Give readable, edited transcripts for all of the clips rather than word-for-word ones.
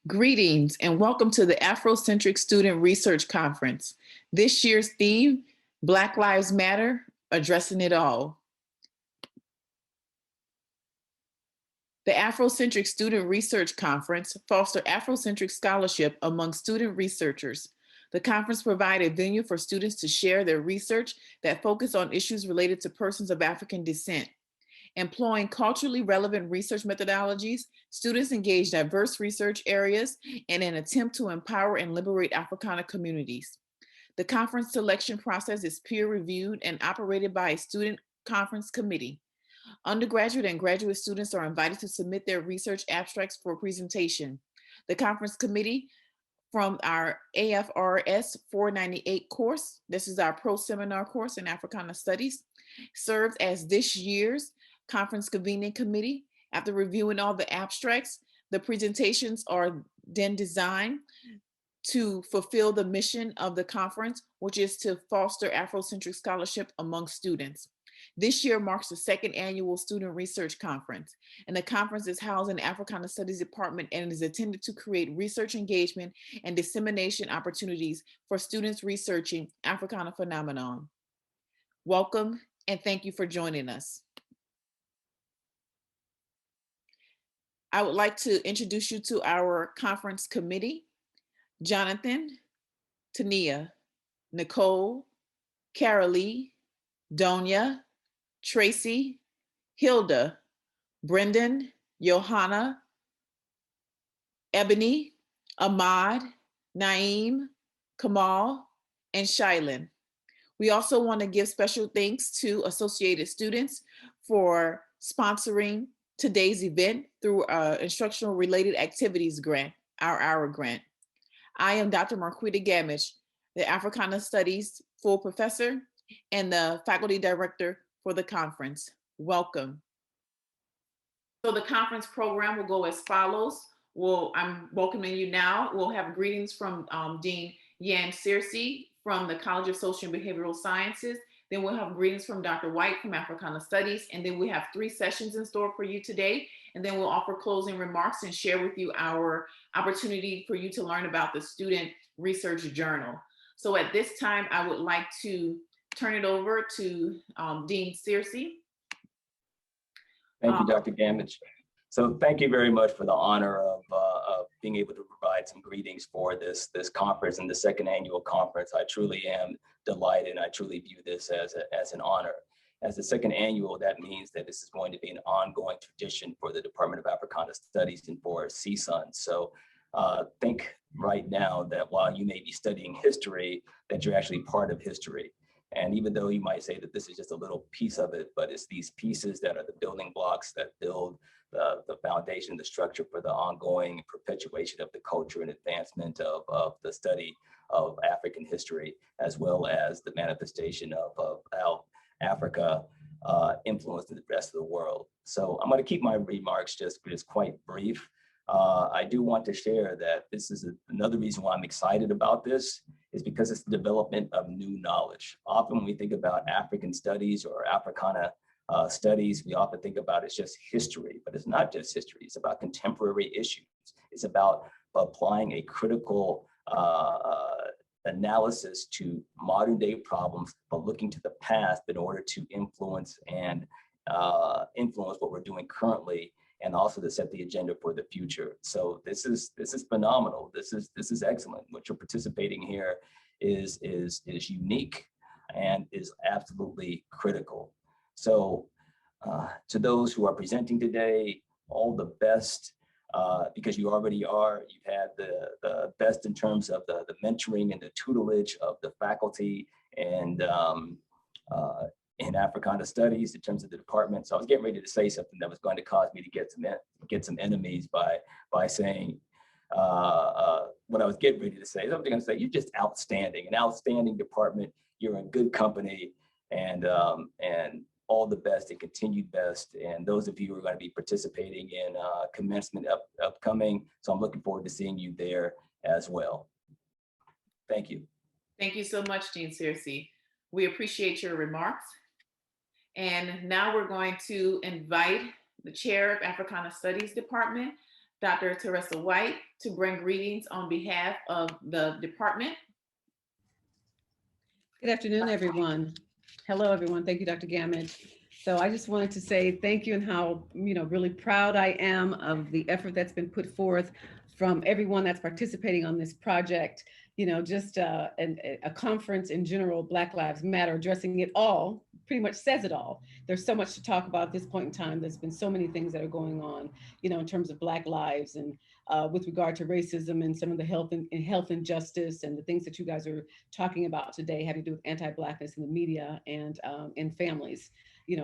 Greetings and welcome to the Afrocentric Student Research Conference. This year's theme, Black Lives Matter, Addressing It All. The Afrocentric Student Research Conference fosters Afrocentric scholarship among student researchers. The conference provides a venue for students to share their research that focus on issues related to persons of African descent. Employing culturally relevant research methodologies, students engage diverse research areas in an attempt to empower and liberate Africana communities. The conference selection process is peer-reviewed and operated by a student conference committee. Undergraduate and graduate students are invited to submit their research abstracts for presentation. The conference committee from our AFRS 498 course, this is our Proseminar course in Africana Studies, serves as this year's conference convening committee. After reviewing all the abstracts, the presentations are then designed to fulfill the mission of the conference, which is to foster Afrocentric scholarship among students. This year marks the second annual Student Research Conference, and the conference is housed in the Africana Studies Department and is intended to create research engagement and dissemination opportunities for students researching Africana phenomenon. Welcome, and thank you for joining us. I would like to introduce you to our conference committee: Jonathan, Tania, Nicole, Carolee, Donia, Tracy, Hilda, Brendan, Johanna, Ebony, Ahmad, Naeem, Kamal, and Shylin. We also want to give special thanks to Associated Students for sponsoring today's event through Instructional Related Activities Grant, our hour grant. I am Dr. Marquita Gamage, the Africana Studies full professor and the faculty director for the conference. Welcome. So the conference program will go as follows. I'm welcoming you now. We'll have greetings from Dean Yan Searcy from the College of Social and Behavioral Sciences. Then we'll have greetings from Dr. White from Africana Studies. And then we have 3 sessions in store for you today. And then we'll offer closing remarks and share with you our opportunity for you to learn about the Student Research Journal. So at this time, I would like to turn it over to Dean Searcy. Thank you, Dr. Gamage. So thank you very much for the honor of being able to provide some greetings for this conference and the second annual conference. I truly am delighted, and I truly view this as an honor. As the second annual, that means that this is going to be an ongoing tradition for the Department of Africana Studies and for CSUN. So think right now that while you may be studying history, that you're actually part of history. And even though you might say that this is just a little piece of it, but it's these pieces that are the building blocks that build the foundation, the structure for the ongoing perpetuation of the culture and advancement of the study of African history, as well as the manifestation of how Africa influenced the rest of the world. So I'm going to keep my remarks just quite brief. I do want to share that this is another reason why I'm excited about this is because it's the development of new knowledge. Often when we think about African studies or Africana studies, we often think about it's just history, but it's not just history. It's about contemporary issues. It's about applying a critical analysis to modern day problems, but looking to the past in order to influence influence what we're doing currently, and also to set the agenda for the future. So this is phenomenal. This is excellent. What you're participating here is unique and is absolutely critical. So to those who are presenting today, all the best, because you already are. You've had the best in terms of the mentoring and the tutelage of the faculty and in Africana Studies in terms of the department. So I was getting ready to say something that was going to cause me to get some enemies by saying what I was getting ready to say. So I'm going to say, you're just outstanding, an outstanding department. You're in good company, and all the best and continued best. And those of you who are going to be participating in commencement upcoming, so I'm looking forward to seeing you there as well. Thank you. Thank you so much, Dean Searcy. We appreciate your remarks. And now we're going to invite the chair of Africana Studies Department, Dr. Teresa White to bring greetings on behalf of the department. Good afternoon, everyone. Hello, everyone. Thank you, Dr. Gamage. So I just wanted to say thank you and how, really proud I am of the effort that's been put forth from everyone that's participating on this project. Just a conference in general, Black Lives Matter, addressing it all, pretty much says it all. There's so much to talk about at this point in time. There's been so many things that are going on, in terms of Black lives and with regard to racism and some of the health injustice and the things that you guys are talking about today having to do with anti-Blackness in the media and in families,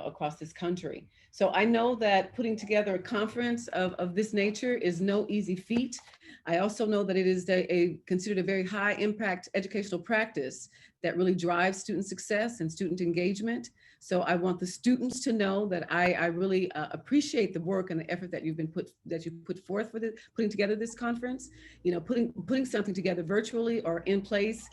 across this country. So I know that putting together a conference of this nature is no easy feat. I also know that it is considered a very high impact educational practice that really drives student success and student engagement. So I want the students to know that I really appreciate the work and the effort that you've put forth for putting together this conference. Putting something together virtually or in place,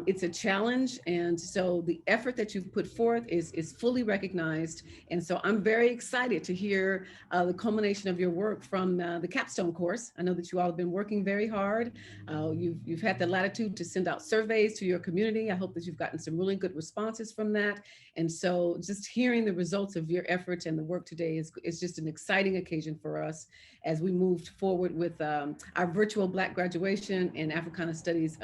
it's a challenge, and so the effort that you've put forth is fully recognized. And so I'm very excited to hear the culmination of your work from the capstone course. I know that you all have been working very hard. You've had the latitude to send out surveys to your community. I hope that you've gotten some really good responses from that. And so just hearing the results of your efforts and the work today is just an exciting occasion for us as we moved forward with our virtual Black graduation and Africana Studies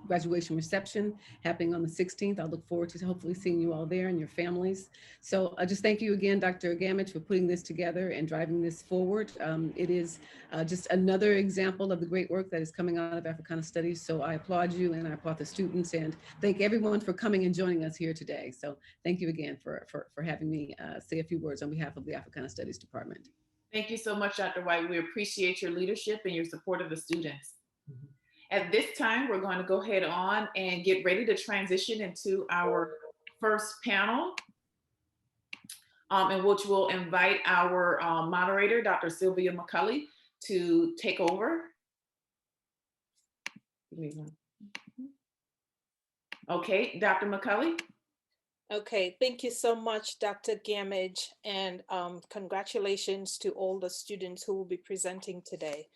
graduation reception happening on the 16th. I look forward to hopefully seeing you all there and your families. So I just thank you again, Dr. Gamage, for putting this together and driving this forward. It is just another example of the great work that is coming out of Africana Studies. So I applaud you and I applaud the students and thank everyone for coming and joining us here today. So thank you again for having me say a few words on behalf of the Africana Studies Department. Thank you so much, Dr. White. We appreciate your leadership and your support of the students. At this time, we're going to go ahead on and get ready to transition into our first panel, in which we'll invite our moderator, Dr. Sylvia McCulley, to take over. Okay, Dr. McCulley. Okay, thank you so much, Dr. Gamage, and congratulations to all the students who will be presenting today.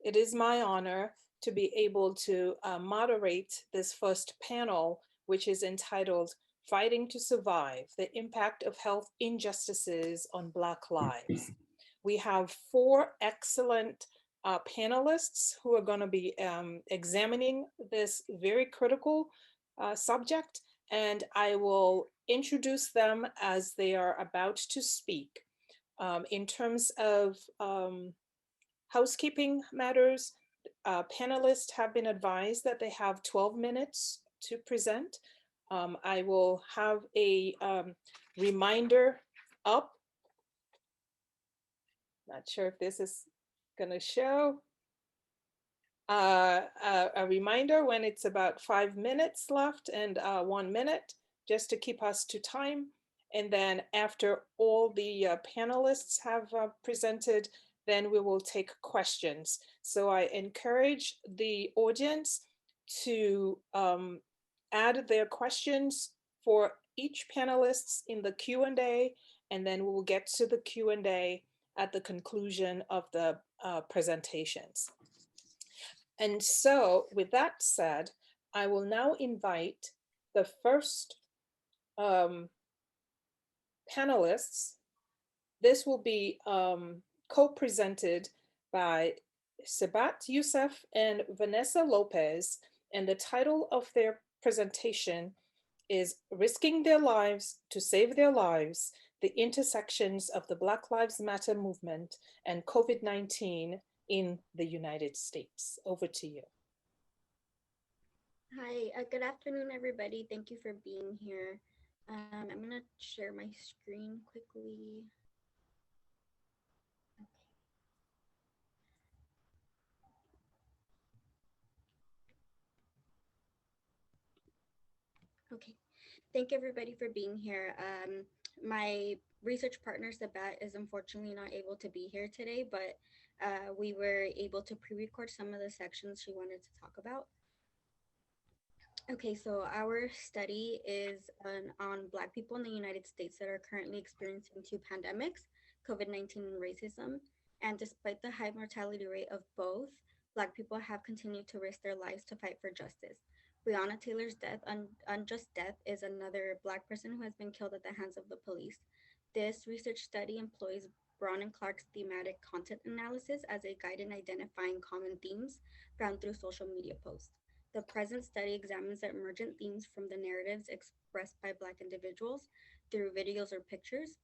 It is my honor to be able to moderate this first panel, which is entitled Fighting to Survive, the Impact of Health Injustices on Black Lives. We have 4 excellent panelists who are going to be examining this very critical subject, and I will introduce them as they are about to speak. In terms of housekeeping matters, panelists have been advised that they have 12 minutes to present. I will have a reminder up. Not sure if this is going to show. A reminder when it's about 5 minutes left and 1 minute, just to keep us to time. And then after all the panelists have presented, then we will take questions. So I encourage the audience to add their questions for each panelist in the Q&A, and then we will get to the Q&A at the conclusion of the presentations. And so with that said, I will now invite the first panelists. This will be co-presented by Sabat Youssef and Vanessa Lopez, and the title of their presentation is Risking Their Lives to Save Their Lives, the Intersections of the Black Lives Matter Movement and COVID-19 in the United States. Over to you. Hi, good afternoon, everybody. Thank you for being here. I'm gonna share my screen quickly. Okay, thank everybody for being here. My research partner, Sabat, is unfortunately not able to be here today, but we were able to pre-record some of the sections she wanted to talk about. Okay, so our study is on Black people in the United States that are currently experiencing 2 pandemics, COVID-19 and racism. And despite the high mortality rate of both, Black people have continued to risk their lives to fight for justice. Breonna Taylor's death, unjust death, is another Black person who has been killed at the hands of the police. This research study employs Braun and Clark's thematic content analysis as a guide in identifying common themes found through social media posts. The present study examines the emergent themes from the narratives expressed by Black individuals through videos or pictures,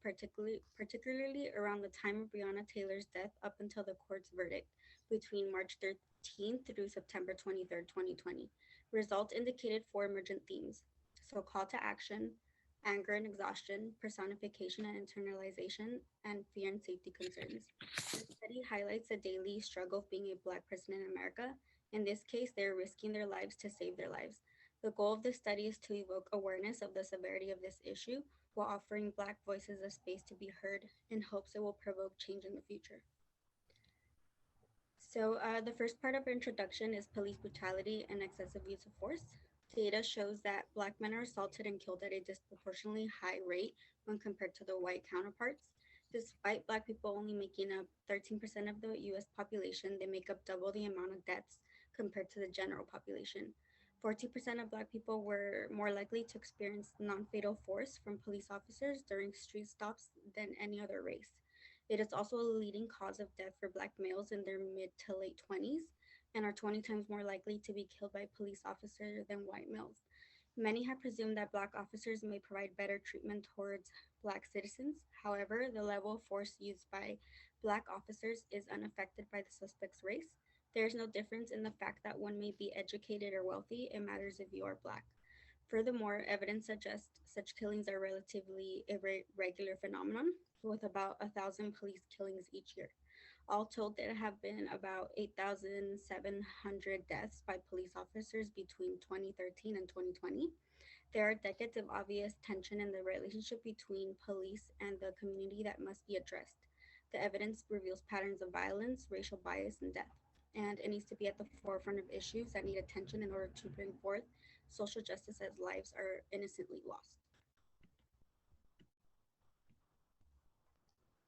particularly around the time of Breonna Taylor's death up until the court's verdict between March 13th through September 23rd, 2020. Results indicated four emergent themes. So call to action, anger and exhaustion, personification and internalization, and fear and safety concerns. The study highlights the daily struggle of being a Black person in America. In this case, they're risking their lives to save their lives. The goal of this study is to evoke awareness of the severity of this issue while offering Black voices a space to be heard in hopes it will provoke change in the future. So the first part of our introduction is police brutality and excessive use of force. Data shows that Black men are assaulted and killed at a disproportionately high rate when compared to their white counterparts. Despite Black people only making up 13% of the US population, they make up double the amount of deaths compared to the general population. 40% of Black people were more likely to experience non-fatal force from police officers during street stops than any other race. It is also a leading cause of death for Black males in their mid to late 20s and are 20 times more likely to be killed by police officers than white males. Many have presumed that Black officers may provide better treatment towards Black citizens. However, the level of force used by Black officers is unaffected by the suspect's race. There is no difference in the fact that one may be educated or wealthy. It matters if you are Black. Furthermore, evidence suggests such killings are relatively irregular phenomenon, with about 1,000 police killings each year. All told, there have been about 8,700 deaths by police officers between 2013 and 2020. There are decades of obvious tension in the relationship between police and the community that must be addressed. The evidence reveals patterns of violence, racial bias, and death, and it needs to be at the forefront of issues that need attention in order to bring forth social justice as lives are innocently lost.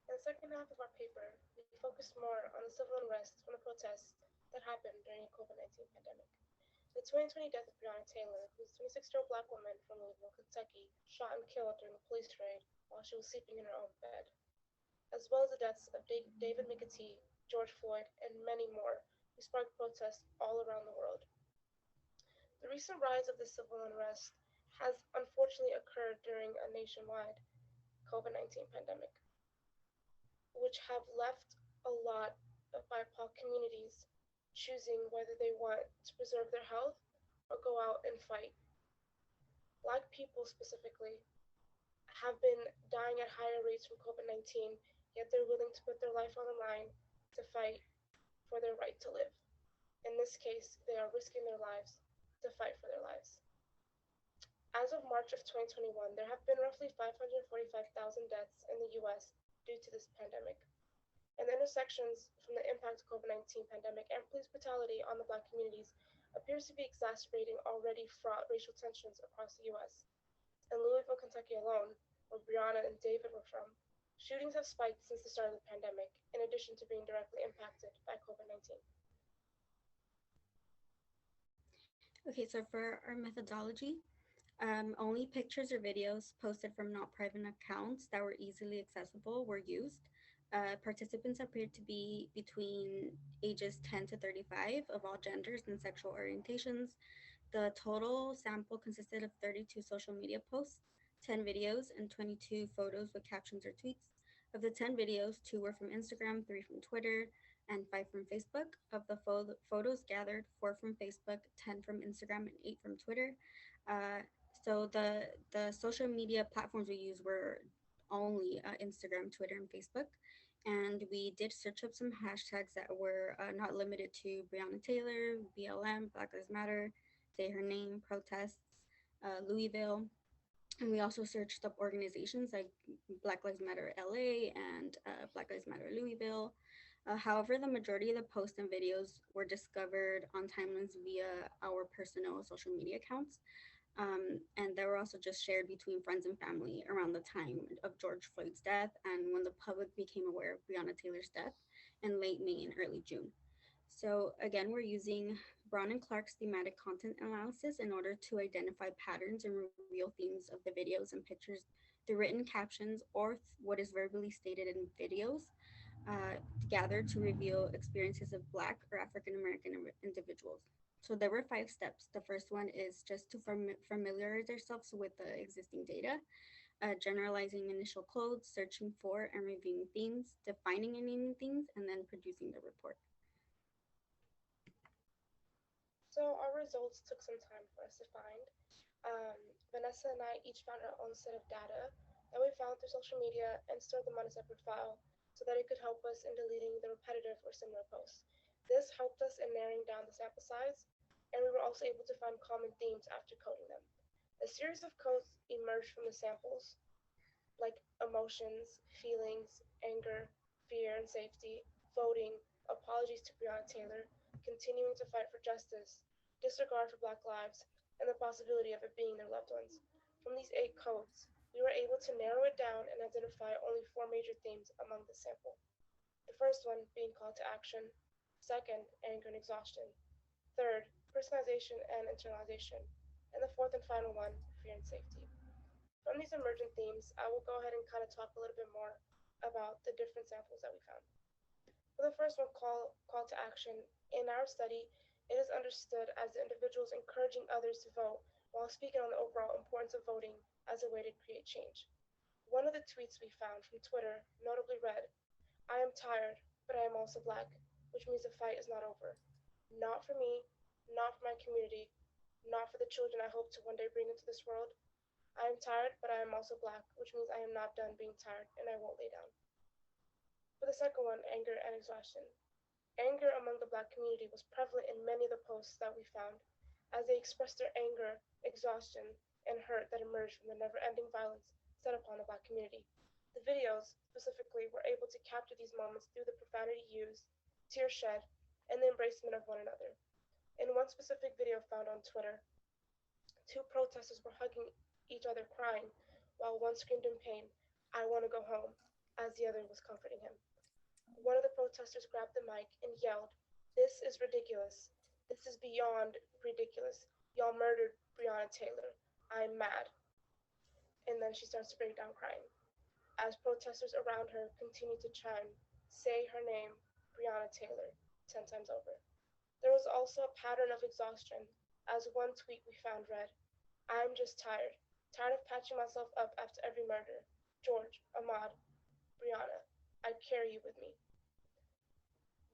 In the second half of our paper, we focused more on the civil unrest from the protests that happened during the COVID-19 pandemic. The 2020 death of Breonna Taylor, who was a 26-year-old Black woman from Louisville, Kentucky, shot and killed during a police raid while she was sleeping in her own bed, as well as the deaths of David McAtee, George Floyd, and many more, who sparked protests all around the world. The recent rise of the civil unrest has unfortunately occurred during a nationwide COVID-19 pandemic, which have left a lot of BIPOC communities choosing whether they want to preserve their health or go out and fight. Black people specifically have been dying at higher rates from COVID-19, yet they're willing to put their life on the line to fight for their right to live. In this case, they are risking their lives to fight for their lives. As of March of 2021, there have been roughly 545,000 deaths in the US due to this pandemic. And the intersections from the impact of COVID-19 pandemic and police brutality on the Black communities appears to be exacerbating already fraught racial tensions across the US. In Louisville, Kentucky alone, where Breonna and David were from, shootings have spiked since the start of the pandemic, in addition to being directly impacted by COVID-19. Okay, so for our methodology, only pictures or videos posted from not private accounts that were easily accessible were used. Participants appeared to be between ages 10 to 35 of all genders and sexual orientations. The total sample consisted of 32 social media posts, 10 videos, and 22 photos with captions or tweets. Of the 10 videos, 2 were from Instagram, 3 from Twitter, and 5 from Facebook. Of the photos gathered, 4 from Facebook, 10 from Instagram, and 8 from Twitter. So the social media platforms we used were only Instagram, Twitter, and Facebook. And we did search up some hashtags that were not limited to Breonna Taylor, BLM, Black Lives Matter, Say Her Name, protests, Louisville. And we also searched up organizations like Black Lives Matter LA and Black Lives Matter Louisville. However, the majority of the posts and videos were discovered on timelines via our personal social media accounts. And they were also just shared between friends and family around the time of George Floyd's death and when the public became aware of Breonna Taylor's death. in late May and early June. So again, we're using Brown and Clark's thematic content analysis in order to identify patterns and reveal themes of the videos and pictures through written captions or what is verbally stated in videos, gathered to reveal experiences of Black or African American individuals. So there were 5 steps. The first one is just to familiarize ourselves with the existing data, generalizing initial codes, searching for and reviewing themes, defining and naming themes, and then producing the report. So our results took some time for us to find. Vanessa and I each found our own set of data that we found through social media and stored them on a separate file so that it could help us in deleting the repetitive or similar posts. This helped us in narrowing down the sample size, and we were also able to find common themes after coding them. A series of codes emerged from the samples, like emotions, feelings, anger, fear and safety, voting, apologies to Breonna Taylor, continuing to fight for justice, disregard for Black lives, and the possibility of it being their loved ones. From these 8 codes, we were able to narrow it down and identify only 4 major themes among the sample. The first one being call to action, second, anger and exhaustion, third, personalization and internalization, and the fourth and final one, fear and safety. From these emergent themes, I will go ahead and kind of talk a little bit more about the different samples that we found. For the first one, call to action, in our study, it is understood as the individuals encouraging others to vote while speaking on the overall importance of voting as a way to create change. One of the tweets we found from Twitter notably read, "I am tired, but I am also Black, which means the fight is not over. Not for me, not for my community, not for the children I hope to one day bring into this world. I am tired, but I am also Black, which means I am not done being tired and I won't lay down." For the second one, anger and exhaustion. Anger among the Black community was prevalent in many of the posts that we found, as they expressed their anger, exhaustion, and hurt that emerged from the never-ending violence set upon the Black community. The videos, specifically, were able to capture these moments through the profanity used, tears shed, and the embracement of one another. In one specific video found on Twitter, 2 protesters were hugging each other crying, while one screamed in pain, "I want to go home," as the other was comforting him. One of the protesters grabbed the mic and yelled, "This is ridiculous. This is beyond ridiculous. Y'all murdered Breonna Taylor. I'm mad." And then she starts to break down crying, as protesters around her continue to chime, "Say her name, Breonna Taylor," 10 times over. There was also a pattern of exhaustion, as one tweet we found read, "I'm just tired. Tired of patching myself up after every murder. George, Ahmaud, Breonna, I carry you with me."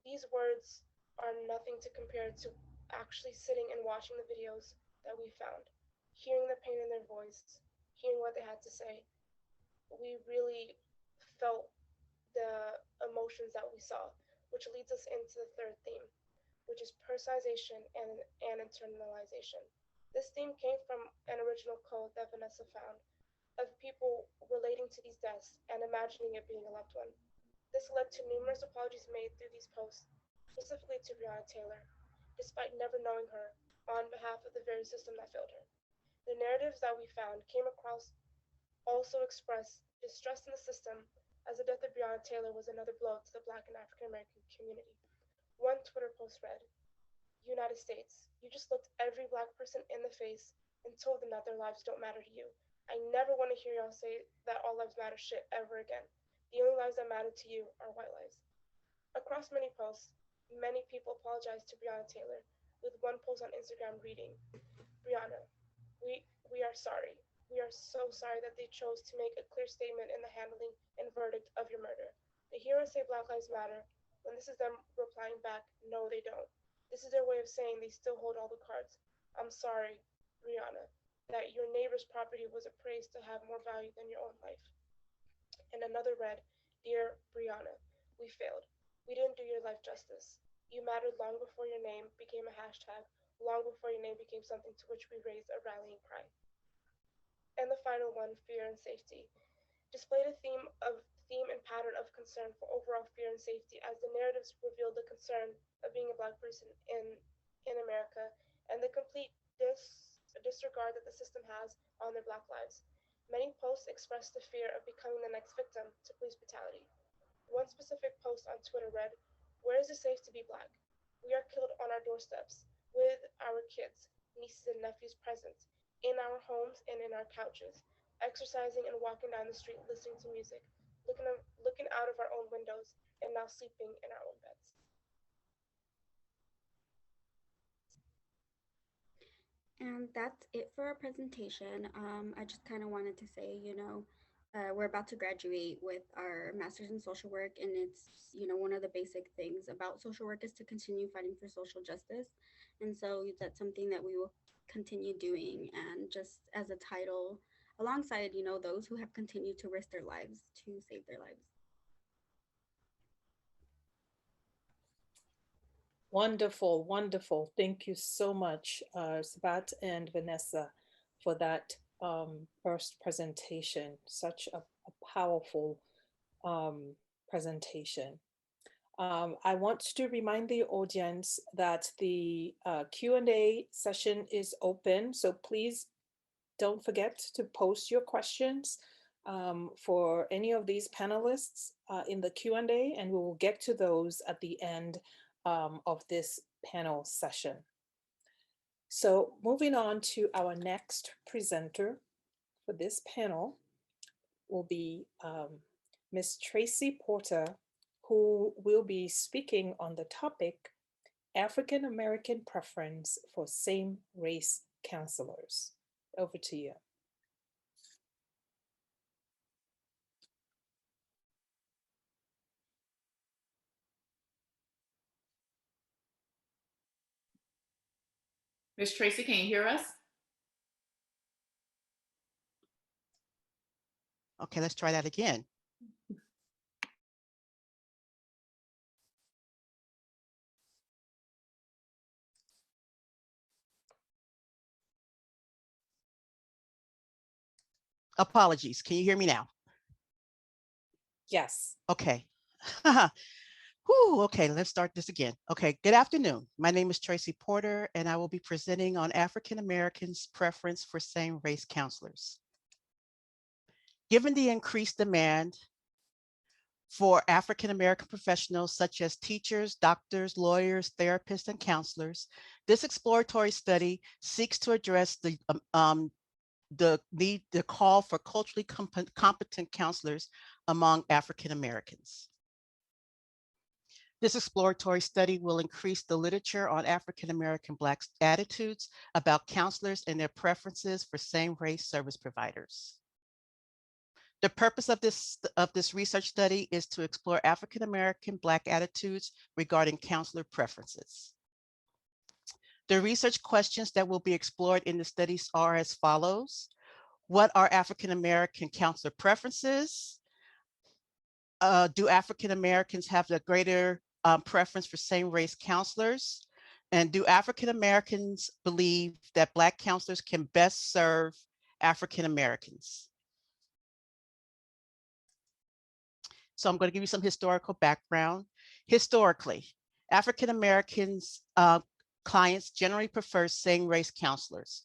These words are nothing to compare to actually sitting and watching the videos that we found, hearing the pain in their voice, hearing what they had to say. We really felt the emotions that we saw, which leads us into the third theme, which is personalization and internalization. This theme came from an original code that Vanessa found of people relating to these deaths and imagining it being a loved one. This led to numerous apologies made through these posts, specifically to Breonna Taylor, despite never knowing her, on behalf of the very system that failed her. The narratives that we found came across also expressed distrust in the system, as the death of Breonna Taylor was another blow to the Black and African American community. One Twitter post read, "United States, you just looked every Black person in the face and told them that their lives don't matter to you. I never want to hear y'all say that all lives matter shit ever again. The only lives that matter to you are white lives." Across many posts, many people apologized to Breonna Taylor, with one post on Instagram reading, "Breonna, we are sorry. We are so sorry that they chose to make a clear statement in the handling and verdict of your murder. They hear us say Black Lives Matter, when this is them replying back, no, they don't. This is their way of saying they still hold all the cards. I'm sorry, Breonna, that your neighbor's property was appraised to have more value than your own life." And another read, "Dear Breonna, we failed. We didn't do your life justice. You mattered long before your name became a hashtag, long before your name became something to which we raised a rallying cry." And the final one, fear and safety, displayed a theme and pattern of concern for overall fear and safety, as the narratives revealed the concern of being a Black person in America and the complete disregard that the system has on their Black lives. Many posts expressed the fear of becoming the next victim to police brutality. One specific post on Twitter read, Where is it safe to be Black? We are killed on our doorsteps, with our kids, nieces, and nephews present, in our homes and in our couches, exercising and walking down the street listening to music, looking out of our own windows, and now sleeping in our own beds. And that's it for our presentation. I just kind of wanted to say, we're about to graduate with our master's in social work, and it's, one of the basic things about social work is to continue fighting for social justice. And so that's something that we will continue doing. And just as a title, alongside, those who have continued to risk their lives to save their lives. Wonderful, wonderful. Thank you so much, Sabat and Vanessa, for that first presentation. Such a powerful presentation. I want to remind the audience that the Q&A session is open, so please don't forget to post your questions for any of these panelists in the Q&A, and we will get to those at the end of this panel session. So moving on to our next presenter for this panel will be Ms. Tracy Porter, who will be speaking on the topic, African American preference for same-race counselors. Over to you. Ms. Tracy, can you hear us? Okay, let's try that again. Apologies. Can you hear me now? Yes. Okay. Whew, okay, let's start this again. Okay, good afternoon. My name is Tracy Porter, and I will be presenting on African Americans' preference for same-race counselors. Given the increased demand for African American professionals such as teachers, doctors, lawyers, therapists, and counselors, this exploratory study seeks to address the call for culturally competent counselors among African Americans. This exploratory study will increase the literature on African American Black attitudes about counselors and their preferences for same-race service providers. The purpose of this research study is to explore African American Black attitudes regarding counselor preferences. The research questions that will be explored in the studies are as follows. What are African American counselor preferences? Do African Americans have the greater preference for same-race counselors? And do African Americans believe that Black counselors can best serve African Americans? So I'm going to give you some historical background. Historically, African Americans clients generally prefer same-race counselors.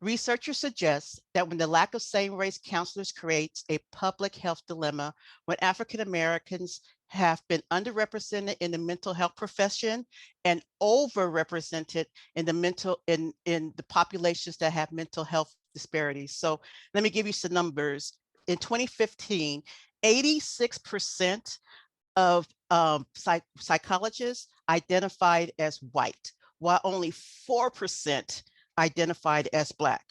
Researchers suggest that when the lack of same-race counselors creates a public health dilemma, when African Americans have been underrepresented in the mental health profession and overrepresented in the populations that have mental health disparities. So let me give you some numbers. In 2015, 86% of psychologists identified as white, while only 4% identified as Black.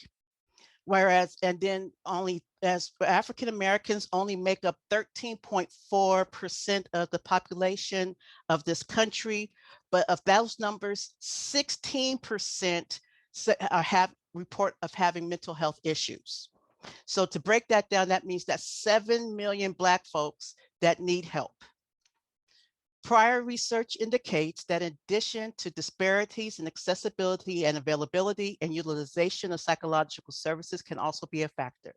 Whereas, and then only as African Americans only make up 13.4% of the population of this country, but of those numbers, 16% have report of having mental health issues. So to break that down, that means that 7 million Black folks that need help. Prior research indicates that in addition to disparities in accessibility and availability and utilization of psychological services can also be a factor.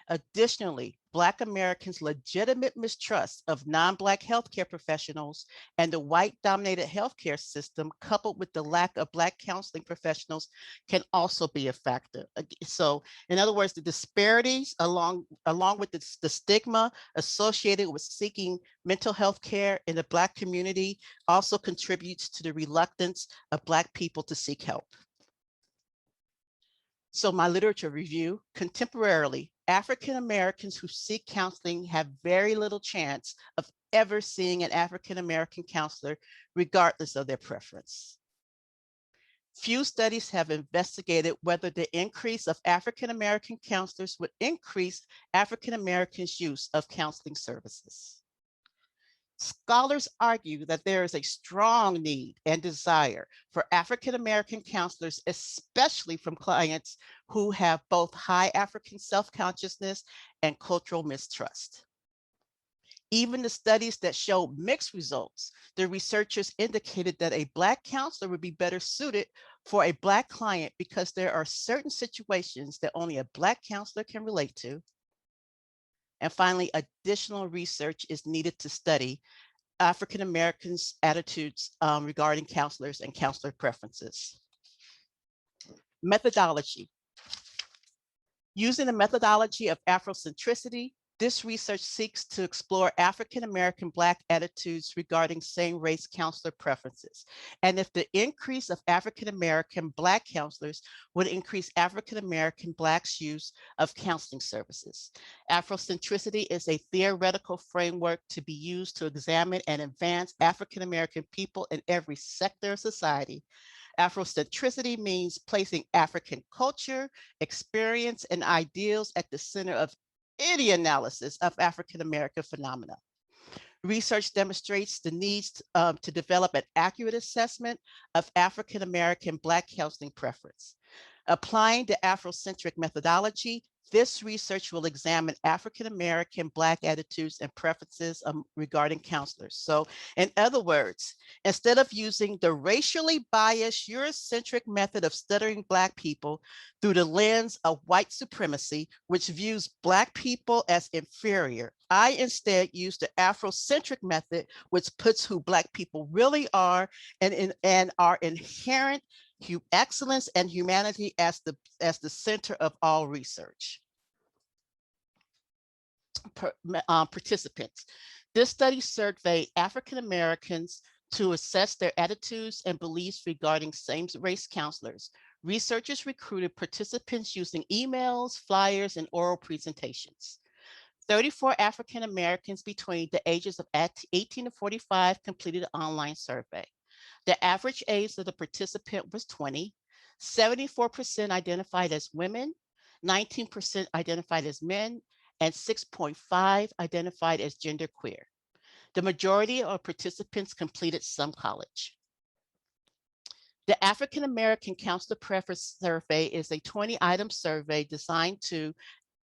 Additionally, Black Americans' legitimate mistrust of non-Black healthcare professionals and the white-dominated healthcare system, coupled with the lack of Black counseling professionals, can also be a factor. So, in other words, the disparities along with the stigma associated with seeking mental health care in the Black community also contributes to the reluctance of Black people to seek help. So my literature review: contemporarily, African Americans who seek counseling have very little chance of ever seeing an African American counselor, regardless of their preference. Few studies have investigated whether the increase of African American counselors would increase African Americans' use of counseling services. Scholars argue that there is a strong need and desire for African American counselors, especially from clients who have both high African self-consciousness and cultural mistrust. Even the studies that showed mixed results, the researchers indicated that a Black counselor would be better suited for a Black client because there are certain situations that only a Black counselor can relate to. And finally, additional research is needed to study African Americans' attitudes regarding counselors and counselor preferences. Methodology. Using the methodology of Afrocentricity, this research seeks to explore African American Black attitudes regarding same-race counselor preferences, and if the increase of African American Black counselors would increase African American Blacks' use of counseling services. Afrocentricity is a theoretical framework to be used to examine and advance African American people in every sector of society. Afrocentricity means placing African culture, experience, and ideals at the center of any analysis of African American phenomena. Research demonstrates the needs to develop an accurate assessment of African American Black counseling preference. Applying the Afrocentric methodology, this research will examine African American Black attitudes and preferences regarding counselors. So, in other words, instead of using the racially biased Eurocentric method of studying Black people through the lens of white supremacy, which views Black people as inferior, I instead use the Afrocentric method, which puts who Black people really are and our inherent excellence and humanity as the center of all research. Participants. This study surveyed African Americans to assess their attitudes and beliefs regarding same-race counselors. Researchers recruited participants using emails, flyers, and oral presentations. 34 African Americans between the ages of 18 to 45 completed an online survey. The average age of the participant was 20. 74% identified as women, 19% identified as men, and 6.5% identified as genderqueer. The majority of participants completed some college. The African American Counselor Preference Survey is a 20-item survey designed to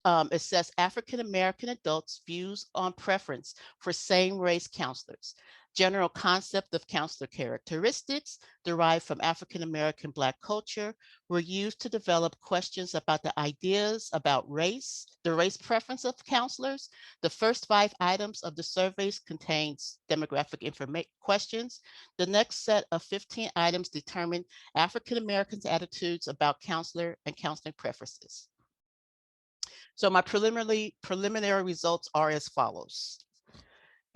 assess African American adults' views on preference for same-race counselors. General concept of counselor characteristics derived from African American Black culture were used to develop questions about the ideas about race, the race preference of counselors. The first 5 items of the surveys contains demographic information questions. The next set of 15 items determine African Americans' attitudes about counselor and counseling preferences. So my preliminary results are as follows.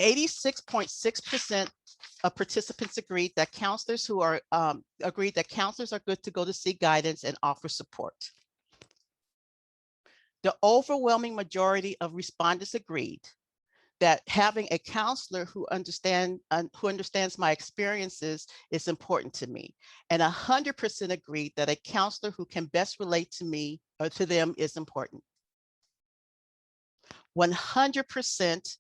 86.6% of participants agreed that counselors are good to go to seek guidance and offer support. The overwhelming majority of respondents agreed that having a counselor who understands my experiences is important to me. And 100% agreed that a counselor who can best relate to me or to them is important. 100%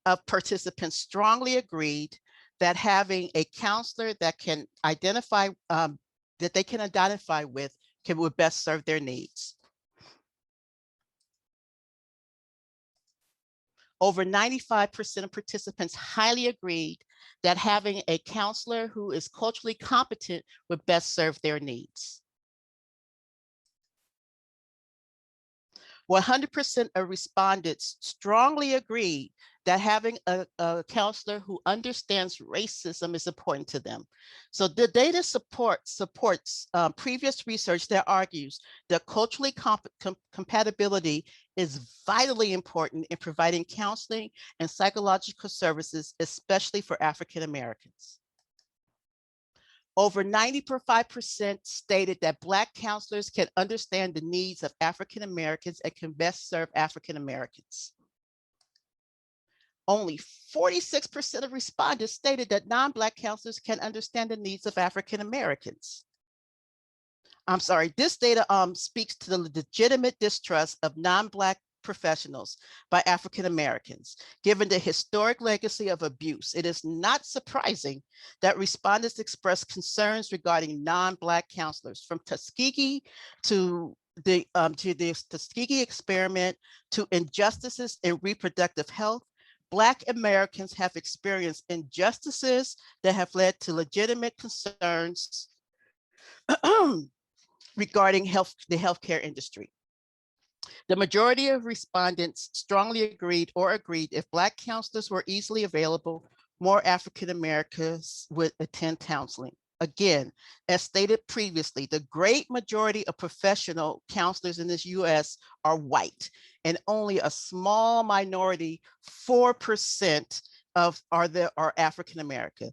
of participants strongly agreed that having a counselor that can identify that they can identify with would best serve their needs. Over 95% of participants highly agreed that having a counselor who is culturally competent would best serve their needs. 100% of respondents strongly agreed that having a counselor who understands racism is important to them. So the data supports previous research that argues that culturally compatibility is vitally important in providing counseling and psychological services, especially for African Americans. Over 95% stated that Black counselors can understand the needs of African Americans and can best serve African Americans. Only 46% of respondents stated that non-Black counselors can understand the needs of African Americans. I'm sorry, this data speaks to the legitimate distrust of non-Black professionals by African Americans. Given the historic legacy of abuse, it is not surprising that respondents expressed concerns regarding non-Black counselors, from Tuskegee to the Tuskegee experiment to injustices in reproductive health. Black Americans have experienced injustices that have led to legitimate concerns regarding the healthcare industry. The majority of respondents strongly agreed if Black counselors were easily available, more African Americans would attend counseling. Again, as stated previously, the great majority of professional counselors in this US are white, and only a small minority, 4% are African American.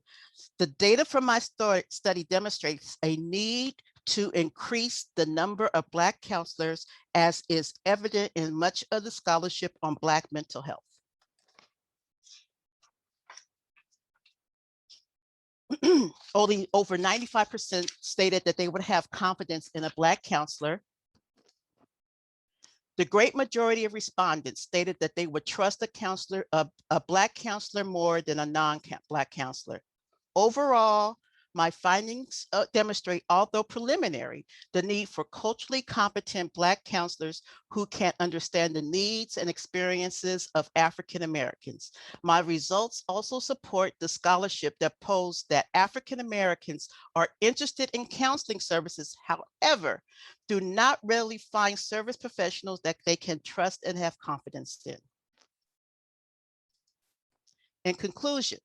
The data from my study demonstrates a need to increase the number of Black counselors, as is evident in much of the scholarship on Black mental health. Only over 95% stated that they would have confidence in a Black counselor. The great majority of respondents stated that they would trust a Black counselor more than a non-Black counselor. Overall, my findings demonstrate, although preliminary, the need for culturally competent Black counselors who can understand the needs and experiences of African Americans. My results also support the scholarship that posed that African Americans are interested in counseling services, however, do not readily find service professionals that they can trust and have confidence in. In conclusion,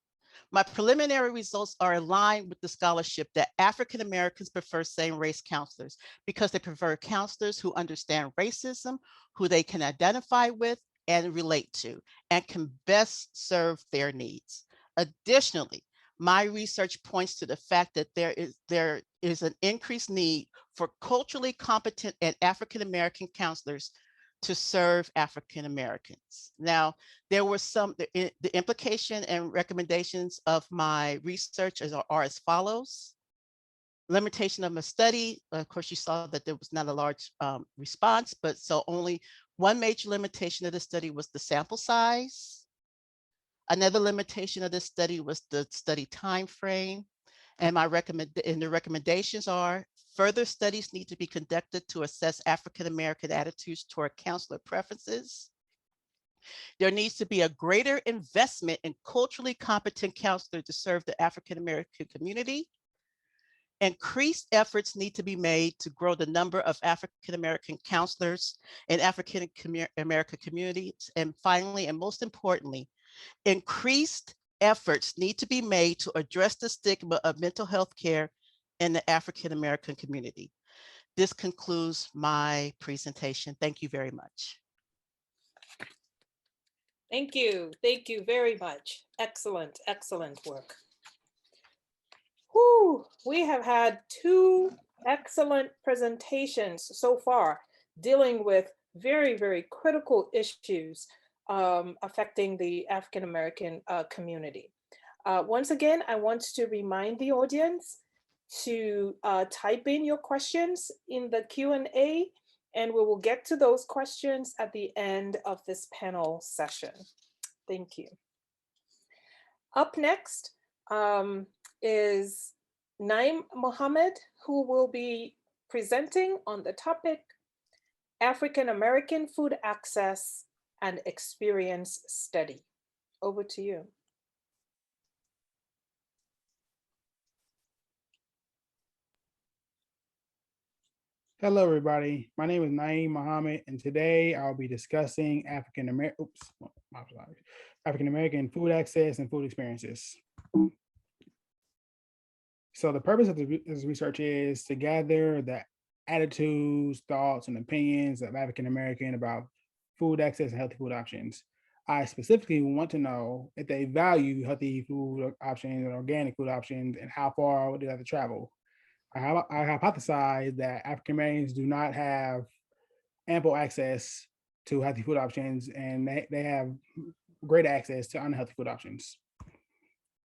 my preliminary results are aligned with the scholarship that African Americans prefer same-race counselors because they prefer counselors who understand racism, who they can identify with and relate to, and can best serve their needs. Additionally, my research points to the fact that there is an increased need for culturally competent and African American counselors to serve African Americans. Now, there were the implication and recommendations of my research are as follows. Limitation of my study, of course, you saw that there was not a large response, but so only one major limitation of the study was the sample size. Another limitation of this study was the study time frame. And the recommendations are: further studies need to be conducted to assess African American attitudes toward counselor preferences. There needs to be a greater investment in culturally competent counselors to serve the African American community. Increased efforts need to be made to grow the number of African American counselors in African American communities. And finally, and most importantly, increased efforts need to be made to address the stigma of mental health care in the African American community. This concludes my presentation. Thank you very much. Thank you. Thank you very much. Excellent, excellent work. Whew, we have had two excellent presentations so far dealing with very, very critical issues affecting the African American community. Once again, I want to remind the audience to type in your questions in the Q&A, and we will get to those questions at the end of this panel session. Thank you. Up next is Naim Mohammed, who will be presenting on the topic African American Food Access and Experience Study. Over to you. Hello, everybody. My name is Naeem Muhammad, and today I'll be discussing African American food access and food experiences. So the purpose of this research is to gather the attitudes, thoughts, and opinions of African American about food access and healthy food options. I specifically want to know if they value healthy food options and organic food options, and how far would they have to travel. I hypothesize that African Americans do not have ample access to healthy food options, and they have great access to unhealthy food options.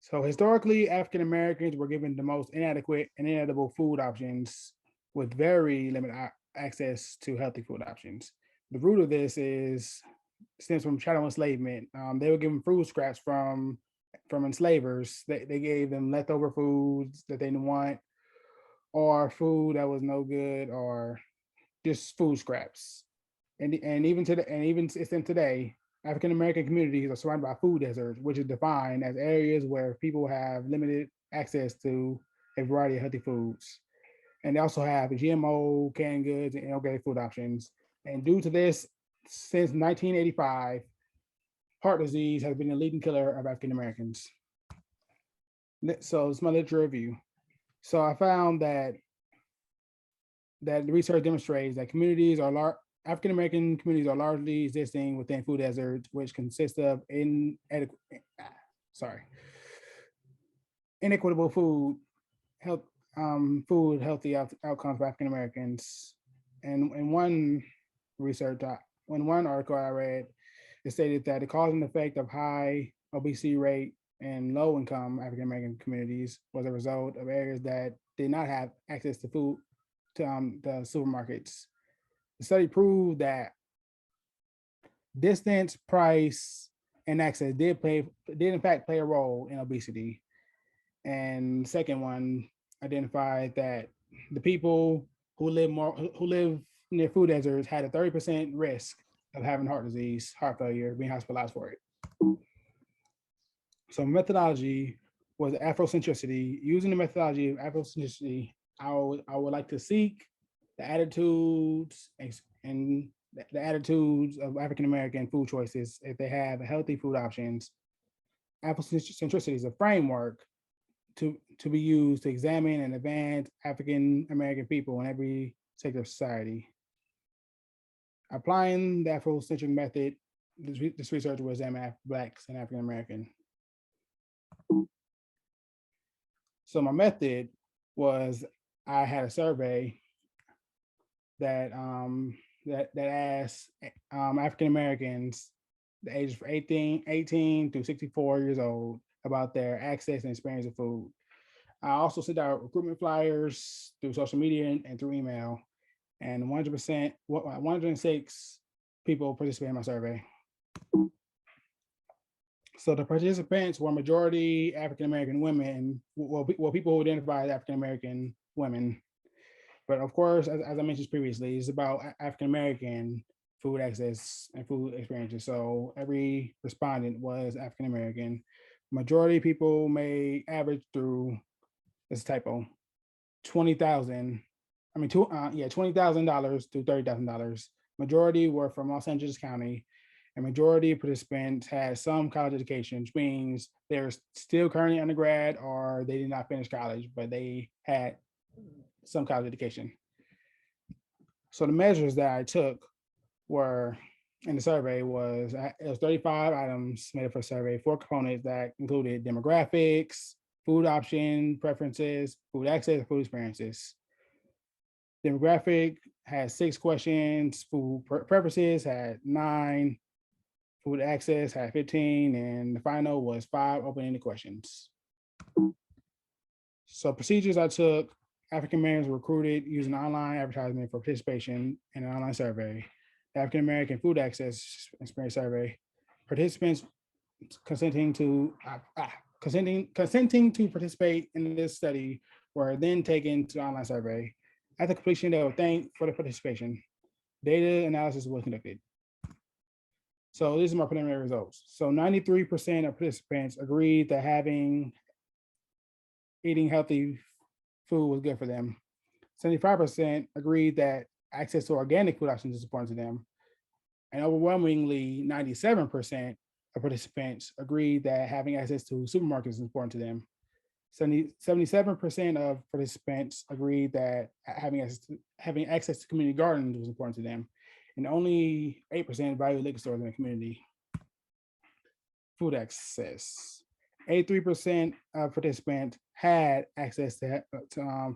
So historically, African Americans were given the most inadequate and inedible food options with very limited access to healthy food options. The root of this stems from chattel enslavement. They were given food scraps from enslavers. They gave them leftover foods that they didn't want, or food that was no good, or just food scraps. And even today, African American communities are surrounded by food deserts, which is defined as areas where people have limited access to a variety of healthy foods. And they also have GMO, canned goods, and organic food options. And due to this, since 1985, heart disease has been the leading killer of African Americans. So it's my literature review. So I found that the research demonstrates that African American communities are largely existing within food deserts, which consist of inequitable food healthy outcomes for African Americans. And in one article I read, it stated that the cause and effect of high obesity rate in low income African American communities was a result of areas that did not have access to food to the supermarkets. The study proved that distance, price, and access did in fact play a role in obesity. And the second one identified that the people who live near food deserts had a 30% risk of having heart disease, heart failure, being hospitalized for it. So methodology was Afrocentricity. Using the methodology of Afrocentricity, I would like to seek the attitudes and the attitudes of African American food choices if they have healthy food options. Afrocentricity is a framework to be used to examine and advance African American people in every sector of society. Applying the Afrocentric method, this research will examine Blacks and African American. So my method was, I had a survey that asked African Americans the ages from 18 to 64 years old about their access and experience of food. I also sent out recruitment flyers through social media and through email, and 106 people participated in my survey. So the participants were majority African American women, well, people who identify as African American women. But of course, as I mentioned previously, it's about African American food access and food experiences. So every respondent was African American. Majority of people may average through, this is a typo, $20,000 to $30,000. Majority were from Los Angeles County, and majority of participants had some college education, which means they're still currently undergrad or they did not finish college, but they had some college education. So the measures that I took were, in the survey, it was 35 items made up for a survey, 4 components that included demographics, food option preferences, food access, and food experiences. Demographic had 6 questions, food preferences had 9, food access had 15, and the final was 5 open-ended questions. So procedures I took: African Americans were recruited using online advertisement for participation in an online survey. The African American food access experience survey. Participants consenting to participate in this study were then taken to the online survey. After completion, they were thanked for the participation. Data analysis was conducted. So these are my preliminary results. So 93% of participants agreed that eating healthy food was good for them. 75% agreed that access to organic food options is important to them. And overwhelmingly, 97% of participants agreed that having access to supermarkets is important to them. 77% of participants agreed that having access to community gardens was important to them. And only 8% value liquor stores in the community. Food access. 83% of participants had access to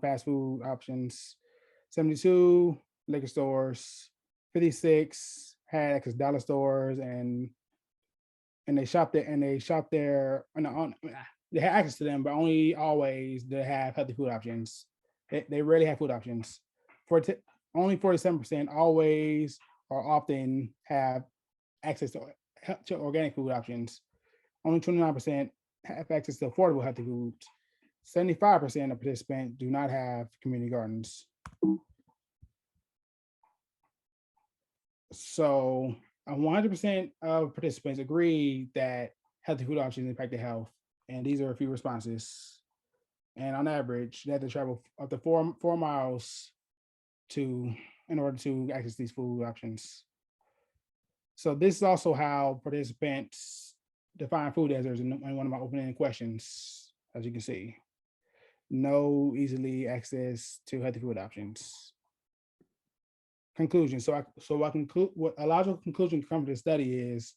fast food options. 72 liquor stores. 56 had access to dollar stores, and they shop there. They have access to them, but only always they have healthy food options. They rarely have food options. Only 47% always or often have access to organic food options. Only 29% have access to affordable healthy foods. 75% of participants do not have community gardens. So 100% of participants agree that healthy food options impact their health. And these are a few responses. And on average, they have to travel up to 4 miles in order to access these food options. So this is also how participants define food deserts in one of my opening questions, as you can see. No easily access to healthy food options. Conclusion. What a logical conclusion to come to the study is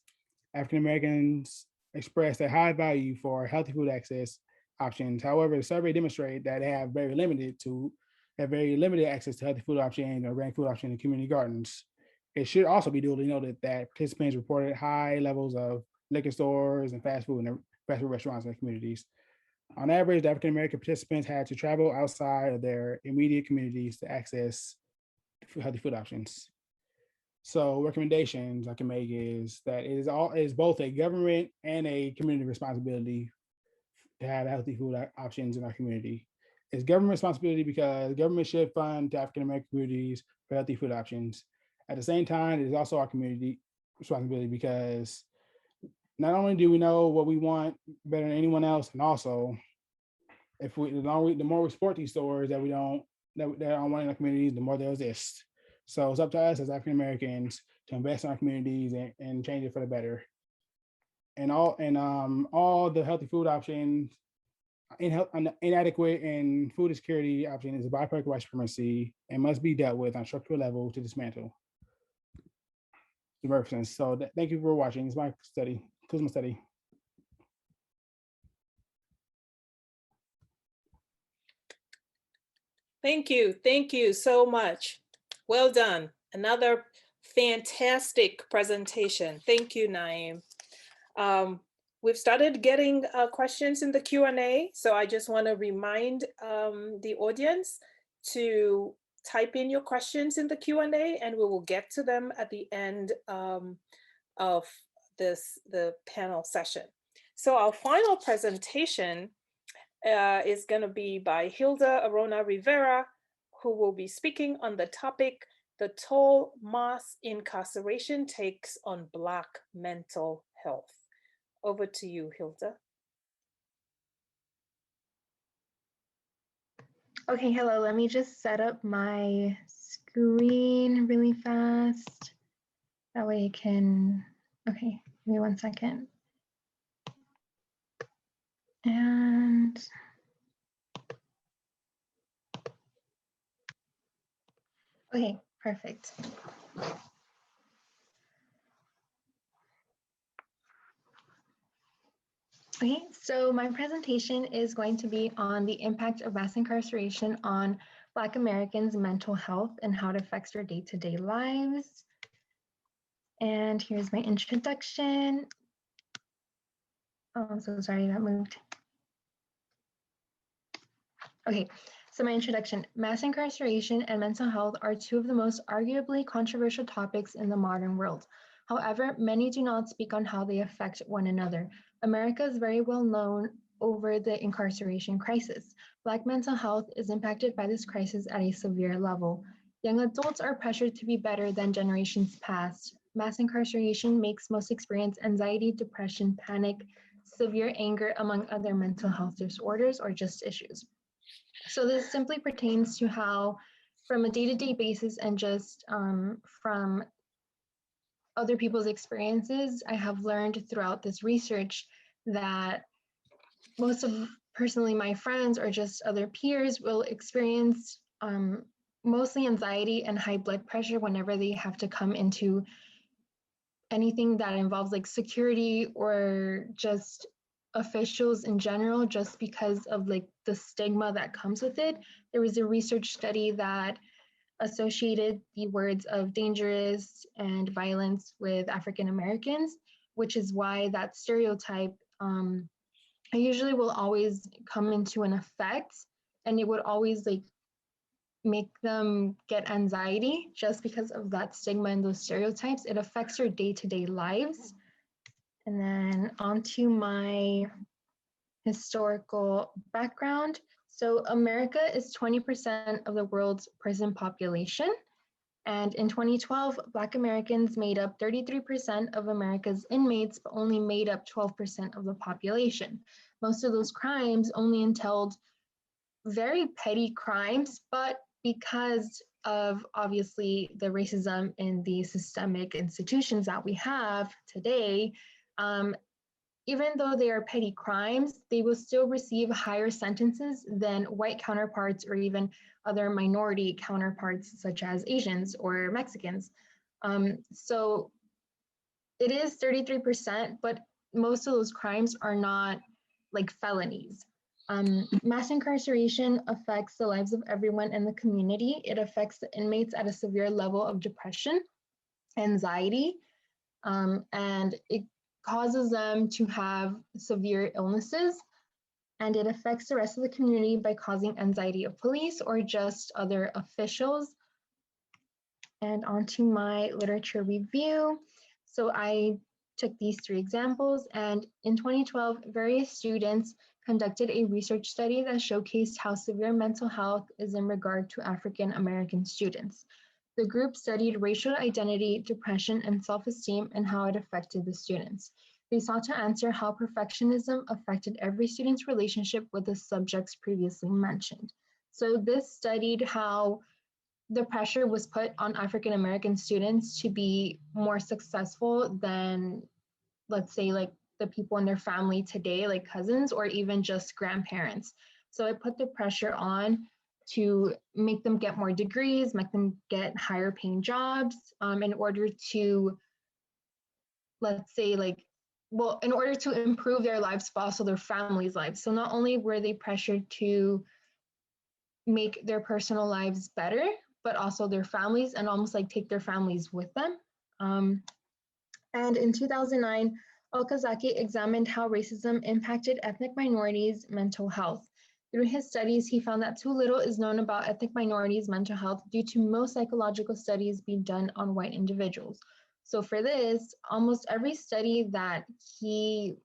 African Americans express a high value for healthy food access options. However, the survey demonstrated that they have very limited access to healthy food options or organic food options in community gardens. It should also be duly noted that participants reported high levels of liquor stores and fast food restaurants in their communities. On average, the African American participants had to travel outside of their immediate communities to access healthy food options. So recommendations I can make is that it is both a government and a community responsibility to have healthy food options in our community. It's government responsibility because government should fund the African American communities for healthy food options. At the same time, it is also our community responsibility because not only do we know what we want better than anyone else, and also the more we support these stores that aren't wanting our communities, the more they'll exist. So it's up to us as African Americans to invest in our communities and change it for the better. And all the healthy food options, inadequate and food insecurity option is a byproduct of white supremacy and must be dealt with on a structural level to dismantle the reference. So thank you for watching. It's my study. Concludes my study. Thank you so much. Well done. Another fantastic presentation. Thank you, Naeem. We've started getting questions in the Q&A, so I just want to remind the audience to type in your questions in the Q&A, and we will get to them at the end of the panel session. So our final presentation is going to be by Hilda Arona Rivera, who will be speaking on the topic, The Toll Mass Incarceration Takes on Black Mental Health. Over to you, Hilda. Okay, hello, let me just set up my screen really fast. That way I can, okay, give me 1 second. And okay, perfect. Okay, so my presentation is going to be on the impact of mass incarceration on Black Americans' mental health and how it affects their day-to-day lives. And here's my introduction. Oh, I'm so sorry, that moved. Okay, so my introduction. Mass incarceration and mental health are two of the most arguably controversial topics in the modern world. However, many do not speak on how they affect one another. America is very well known over the incarceration crisis. Black mental health is impacted by this crisis at a severe level. Young adults are pressured to be better than generations past. Mass incarceration makes most experience anxiety, depression, panic, severe anger, among other mental health disorders or just issues. So this simply pertains to how from a day-to-day basis and just from other people's experiences, I have learned throughout this research that most of personally my friends or just other peers will experience mostly anxiety and high blood pressure whenever they have to come into anything that involves like security or just officials in general, just because of like the stigma that comes with it. There was a research study that associated the words of dangerous and violence with African Americans, which is why that stereotype usually will always come into an effect, and it would always like make them get anxiety just because of that stigma and those stereotypes. It affects their day-to-day lives. And then onto my historical background. So America is 20% of the world's prison population. And in 2012, Black Americans made up 33% of America's inmates, but only made up 12% of the population. Most of those crimes only entailed very petty crimes, but because of obviously the racism in the systemic institutions that we have today, even though they are petty crimes, they will still receive higher sentences than white counterparts or even other minority counterparts such as Asians or Mexicans. So it is 33%, but most of those crimes are not like felonies. Mass incarceration affects the lives of everyone in the community. It affects the inmates at a severe level of depression, anxiety, and it causes them to have severe illnesses, and it affects the rest of the community by causing anxiety of police or just other officials. And onto my literature review. So I took these 3 examples, and in 2012, various students conducted a research study that showcased how severe mental health is in regard to African American students. The group studied racial identity, depression, and self-esteem and how it affected the students. They sought to answer how perfectionism affected every student's relationship with the subjects previously mentioned. So this studied how the pressure was put on African American students to be more successful than, let's say, like the people in their family today, like cousins or even just grandparents. So it put the pressure on to make them get more degrees, make them get higher paying jobs in order to, let's say, like, well, in order to improve their lives, but also their families' lives. So not only were they pressured to make their personal lives better, but also their families, and almost like take their families with them. And in 2009, Okazaki examined how racism impacted ethnic minorities' mental health. Through his studies, he found that too little is known about ethnic minorities' mental health due to most psychological studies being done on white individuals. So for this, almost every study that he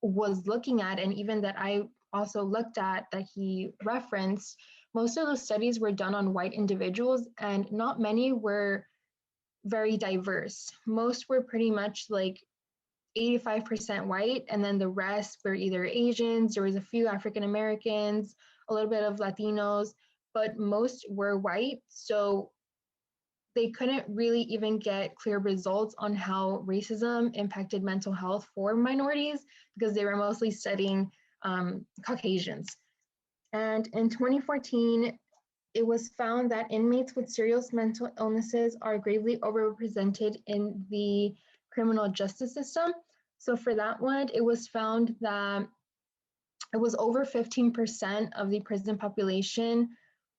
was looking at, and even that I also looked at that he referenced, most of those studies were done on white individuals, and not many were very diverse. Most were pretty much like 85% white, and then the rest were either Asians, there was a few African Americans, a little bit of Latinos, but most were white. So they couldn't really even get clear results on how racism impacted mental health for minorities because they were mostly studying Caucasians. And in 2014, it was found that inmates with serious mental illnesses are gravely overrepresented in the criminal justice system. So for that one, it was found that it was over 15% of the prison population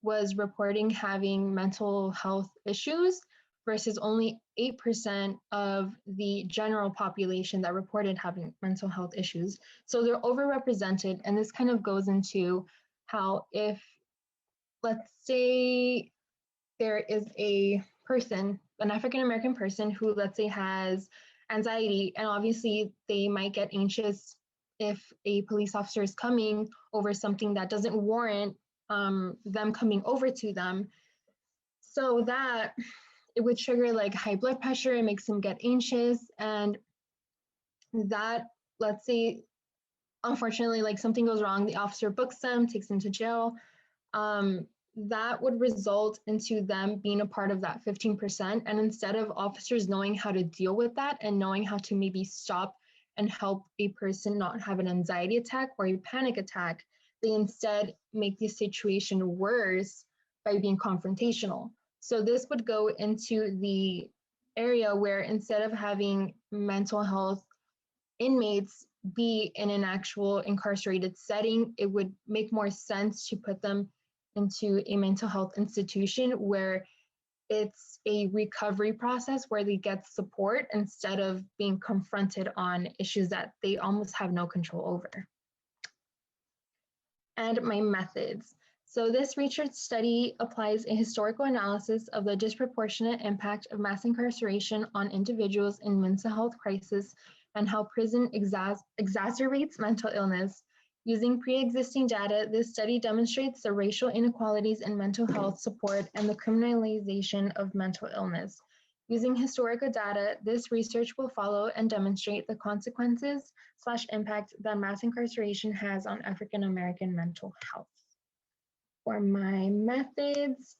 was reporting having mental health issues versus only 8% of the general population that reported having mental health issues. So they're overrepresented, and this kind of goes into how if, let's say there is a person, an African-American person who, let's say, has anxiety, and obviously they might get anxious if a police officer is coming over something that doesn't warrant them coming over to them. So that it would trigger like high blood pressure, it makes them get anxious, and that, let's say, unfortunately, like something goes wrong, the officer books them, takes them to jail. that would result into them being a part of that 15%. And instead of officers knowing how to deal with that and knowing how to maybe stop and help a person not have an anxiety attack or a panic attack, they instead make the situation worse by being confrontational. So this would go into the area where instead of having mental health inmates be in an actual incarcerated setting, it would make more sense to put them into a mental health institution where it's a recovery process where they get support instead of being confronted on issues that they almost have no control over. And my methods. So this research study applies a historical analysis of the disproportionate impact of mass incarceration on individuals in mental health crisis and how prison exacerbates mental illness. Using pre-existing data, this study demonstrates the racial inequalities in mental health support and the criminalization of mental illness. Using historical data, this research will follow and demonstrate the consequences/impact that mass incarceration has on African American mental health. For my methods,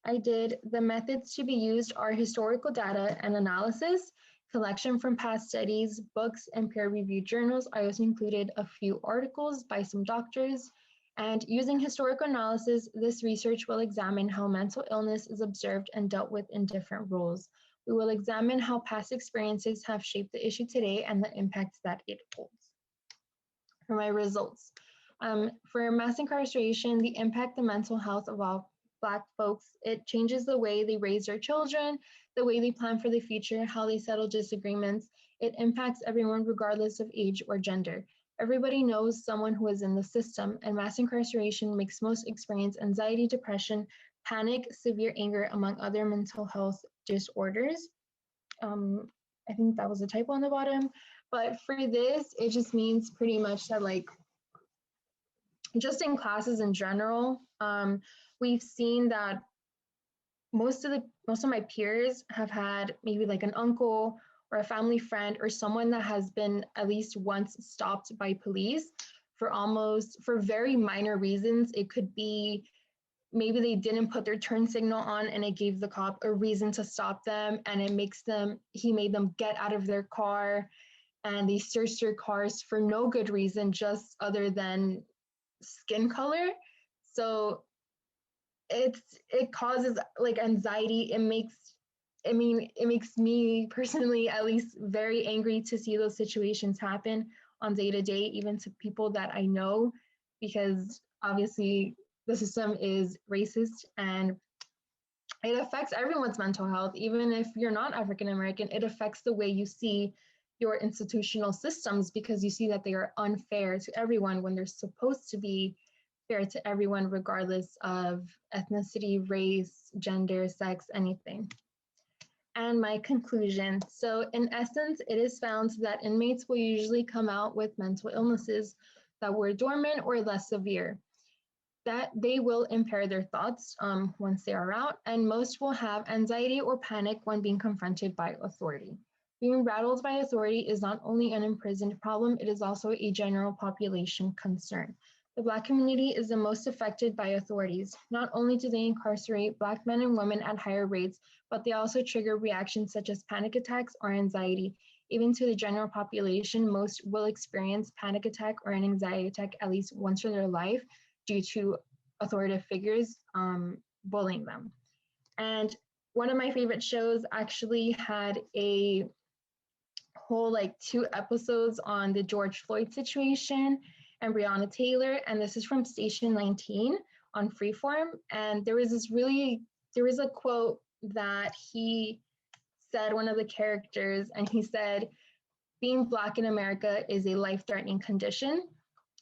the methods to be used are historical data and analysis, collection from past studies, books, and peer-reviewed journals. I also included a few articles by some doctors. And using historical analysis, this research will examine how mental illness is observed and dealt with in different roles. We will examine how past experiences have shaped the issue today and the impact that it holds. For my results, for mass incarceration, the impact the mental health of all Black folks, it changes the way they raise their children, the way they plan for the future, how they settle disagreements. It impacts everyone regardless of age or gender. Everybody knows someone who is in the system, and mass incarceration makes most experience anxiety, depression, panic, severe anger, among other mental health disorders. I think that was a typo on the bottom, but for this, it just means pretty much that, like, just in classes in general, we've seen that most of my peers have had maybe like an uncle or a family friend or someone that has been at least once stopped by police for very minor reasons. It could be maybe they didn't put their turn signal on and it gave the cop a reason to stop them, and he made them get out of their car, and they searched their cars for no good reason, just other than skin color. So it causes like anxiety. It makes me personally at least very angry to see those situations happen on day to day, even to people that I know, because obviously the system is racist and it affects everyone's mental health. Even if you're not African American, it affects the way you see your institutional systems, because you see that they are unfair to everyone when they're supposed to be fair to everyone, regardless of ethnicity, race, gender, sex, anything. And my conclusion. So in essence, it is found that inmates will usually come out with mental illnesses that were dormant or less severe, that they will impair their thoughts once they are out, and most will have anxiety or panic when being confronted by authority. Being rattled by authority is not only an imprisoned problem, it is also a general population concern. The Black community is the most affected by authorities. Not only do they incarcerate Black men and women at higher rates, but they also trigger reactions such as panic attacks or anxiety. Even to the general population, most will experience panic attack or an anxiety attack at least once in their life due to authoritative figures bullying them. And one of my favorite shows actually had a whole 2 episodes on the George Floyd situation and Breonna Taylor, and this is from Station 19 on Freeform. And there was a quote that he said, one of the characters, and he said, "Being Black in America is a life-threatening condition."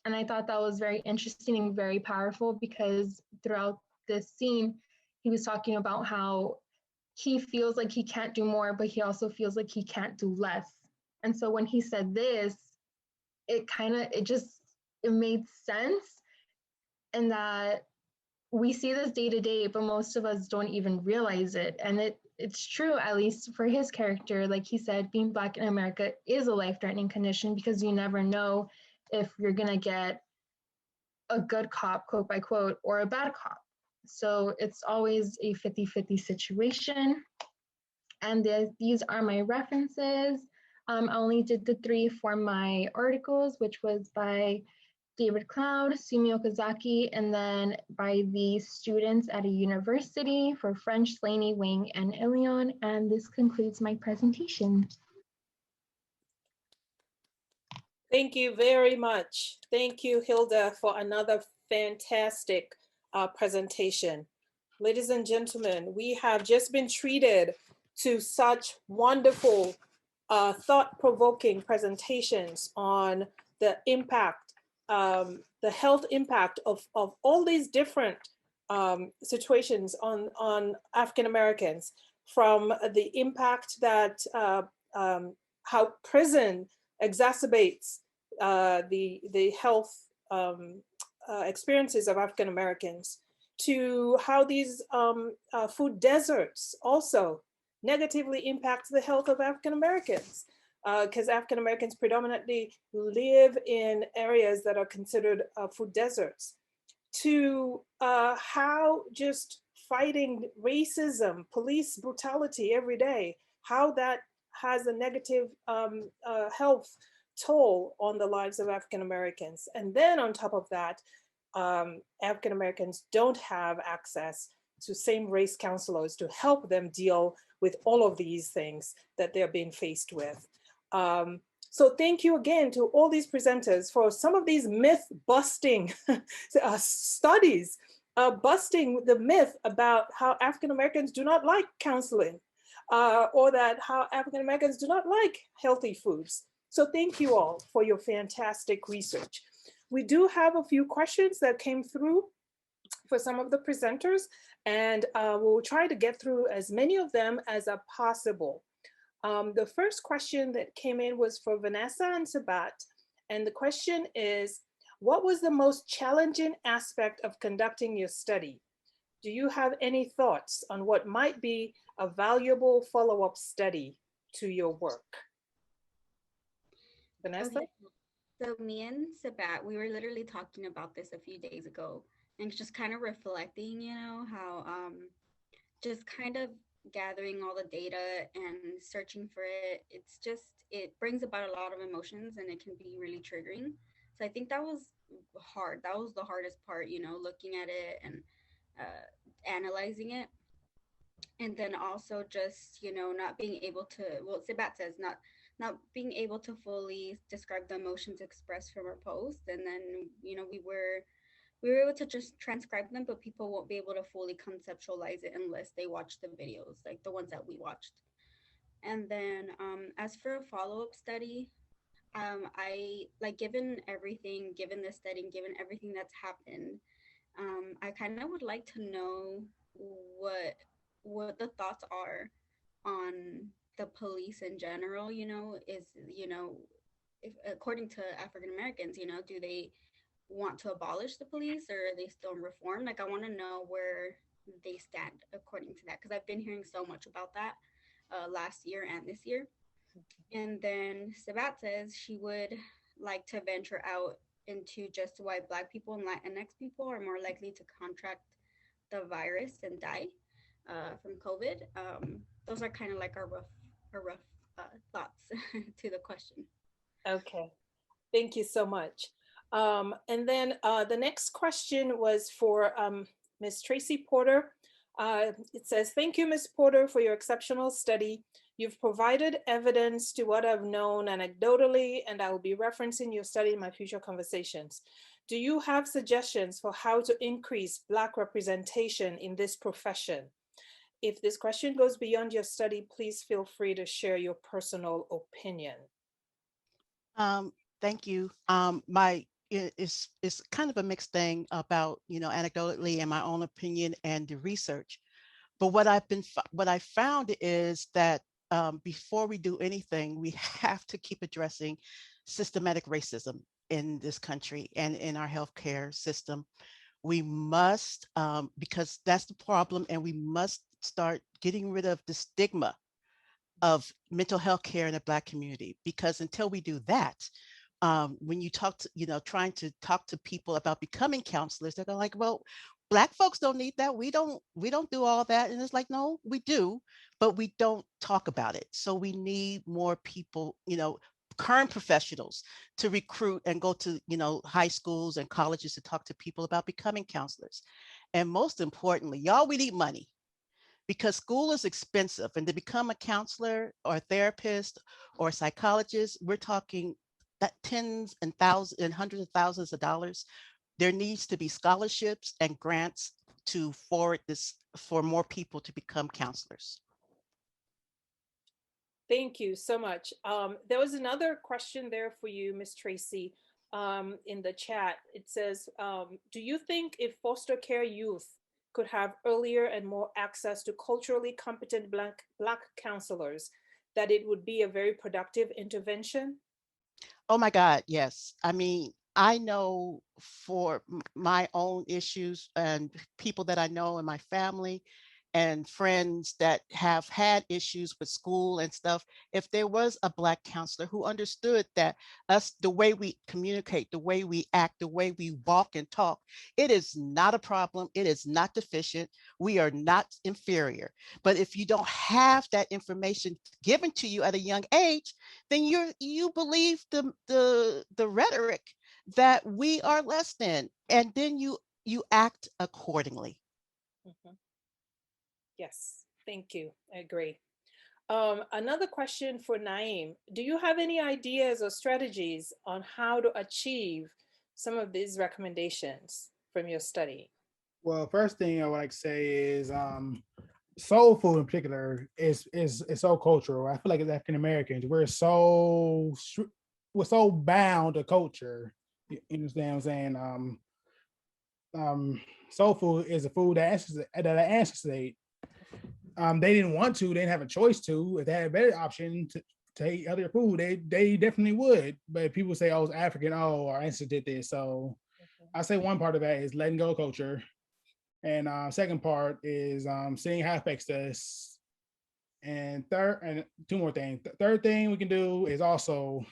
And I thought that was very interesting and very powerful, because throughout this scene, he was talking about how he feels like he can't do more, but he also feels like he can't do less. And so when he said this, it made sense, and that we see this day to day, but most of us don't even realize it. And it's true, at least for his character. Like he said, being Black in America is a life-threatening condition, because you never know if you're gonna get a good cop, quote by quote, or a bad cop. So it's always a 50-50 situation. And these are my references. I only did the 3 for my articles, which was by David Cloud, Sumi Okazaki, and then by the students at a university for French, Slaney, Wing, and Ilion. And this concludes my presentation. Thank you very much. Thank you, Hilda, for another fantastic presentation. Ladies and gentlemen, we have just been treated to such wonderful, thought-provoking presentations on the impact, the health impact of all these different situations on African Americans, from the impact that how prison exacerbates the health experiences of African Americans, to how these food deserts also negatively impact the health of African Americans, because African Americans predominantly live in areas that are considered food deserts, to how just fighting racism, police brutality every day, how that has a negative health toll on the lives of African Americans. And then on top of that, African Americans don't have access to same race counselors to help them deal with all of these things that they're being faced with. So thank you again to all these presenters for some of these myth busting studies, busting the myth about how African Americans do not like counseling, or that how African Americans do not like healthy foods. So thank you all for your fantastic research. We do have a few questions that came through for some of the presenters, and we'll try to get through as many of them as are possible. The first question that came in was for Vanessa and Sabat, and the question is, what was the most challenging aspect of conducting your study? Do you have any thoughts on what might be a valuable follow-up study to your work? Vanessa? Okay. So me and Sabat, we were literally talking about this a few days ago, and just kind of reflecting, you know, how just kind of gathering all the data and searching for it. It's just, it brings about a lot of emotions and it can be really triggering. So I think that was hard. That was the hardest part, you know, looking at it and analyzing it. And then also just, you know, not being able to, well, Sabat says not being able to fully describe the emotions expressed from our post. And then, you know, we were able to just transcribe them, but people won't be able to fully conceptualize it unless they watch the videos, like the ones that we watched. And then as for a follow-up study, I like, given everything, given this study, given everything that's happened, I kind of would like to know what the thoughts are on the police in general. You know, is, you know, if, according to African Americans, you know, do they want to abolish the police, or are they still in reform? Like, I want to know where they stand according to that, because I've been hearing so much about that last year and this year. And then Sabat says she would like to venture out into just why Black people and Latinx people are more likely to contract the virus and die from COVID. Those are kind of like our rough thoughts to the question. Okay, thank you so much. And then the next question was for Ms. Tracy Porter. It says, thank you, Ms. Porter, for your exceptional study. You've provided evidence to what I've known anecdotally, and I will be referencing your study in my future conversations. Do you have suggestions for how to increase Black representation in this profession? If this question goes beyond your study, please feel free to share your personal opinion. Thank you. It's kind of a mixed thing about, you know, anecdotally and my own opinion and the research. But what I found is that before we do anything, we have to keep addressing systematic racism in this country and in our healthcare system. We must, because that's the problem, and we must start getting rid of the stigma of mental health care in the Black community, because until we do that, when you talk to, you know, trying to talk to people about becoming counselors, they're like, well, Black folks don't need that. We don't do all that. And it's like, no, we do, but we don't talk about it. So we need more people, current professionals to recruit and go to, high schools and colleges to talk to people about becoming counselors. And most importantly, y'all, we need money because school is expensive. And to become a counselor or a therapist or a psychologist, we're talking that tens and thousands and hundreds of thousands of dollars. There needs to be scholarships and grants to forward this for more people to become counselors. Thank you so much. There was another question there for you, Ms. Tracy, in the chat. It says, do you think if foster care youth could have earlier and more access to culturally competent Black counselors, that it would be a very productive intervention? Oh my God, yes. I mean, I know for my own issues and people that I know in my family and friends that have had issues with school and stuff, if there was a Black counselor who understood that the way we communicate, the way we act, the way we walk and talk, it is not a problem. It is not deficient. We are not inferior. But if you don't have that information given to you at a young age, then you believe the rhetoric that we are less than, and then you act accordingly. Mhm. Yes, thank you. I agree. Another question for Naeem. Do you have any ideas or strategies on how to achieve some of these recommendations from your study? Well, first thing I would like to say is soul food in particular is so cultural. I feel like as African Americans, we're so bound to culture. You understand what I'm saying? Soul food is a food that our ancestors ate. They didn't want to, they didn't have a choice to. If they had a better option to eat other food, they definitely would. But people say, oh, it's African, oh, our ancestors did this. So I say one part of that is letting go of culture. And second part is seeing how it affects us. And two more things. The third thing we can do is also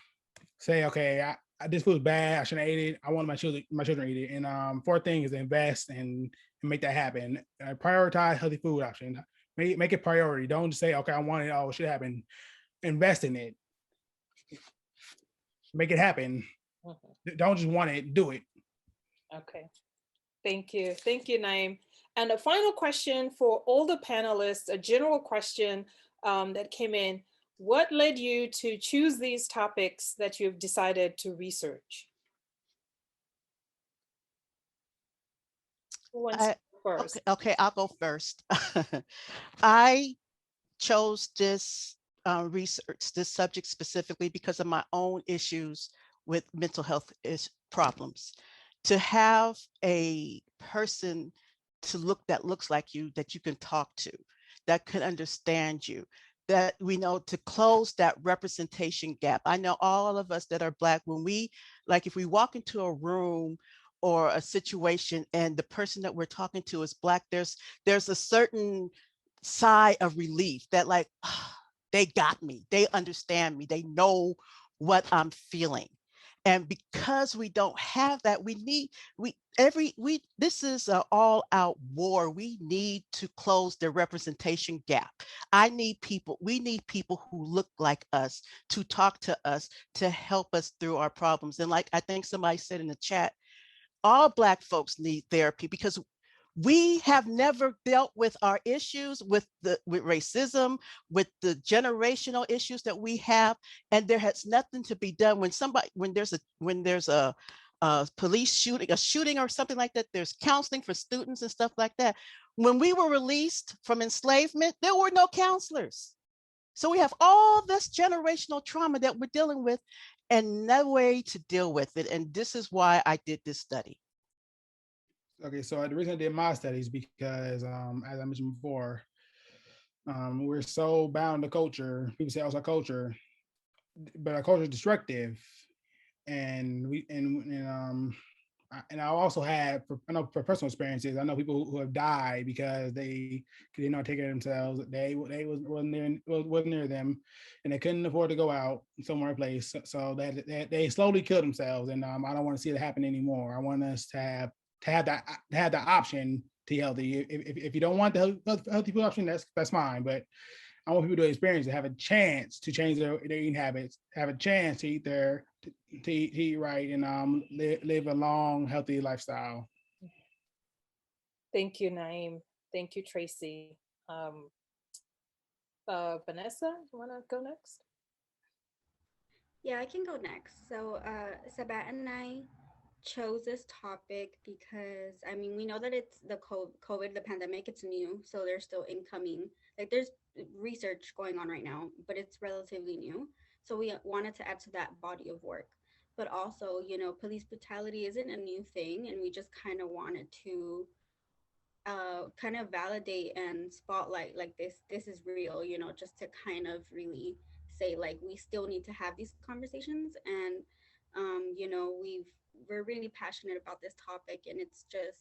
say, okay, this food's bad. I shouldn't eat it. I want my children to eat it. And fourth thing is invest and make that happen. Prioritize healthy food options. Make it priority. Don't just say, okay, I want it. Oh, it should happen. Invest in it. Make it happen. Mhm. Don't just want it. Do it. Okay. Thank you. Thank you, Naeem. And a final question for all the panelists, a general question that came in. What led you to choose these topics that you've decided to research? Who wants to go first? Okay, I'll go first. I chose this research, this subject specifically because of my own issues with mental health problems. To have a person that looks like you, that you can talk to, that can understand you, that we know to close that representation gap. I know all of us that are Black, if we walk into a room or a situation and the person that we're talking to is Black, there's a certain sigh of relief that like, they got me, they understand me, they know what I'm feeling. And because we don't have that, this is an all out war. We need to close the representation gap. We need people who look like us to talk to us, to help us through our problems. And like I think somebody said in the chat, all Black folks need therapy because we have never dealt with our issues with racism, with the generational issues that we have, and there has nothing to be done when there's a police shooting, a shooting or something like that. There's counseling for students and stuff like that. When we were released from enslavement, there were no counselors. So we have all this generational trauma that we're dealing with and no way to deal with it. And this is why I did this study. Okay, so the reason I did my studies because, as I mentioned before, we're so bound to culture. People say, "Oh, it's our culture," but our culture is destructive, and I also had, I know for personal experiences, I know people who have died because they did not take care of themselves. They wasn't near them, and they couldn't afford to go out somewhere place. So that they slowly killed themselves, and I don't want to see it happen anymore. I want us to to have the option to eat healthy. If you don't want the healthy food option, that's fine. But I want people to experience it, have a chance to change their eating habits, have a chance to eat to eat right, and live a long, healthy lifestyle. Thank you, Naeem. Thank you, Tracy. Vanessa, you want to go next? Yeah, I can go next. So Sabat and I chose this topic because, I mean, we know that it's the COVID, the pandemic, it's new. So there's still incoming, like there's research going on right now, but it's relatively new. So we wanted to add to that body of work. But also, you know, police brutality isn't a new thing. And we just kind of wanted to kind of validate and spotlight like this is real, you know, just to kind of really say like we still need to have these conversations. And you know, we're really passionate about this topic, and it's just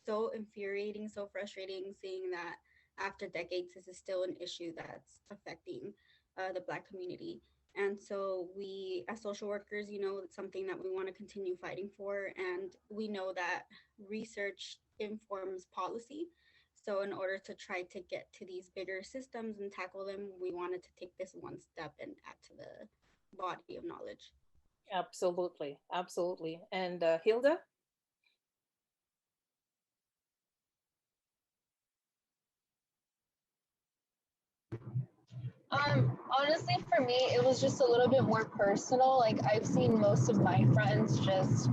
so infuriating, so frustrating seeing that after decades this is still an issue that's affecting the Black community. And so we, as social workers, you know, it's something that we want to continue fighting for. And we know that research informs policy. So in order to try to get to these bigger systems and tackle them, we wanted to take this one step and add to the body of knowledge. Absolutely, absolutely. And Hilda? Honestly, for me, it was just a little bit more personal. Like I've seen most of my friends just,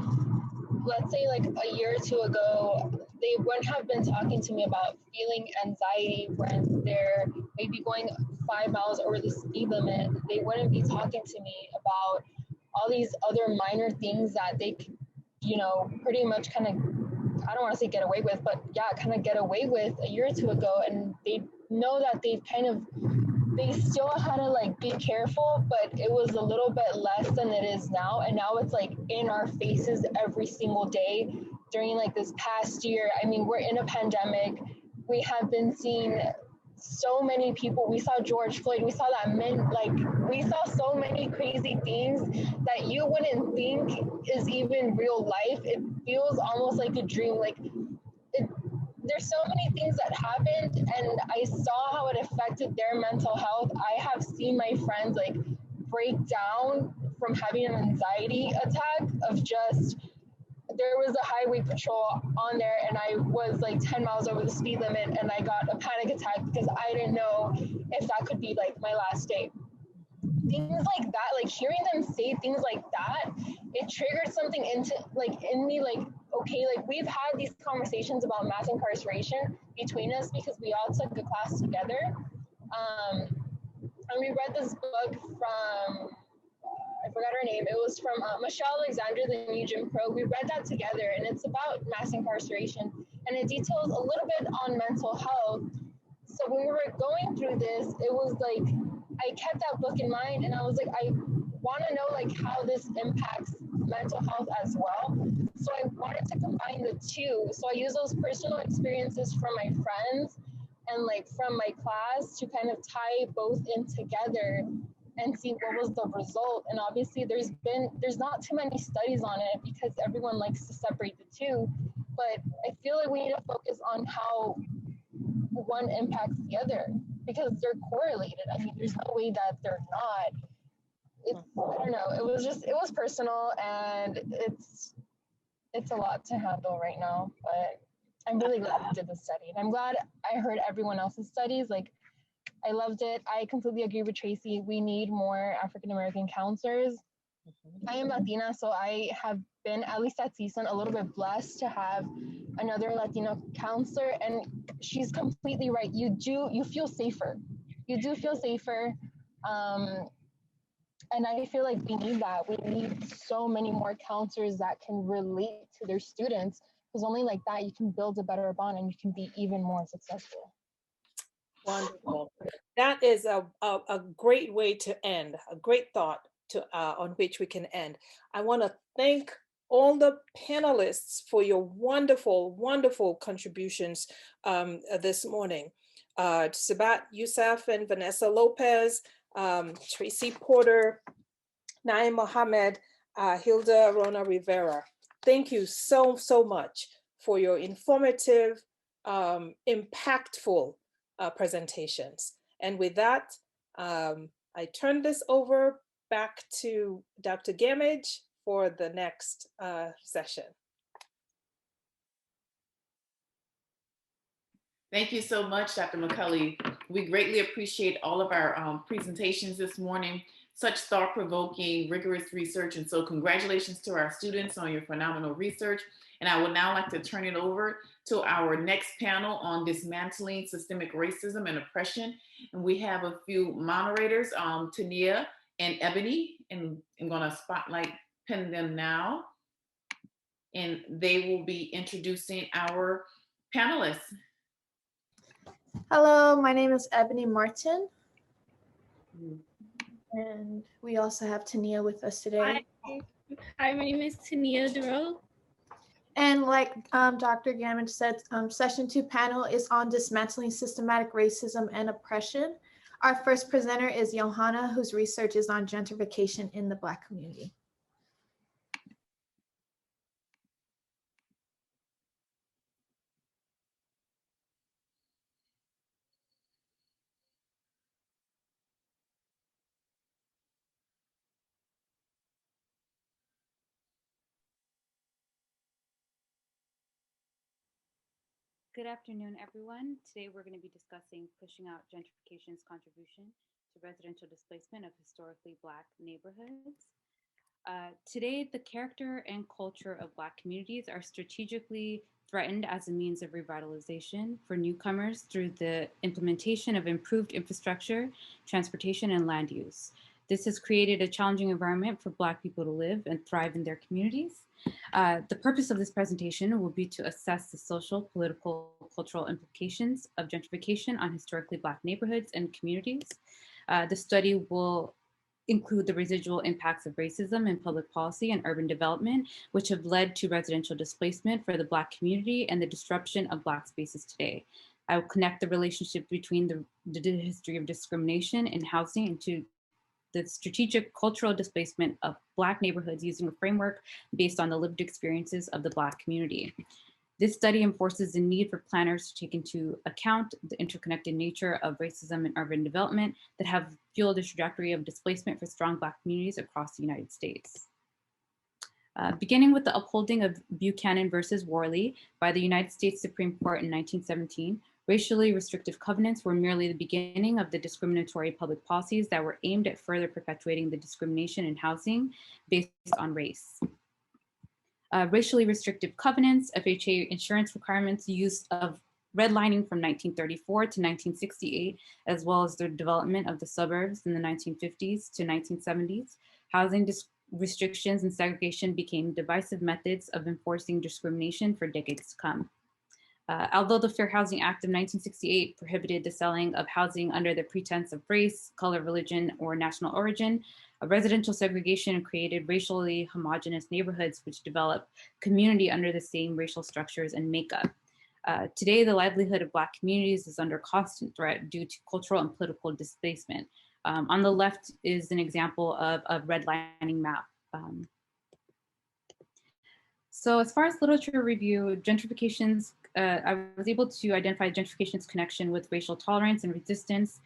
let's say like a year or two ago, they wouldn't have been talking to me about feeling anxiety when they're maybe going 5 miles over the speed limit. They wouldn't be talking to me about all these other minor things that they, you know, pretty much kind of, I don't want to say get away with, but yeah, kind of get away with a year or two ago. And they know that they still had to like be careful, but it was a little bit less than it is now. And now it's like in our faces every single day during like this past year. I mean, we're in a pandemic. We have been seeing so many people. We saw George Floyd. We saw we saw so many crazy things that you wouldn't think is even real life. It feels almost like a dream. There's so many things that happened, and I saw how it affected their mental health. I have seen my friends like break down from having an anxiety attack of just, there was a highway patrol on there and I was like 10 miles over the speed limit and I got a panic attack because I didn't know if that could be like my last day. Things like that, like hearing them say things like that, it triggered something in me, like, okay, like we've had these conversations about mass incarceration between us because we all took a class together. And we read this book from, I forgot her name. It was from Michelle Alexander, The New Jim Crow. We read that together, and it's about mass incarceration, and it details a little bit on mental health. So when we were going through this, it was like, I kept that book in mind, and I was like, I want to know like how this impacts mental health as well. So I wanted to combine the two. So I use those personal experiences from my friends and like from my class to kind of tie both in together and see what was the result. And obviously there's not too many studies on it because everyone likes to separate the two, but I feel like we need to focus on how one impacts the other because they're correlated. I mean, there's no way that they're not. I don't know. It was personal, and it's a lot to handle right now, but I'm really glad I did the study. And I'm glad I heard everyone else's studies. Like, I loved it. I completely agree with Tracy. We need more African-American counselors. I am Latina, so I have been, at least at CSUN, a little bit blessed to have another Latino counselor, and she's completely right. You feel safer. You do feel safer. And I feel like we need that. We need so many more counselors that can relate to their students, because only like that you can build a better bond and you can be even more successful. Wonderful. That is a great way to end, a great thought to on which we can end. I want to thank all the panelists for your wonderful, wonderful contributions this morning. Sabat Youssef and Vanessa Lopez, Tracy Porter, Naeem Mohammed, Hilda Rona Rivera. Thank you so much for your informative, impactful presentations. And with that, I turn this over back to Dr. Gamage for the next session. Thank you so much, Dr. McCulley. We greatly appreciate all of our presentations this morning, such thought-provoking, rigorous research. And so congratulations to our students on your phenomenal research. And I would now like to turn it over to our next panel on dismantling systemic racism and oppression. And we have a few moderators, Tania and Ebony, and I'm gonna spotlight pin them now. And they will be introducing our panelists. Hello, my name is Ebony Martin. And we also have Tania with us today. Hi, my name is Tania Duro. And like Dr. Gamage said, session 2 panel is on dismantling systematic racism and oppression. Our first presenter is Johanna, whose research is on gentrification in the Black community. Good afternoon, everyone. Today we're going to be discussing pushing out gentrification's contribution to residential displacement of historically Black neighborhoods. Today, the character and culture of Black communities are strategically threatened as a means of revitalization for newcomers through the implementation of improved infrastructure, transportation, and land use. This has created a challenging environment for Black people to live and thrive in their communities. The purpose of this presentation will be to assess the social, political, cultural implications of gentrification on historically Black neighborhoods and communities. The study will include the residual impacts of racism in public policy and urban development, which have led to residential displacement for the Black community and the disruption of Black spaces today. I will connect the relationship between the history of discrimination in housing into the strategic cultural displacement of Black neighborhoods using a framework based on the lived experiences of the Black community. This study enforces the need for planners to take into account the interconnected nature of racism and urban development that have fueled the trajectory of displacement for strong Black communities across the United States. Beginning with the upholding of Buchanan versus Worley by the United States Supreme Court in 1917, racially restrictive covenants were merely the beginning of the discriminatory public policies that were aimed at further perpetuating the discrimination in housing based on race. Racially restrictive covenants, FHA insurance requirements, use of redlining from 1934 to 1968, as well as the development of the suburbs in the 1950s to 1970s, housing restrictions and segregation became divisive methods of enforcing discrimination for decades to come. Although the Fair Housing Act of 1968 prohibited the selling of housing under the pretense of race, color, religion, or national origin, residential segregation created racially homogeneous neighborhoods which developed community under the same racial structures and makeup. Today, the livelihood of Black communities is under constant threat due to cultural and political displacement. On the left is an example of a redlining map. So as far as literature review, gentrification's, I was able to identify gentrification's connection with racial tolerance and resistance.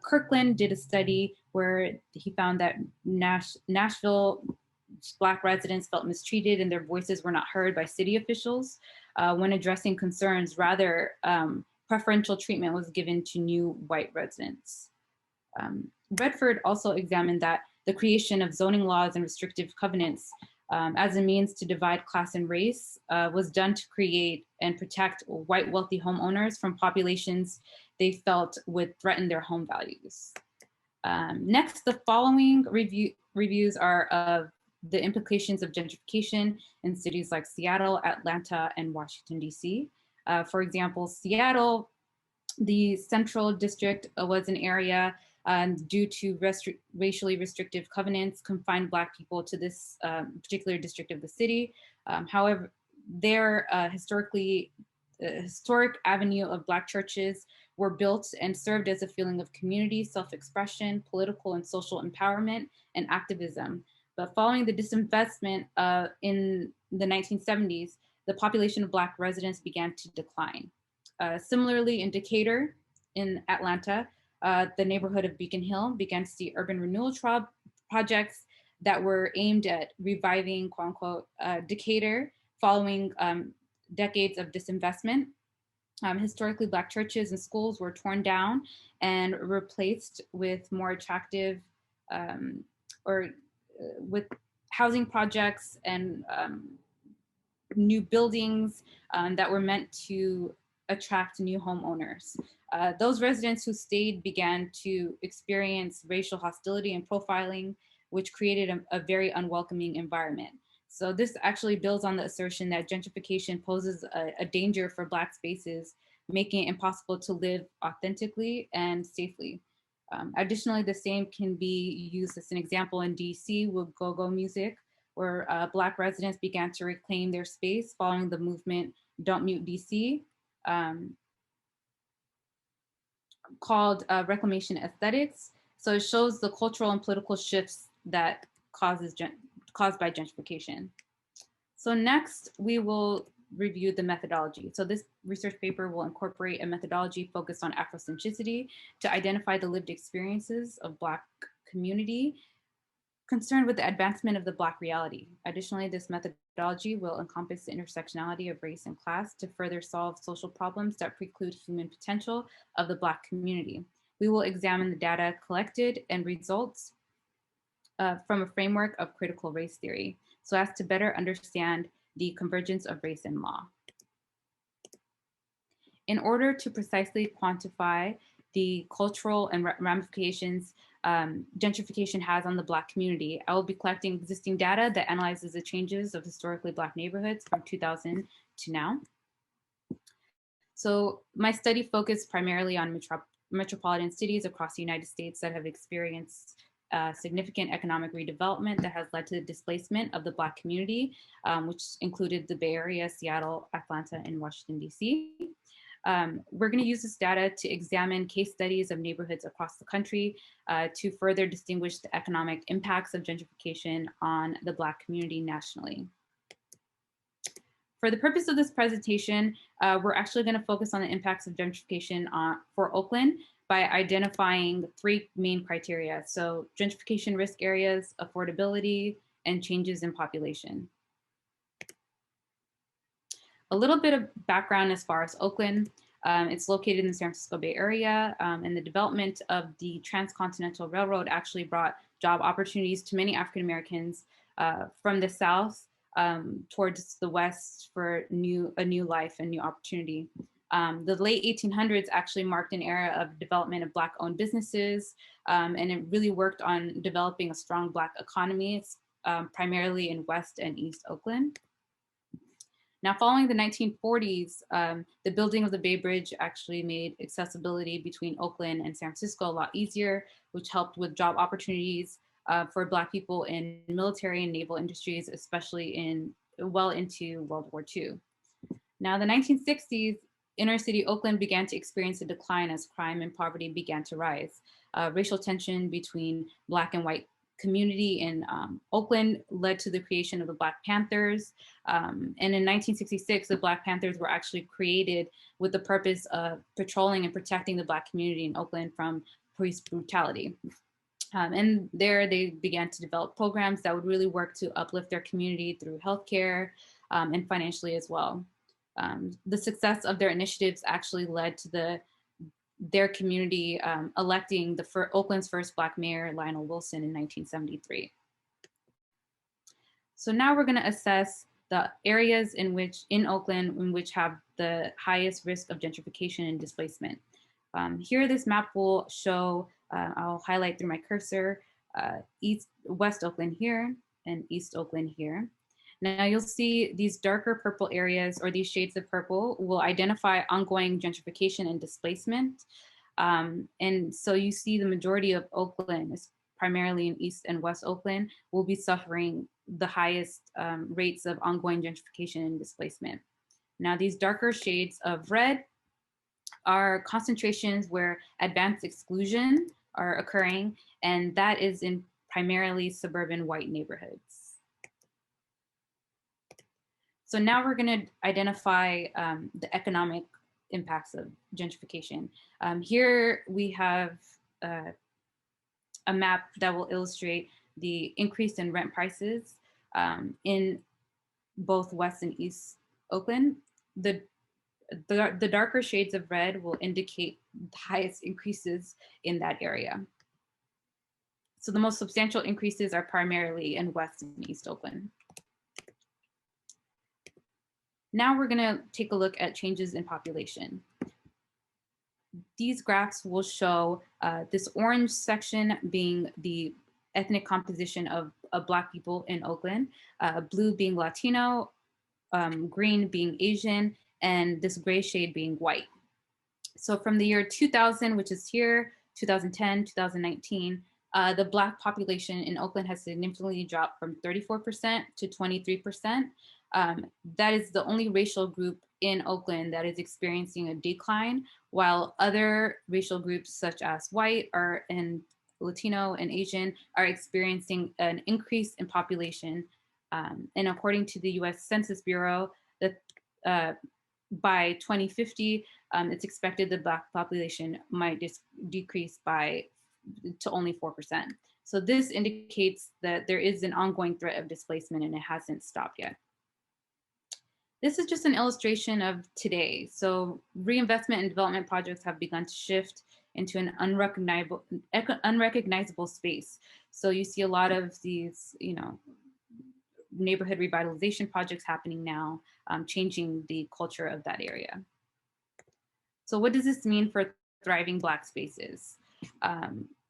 Kirkland did a study where he found that Nashville Black residents felt mistreated and their voices were not heard by city officials when addressing concerns. Rather, preferential treatment was given to new white residents. Redford also examined that the creation of zoning laws and restrictive covenants as a means to divide class and race was done to create and protect white wealthy homeowners from populations they felt would threaten their home values. Next, the following reviews are of the implications of gentrification in cities like Seattle, Atlanta, and Washington, DC. For example, Seattle, the Central District was an area due to racially restrictive covenants confined Black people to this particular district of the city. However, their historic avenue of Black churches were built and served as a feeling of community, self-expression, political and social empowerment, and activism. But following the disinvestment in the 1970s, the population of Black residents began to decline. Similarly, in Decatur, in Atlanta, the neighborhood of Beacon Hill began to see urban renewal projects that were aimed at reviving, quote unquote, Decatur following decades of disinvestment. Historically Black churches and schools were torn down and replaced with more attractive with housing projects and new buildings that were meant to attract new homeowners. Those residents who stayed began to experience racial hostility and profiling, which created a very unwelcoming environment. So this actually builds on the assertion that gentrification poses a danger for Black spaces, making it impossible to live authentically and safely. Additionally, the same can be used as an example in DC with go-go music, where Black residents began to reclaim their space following the movement Don't Mute DC, called Reclamation Aesthetics. So it shows the cultural and political shifts that caused by gentrification. So next, we will review the methodology. So this research paper will incorporate a methodology focused on Afrocentricity to identify the lived experiences of Black community concerned with the advancement of the Black reality. Additionally, this methodology will encompass the intersectionality of race and class to further solve social problems that preclude human potential of the Black community. We will examine the data collected and results from a framework of critical race theory, so as to better understand the convergence of race and law. In order to precisely quantify the cultural and ramifications gentrification has on the Black community, I will be collecting existing data that analyzes the changes of historically Black neighborhoods from 2000 to now. So my study focused primarily on metropolitan cities across the United States that have experienced significant economic redevelopment that has led to the displacement of the Black community, which included the Bay Area, Seattle, Atlanta, and Washington, D.C. We're going to use this data to examine case studies of neighborhoods across the country to further distinguish the economic impacts of gentrification on the Black community nationally. For the purpose of this presentation, we're actually going to focus on the impacts of gentrification for Oakland by identifying 3 main criteria. So gentrification risk areas, affordability, and changes in population. A little bit of background as far as Oakland. It's located in the San Francisco Bay Area, and the development of the Transcontinental Railroad actually brought job opportunities to many African Americans from the South towards the West for a new life and new opportunity. The late 1800s actually marked an era of development of Black-owned businesses, and it really worked on developing a strong Black economy, primarily in West and East Oakland. Now, following the 1940s, the building of the Bay Bridge actually made accessibility between Oakland and San Francisco a lot easier, which helped with job opportunities for Black people in military and naval industries, especially well into World War II. Now, the 1960s, inner city Oakland began to experience a decline as crime and poverty began to rise. Racial tension between Black and white community in Oakland led to the creation of the Black Panthers. And in 1966, the Black Panthers were actually created with the purpose of patrolling and protecting the Black community in Oakland from police brutality. And there they began to develop programs that would really work to uplift their community through healthcare and financially as well. The success of their initiatives actually led to their community electing Oakland's first Black mayor, Lionel Wilson, in 1973. So now we're going to assess the areas in Oakland in which have the highest risk of gentrification and displacement. Here, this map will show, I'll highlight through my cursor, West Oakland here and East Oakland here. Now you'll see these darker purple areas, or these shades of purple, will identify ongoing gentrification and displacement. And so you see the majority of Oakland, primarily in East and West Oakland, will be suffering the highest rates of ongoing gentrification and displacement. Now these darker shades of red are concentrations where advanced exclusion are occurring, and that is in primarily suburban white neighborhoods. So now we're going to identify the economic impacts of gentrification. Here we have a map that will illustrate the increase in rent prices in both West and East Oakland. The darker shades of red will indicate the highest increases in that area. So the most substantial increases are primarily in West and East Oakland. Now we're gonna take a look at changes in population. These graphs will show this orange section being the ethnic composition of Black people in Oakland, blue being Latino, green being Asian, and this gray shade being white. So from the year 2000, which is here, 2010, 2019, the Black population in Oakland has significantly dropped from 34% to 23%. That is the only racial group in Oakland that is experiencing a decline, while other racial groups such as white and Latino and Asian are experiencing an increase in population. And according to the US Census Bureau, that by 2050, it's expected the Black population might decrease to only 4%. So this indicates that there is an ongoing threat of displacement and it hasn't stopped yet. This is just an illustration of today. So reinvestment and development projects have begun to shift into an unrecognizable space. So you see a lot of these, neighborhood revitalization projects happening now, changing the culture of that area. So what does this mean for thriving Black spaces?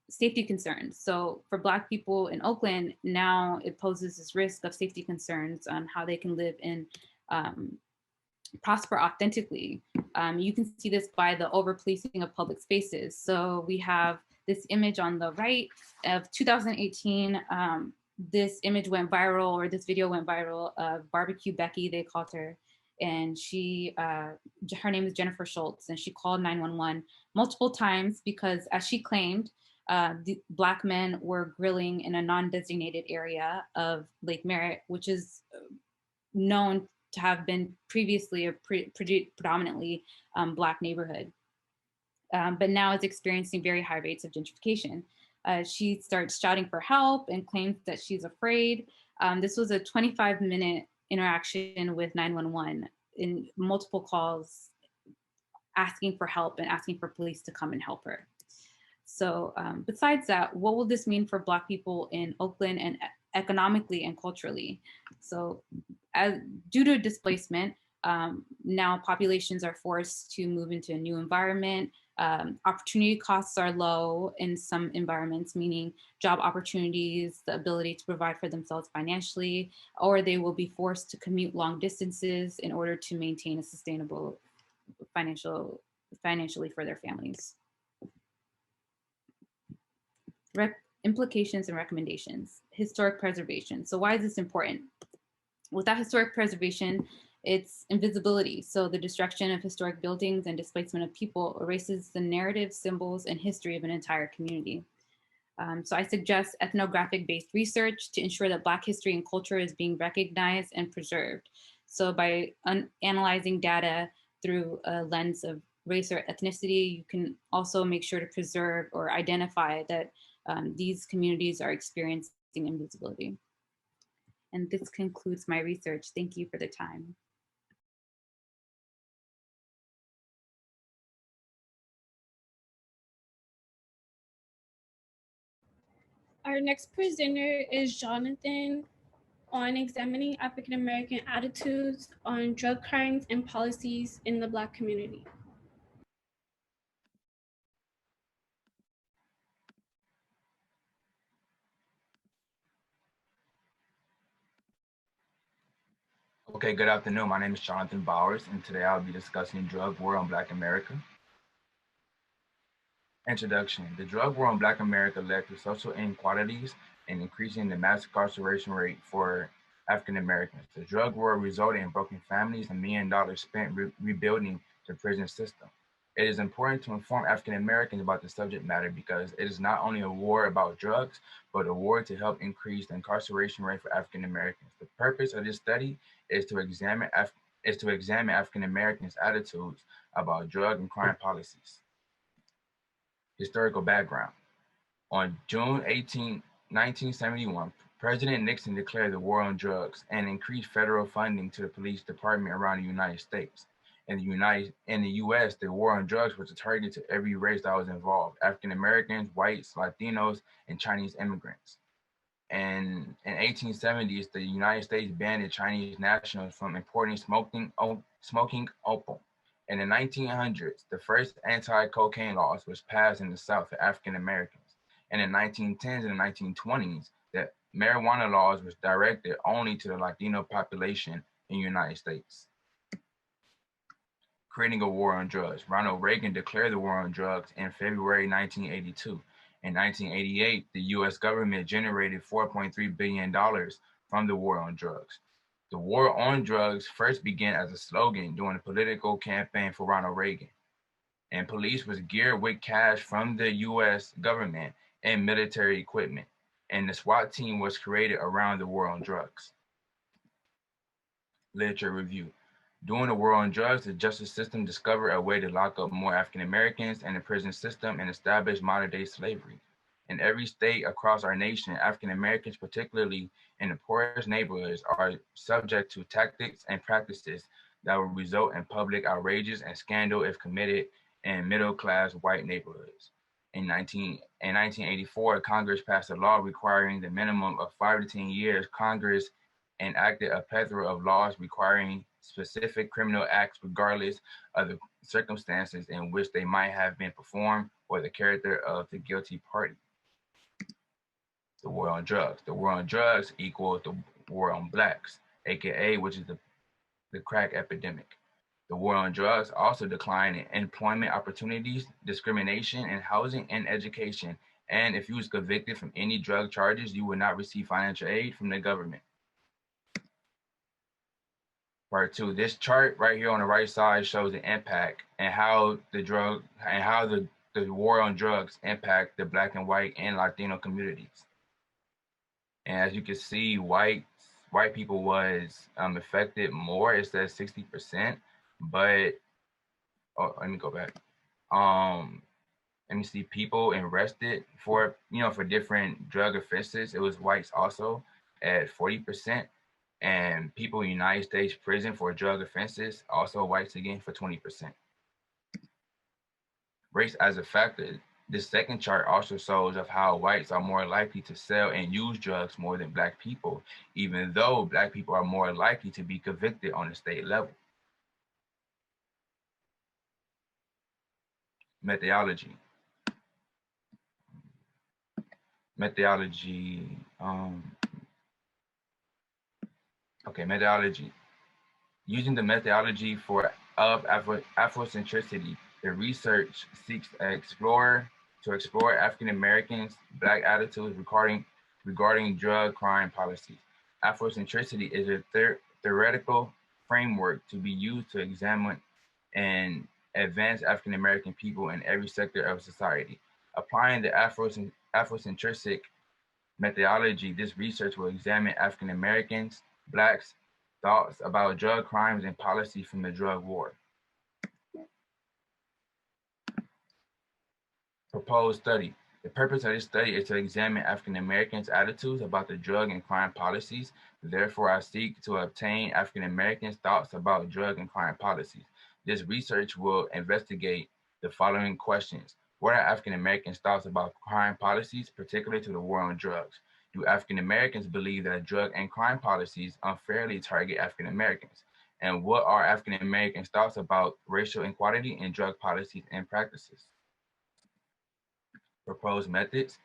Safety concerns. So for Black people in Oakland, now it poses this risk of safety concerns on how they can live and prosper authentically. You can see this by the over-policing of public spaces. So we have this image on the right of 2018. This image went viral, or this video went viral, of Barbecue Becky, they called her. And her name is Jennifer Schultz, and she called 911 multiple times because, as she claimed, the Black men were grilling in a non-designated area of Lake Merritt, which is known to have been previously a predominantly Black neighborhood, but now is experiencing very high rates of gentrification. She starts shouting for help and claims that she's afraid. This was a 25-minute interaction with 911 in multiple calls, asking for help and asking for police to come and help her. So besides that, what will this mean for Black people in Oakland and economically and culturally? So due to displacement, now populations are forced to move into a new environment. Opportunity costs are low in some environments, meaning job opportunities, the ability to provide for themselves financially, or they will be forced to commute long distances in order to maintain a sustainable financially for their families. Implications and recommendations. Historic preservation. So why is this important? Without historic preservation, it's invisibility. So the destruction of historic buildings and displacement of people erases the narrative, symbols, and history of an entire community. So I suggest ethnographic-based research to ensure that Black history and culture is being recognized and preserved. So by analyzing data through a lens of race or ethnicity, you can also make sure to preserve or identify that these communities are experiencing invisibility. And this concludes my research. Thank you for the time. Our next presenter is Jonathan on examining African American attitudes on drug crimes and policies in the Black community. Okay, good afternoon. My name is Jonathan Bowers, and today I'll be discussing drug war on Black America. Introduction. The drug war on Black America led to social inequalities and increasing the mass incarceration rate for African Americans. The drug war resulted in broken families and $1 million spent rebuilding the prison system. It is important to inform African Americans about the subject matter because it is not only a war about drugs, but a war to help increase the incarceration rate for African Americans. The purpose of this study is to examine African Americans' attitudes about drug and crime policies. Historical background. On June 18, 1971, President Nixon declared the war on drugs and increased federal funding to the police department around the United States. In the US, the war on drugs was a target to every race that was involved: African Americans, whites, Latinos, and Chinese immigrants. And in 1870s, the United States banned the Chinese nationals from importing smoking opium. In the 1900s, the first anti-cocaine laws was passed in the South for African Americans. And in the 1910s and 1920s, the marijuana laws was directed only to the Latino population in the United States. Creating a war on drugs. Ronald Reagan declared the war on drugs in February 1982. In 1988, the US government generated $4.3 billion from the war on drugs. The war on drugs first began as a slogan during a political campaign for Ronald Reagan, and police was geared with cash from the US government and military equipment, and the SWAT team was created around the war on drugs. Literature review. During the war on drugs, the justice system discovered a way to lock up more African Americans in the prison system and establish modern-day slavery. In every state across our nation, African Americans, particularly in the poorest neighborhoods, are subject to tactics and practices that will result in public outrages and scandal if committed in middle-class white neighborhoods. In 1984, Congress passed a law requiring the minimum of 5 to 10 years. Congress enacted a plethora of laws requiring specific criminal acts regardless of the circumstances in which they might have been performed or the character of the guilty party. The war on drugs. The war on drugs equals the war on blacks, aka which is the crack epidemic. The war on drugs also declined in employment opportunities, discrimination in housing and education. And if you was convicted from any drug charges, you would not receive financial aid from the government. Part 2. This chart right here on the right side shows the impact and how the war on drugs impact the Black and white and Latino communities. And as you can see, white people was affected more. It says 60%, but let me go back. Let me see, people arrested for different drug offenses. It was whites also at 40%. And people in the United States prison for drug offenses, also whites again for 20%. Race as a factor. This second chart also shows of how whites are more likely to sell and use drugs more than Black people, even though Black people are more likely to be convicted on the state level. Methodology. Methodology. Using the methodology of Afrocentricity, the research seeks to explore African Americans' Black attitudes regarding drug crime policies. Afrocentricity is a theoretical framework to be used to examine and advance African American people in every sector of society. Applying the Afrocentric methodology, this research will examine African Americans, Blacks' thoughts about drug crimes and policy from the drug war. Proposed study. The purpose of this study is to examine African Americans' attitudes about the drug and crime policies. Therefore, I seek to obtain African Americans' thoughts about drug and crime policies. This research will investigate the following questions. What are African Americans' thoughts about crime policies, particularly to the war on drugs? Do African Americans believe that drug and crime policies unfairly target African Americans? And what are African Americans' thoughts about racial inequality in drug policies and practices? Proposed methods.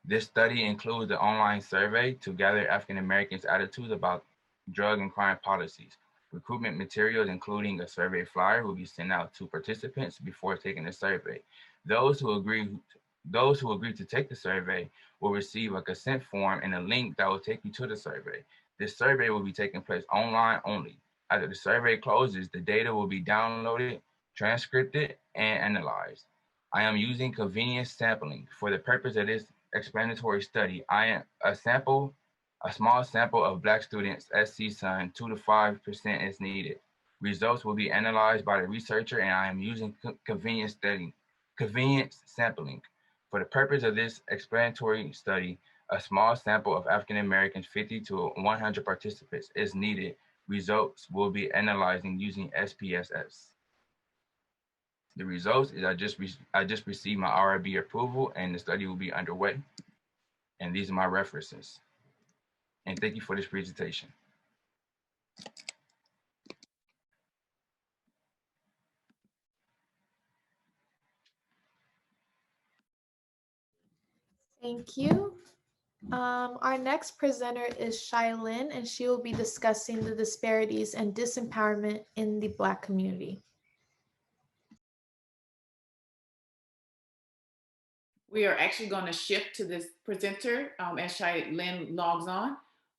This study includes the online survey to gather African Americans' attitudes about drug and crime policies. Recruitment materials, including a survey flyer, will be sent out to participants before taking the survey. Those who agree to take the survey will receive a consent form and a link that will take you to the survey. This survey will be taking place online only. After the survey closes, the data will be downloaded, transcribed, and analyzed. I am using convenience sampling for the purpose of this explanatory study. I am a small sample of Black students at CSUN, 2 to 5% is needed. Results will be analyzed by the researcher, and I am using convenience sampling. For the purpose of this explanatory study, a small sample of African Americans, 50 to 100 participants, is needed. Results will be analyzing using SPSS. The results is I just received my RIB approval, and the study will be underway. And these are my references. And thank you for this presentation. Thank you. Our next presenter is Shailyn, and she will be discussing the disparities and disempowerment in the Black community. We are actually going to shift to this presenter as Shailyn logs on.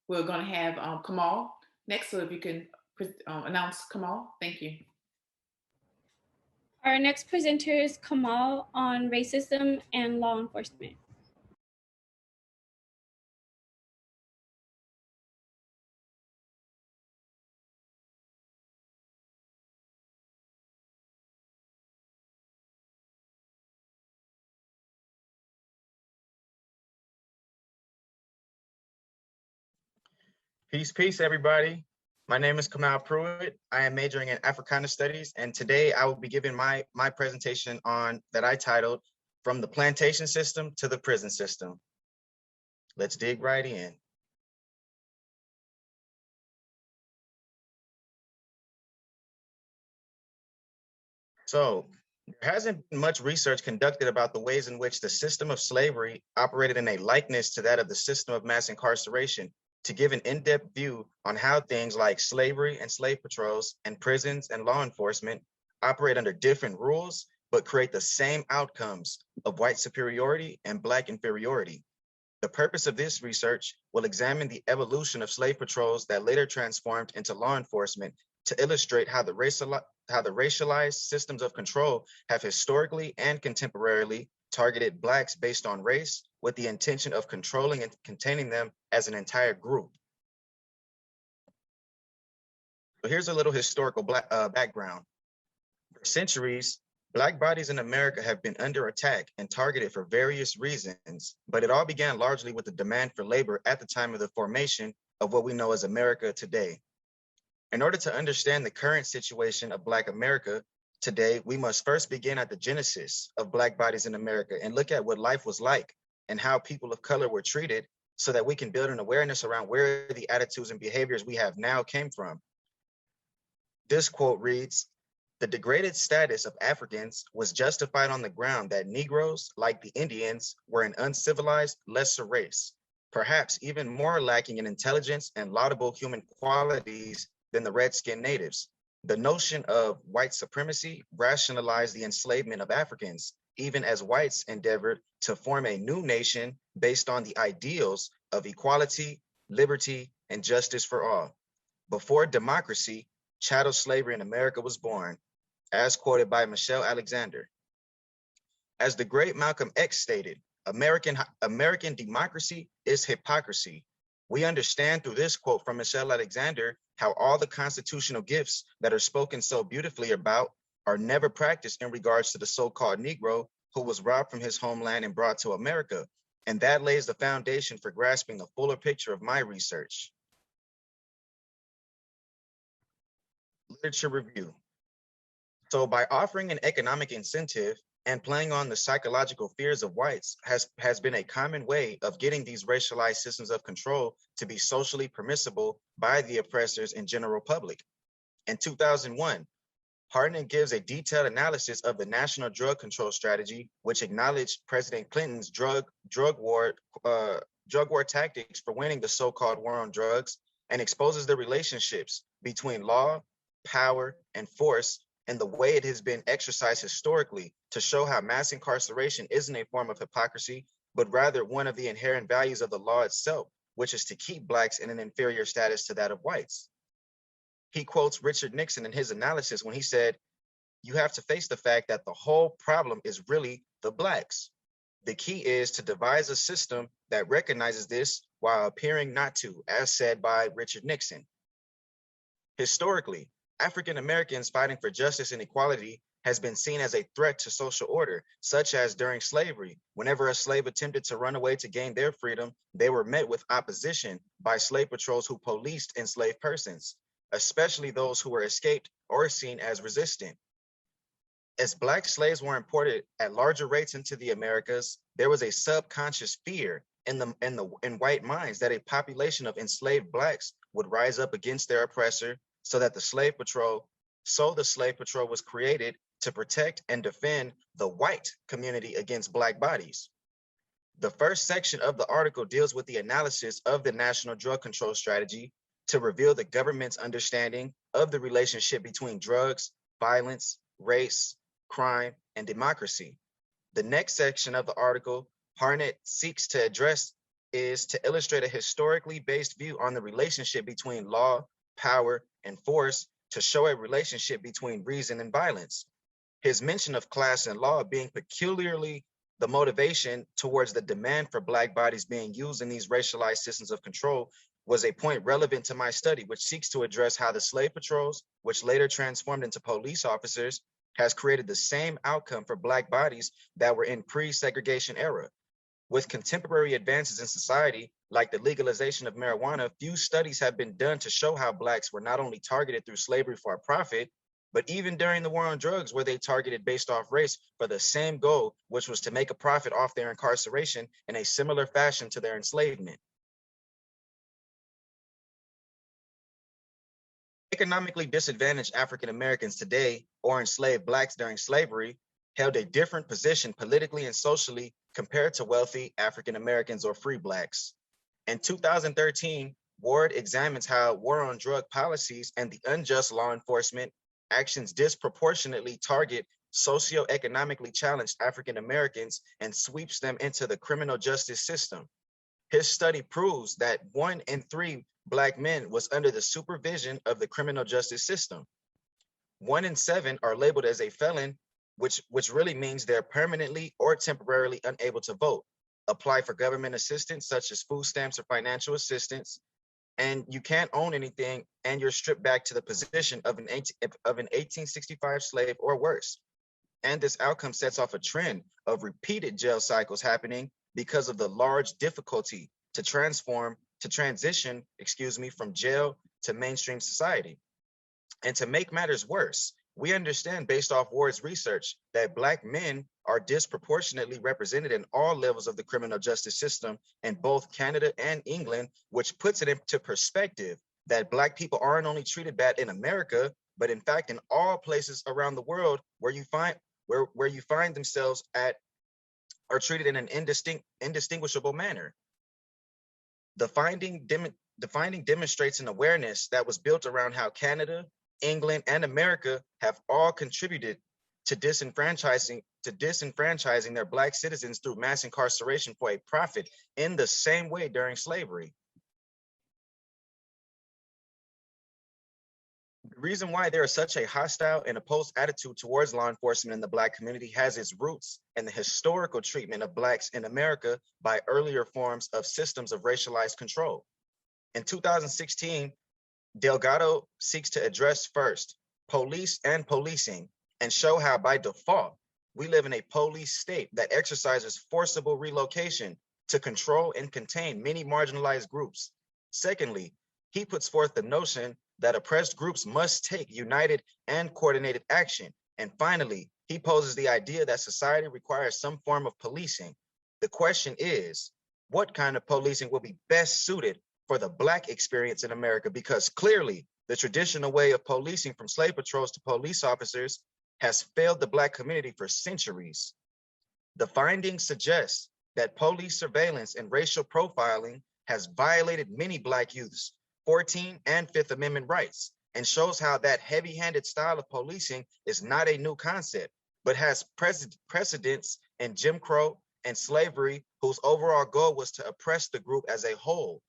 We're going to have Kamal next, so if you can announce Kamal, thank you. Our next presenter is Kamal on racism and law enforcement. Peace, peace, everybody. My name is Kamal Pruitt. I am majoring in Africana Studies, and today I will be giving my presentation on that I titled From the Plantation System to the Prison System. Let's dig right in. So, there hasn't been much research conducted about the ways in which the system of slavery operated in a likeness to that of the system of mass incarceration, to give an in-depth view on how things like slavery and slave patrols and prisons and law enforcement operate under different rules, but create the same outcomes of white superiority and Black inferiority. The purpose of this research will examine the evolution of slave patrols that later transformed into law enforcement to illustrate how the racialized systems of control have historically and contemporarily targeted Blacks based on race with the intention of controlling and containing them as an entire group. So here's a little historical background. For centuries, Black bodies in America have been under attack and targeted for various reasons, but it all began largely with the demand for labor at the time of the formation of what we know as America today. In order to understand the current situation of Black America today, we must first begin at the genesis of Black bodies in America and look at what life was like and how people of color were treated so that we can build an awareness around where the attitudes and behaviors we have now came from. This quote reads, "The degraded status of Africans was justified on the ground that Negroes, like the Indians, were an uncivilized, lesser race, perhaps even more lacking in intelligence and laudable human qualities than the red-skinned natives. The notion of white supremacy rationalized the enslavement of Africans, even as whites endeavored to form a new nation based on the ideals of equality, liberty, and justice for all. Before democracy, chattel slavery in America was born," as quoted by Michelle Alexander. As the great Malcolm X stated, American democracy is hypocrisy. We understand through this quote from Michelle Alexander how all the constitutional gifts that are spoken so beautifully about are never practiced in regards to the so-called Negro who was robbed from his homeland and brought to America. And that lays the foundation for grasping the fuller picture of my research. Literature review. So by offering an economic incentive and playing on the psychological fears of whites has been a common way of getting these racialized systems of control to be socially permissible by the oppressors and general public. In 2001, Hardin gives a detailed analysis of the National Drug Control Strategy, which acknowledged President Clinton's drug war tactics for winning the so-called war on drugs, and exposes the relationships between law, power, and force and the way it has been exercised historically to show how mass incarceration isn't a form of hypocrisy, but rather one of the inherent values of the law itself, which is to keep Blacks in an inferior status to that of whites. He quotes Richard Nixon in his analysis when he said, you have to face the fact that the whole problem is really the Blacks. The key is to devise a system that recognizes this while appearing not to, as said by Richard Nixon. Historically, African Americans fighting for justice and equality has been seen as a threat to social order, such as during slavery. Whenever a slave attempted to run away to gain their freedom, they were met with opposition by slave patrols who policed enslaved persons, especially those who were escaped or seen as resistant. As Black slaves were imported at larger rates into the Americas, there was a subconscious fear in white minds that a population of enslaved Blacks would rise up against their oppressor, so the slave patrol was created to protect and defend the white community against Black bodies. The first section of the article deals with the analysis of the National Drug Control Strategy to reveal the government's understanding of the relationship between drugs, violence, race, crime, and democracy. The next section of the article Harnett seeks to address is to illustrate a historically based view on the relationship between law, power, and force to show a relationship between reason and violence. His mention of class and law being peculiarly the motivation towards the demand for Black bodies being used in these racialized systems of control was a point relevant to my study, which seeks to address how the slave patrols, which later transformed into police officers, has created the same outcome for Black bodies that were in pre-segregation era. With contemporary advances in society, like the legalization of marijuana, few studies have been done to show how Blacks were not only targeted through slavery for a profit, but even during the war on drugs, were they targeted based off race for the same goal, which was to make a profit off their incarceration in a similar fashion to their enslavement. Economically disadvantaged African Americans today, or enslaved Blacks during slavery, held a different position politically and socially compared to wealthy African Americans or free Blacks. In 2013, Ward examines how war on drug policies and the unjust law enforcement actions disproportionately target socioeconomically challenged African Americans and sweeps them into the criminal justice system. His study proves that 1 in 3 Black men was under the supervision of the criminal justice system. 1 in 7 are labeled as a felon, which really means they're permanently or temporarily unable to vote, apply for government assistance such as food stamps or financial assistance, and you can't own anything, and you're stripped back to the position of an 1865 slave or worse. And this outcome sets off a trend of repeated jail cycles happening because of the large difficulty to transition from jail to mainstream society. And to make matters worse, we understand based off Ward's research that Black men are disproportionately represented in all levels of the criminal justice system in both Canada and England, which puts it into perspective that Black people aren't only treated bad in America, but in fact in all places around the world where you find themselves at are treated in an indistinguishable manner. The finding demonstrates an awareness that was built around how Canada, England, and America have all contributed to disenfranchising their Black citizens through mass incarceration for a profit in the same way during slavery. The reason why there is such a hostile and opposed attitude towards law enforcement in the Black community has its roots in the historical treatment of Blacks in America by earlier forms of systems of racialized control. In 2016, Delgado seeks to address first police and policing and show how by default, we live in a police state that exercises forcible relocation to control and contain many marginalized groups. Secondly, he puts forth the notion that oppressed groups must take united and coordinated action. And finally, he poses the idea that society requires some form of policing. The question is, what kind of policing will be best suited for the Black experience in America? Because clearly, the traditional way of policing from slave patrols to police officers has failed the Black community for centuries. The findings suggest that police surveillance and racial profiling has violated many Black youths' 14th and 5th Amendment rights, and shows how that heavy-handed style of policing is not a new concept, but has precedents in Jim Crow and slavery, whose overall goal was to oppress the group as a whole.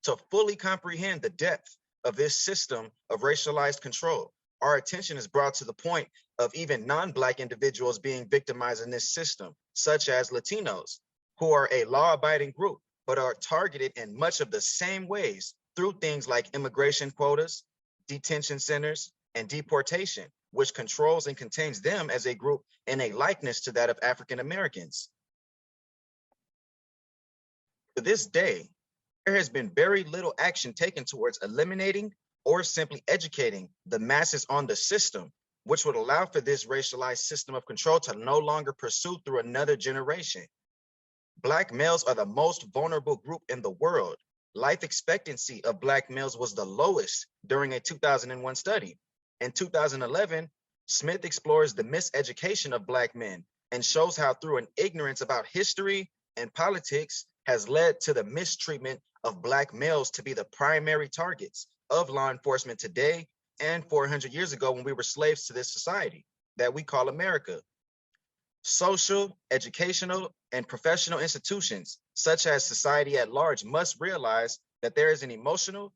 To fully comprehend the depth of this system of racialized control, our attention is brought to the point of even non-Black individuals being victimized in this system, such as Latinos, who are a law-abiding group, but are targeted in much of the same ways through things like immigration quotas, detention centers, and deportation, which controls and contains them as a group in a likeness to that of African Americans. To this day, there has been very little action taken towards eliminating or simply educating the masses on the system, which would allow for this racialized system of control to no longer pursue through another generation. Black males are the most vulnerable group in the world. Life expectancy of Black males was the lowest during a 2001 study. In 2011, Smith explores the miseducation of Black men and shows how through an ignorance about history and politics has led to the mistreatment of Black males to be the primary targets of law enforcement today and 400 years ago when we were slaves to this society that we call America. Social, educational, and professional institutions, such as society at large, must realize that there is an emotional,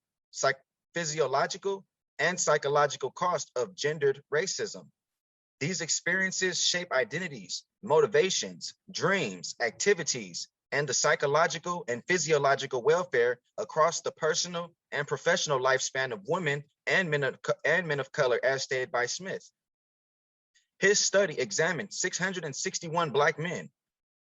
physiological, and psychological cost of gendered racism. These experiences shape identities, motivations, dreams, activities, and the psychological and physiological welfare across the personal and professional lifespan of women and men of color, as stated by Smith. His study examined 661 Black men.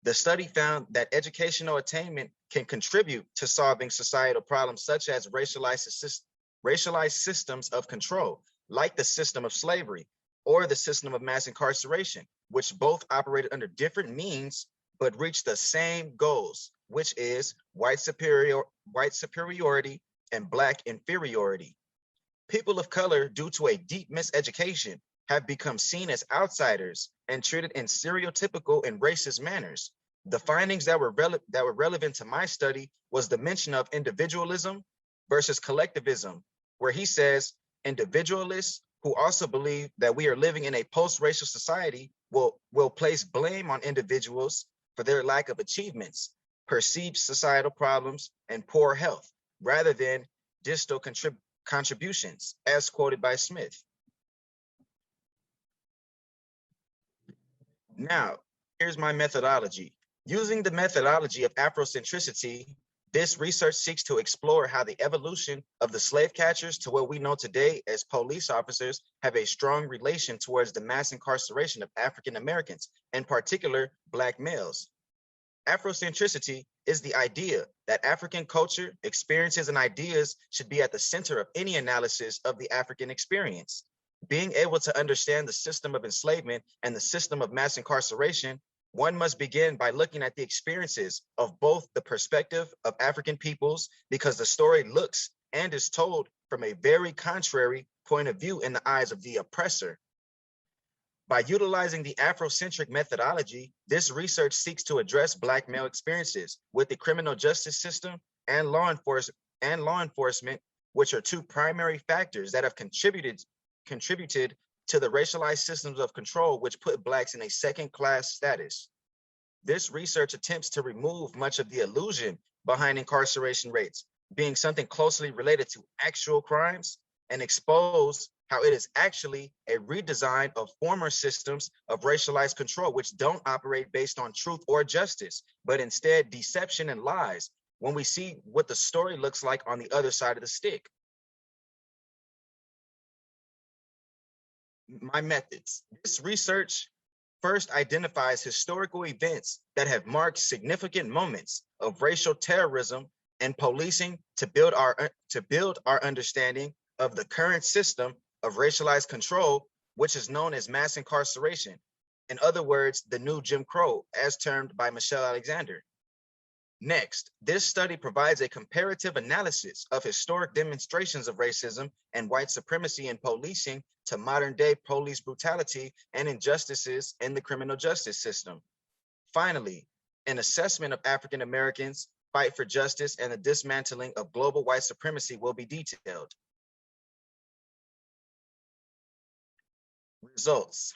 The study found that educational attainment can contribute to solving societal problems such as racialized systems of control, like the system of slavery or the system of mass incarceration, which both operated under different means but reach the same goals, which is white superiority and Black inferiority. People of color, due to a deep miseducation, have become seen as outsiders and treated in stereotypical and racist manners. The findings that were relevant to my study was the mention of individualism versus collectivism, where he says individualists who also believe that we are living in a post-racial society will place blame on individuals for their lack of achievements, perceived societal problems, and poor health, rather than distal contributions, as quoted by Smith. Now, here's my methodology. Using the methodology of Afrocentricity, this research seeks to explore how the evolution of the slave catchers to what we know today as police officers have a strong relation towards the mass incarceration of African Americans, in particular, Black males. Afrocentricity is the idea that African culture, experiences, and ideas should be at the center of any analysis of the African experience. Being able to understand the system of enslavement and the system of mass incarceration, one must begin by looking at the experiences of both the perspective of African peoples, because the story looks and is told from a very contrary point of view in the eyes of the oppressor. By utilizing the Afrocentric methodology, this research seeks to address Black male experiences with the criminal justice system and law enforcement, which are two primary factors that have contributed to the racialized systems of control, which put Blacks in a second-class status. This research attempts to remove much of the illusion behind incarceration rates being something closely related to actual crimes, and expose how it is actually a redesign of former systems of racialized control, which don't operate based on truth or justice, but instead deception and lies, when we see what the story looks like on the other side of the stick. My methods. This research first identifies historical events that have marked significant moments of racial terrorism and policing to build our understanding of the current system of racialized control, which is known as mass incarceration. In other words, the new Jim Crow, as termed by Michelle Alexander. Next, this study provides a comparative analysis of historic demonstrations of racism and white supremacy in policing to modern day police brutality and injustices in the criminal justice system. Finally, an assessment of African Americans' fight for justice and the dismantling of global white supremacy will be detailed. Results.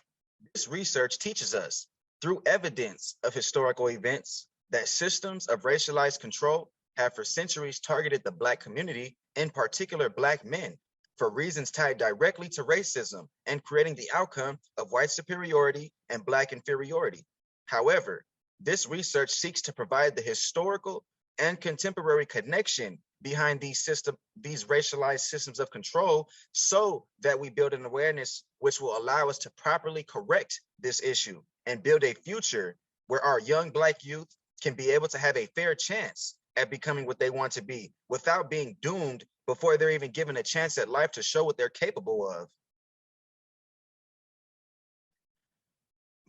This research teaches us, through evidence of historical events, that systems of racialized control have for centuries targeted the Black community, in particular Black men, for reasons tied directly to racism and creating the outcome of white superiority and Black inferiority. However, this research seeks to provide the historical and contemporary connection behind these racialized systems of control so that we build an awareness which will allow us to properly correct this issue and build a future where our young Black youth can be able to have a fair chance at becoming what they want to be without being doomed before they're even given a chance at life to show what they're capable of.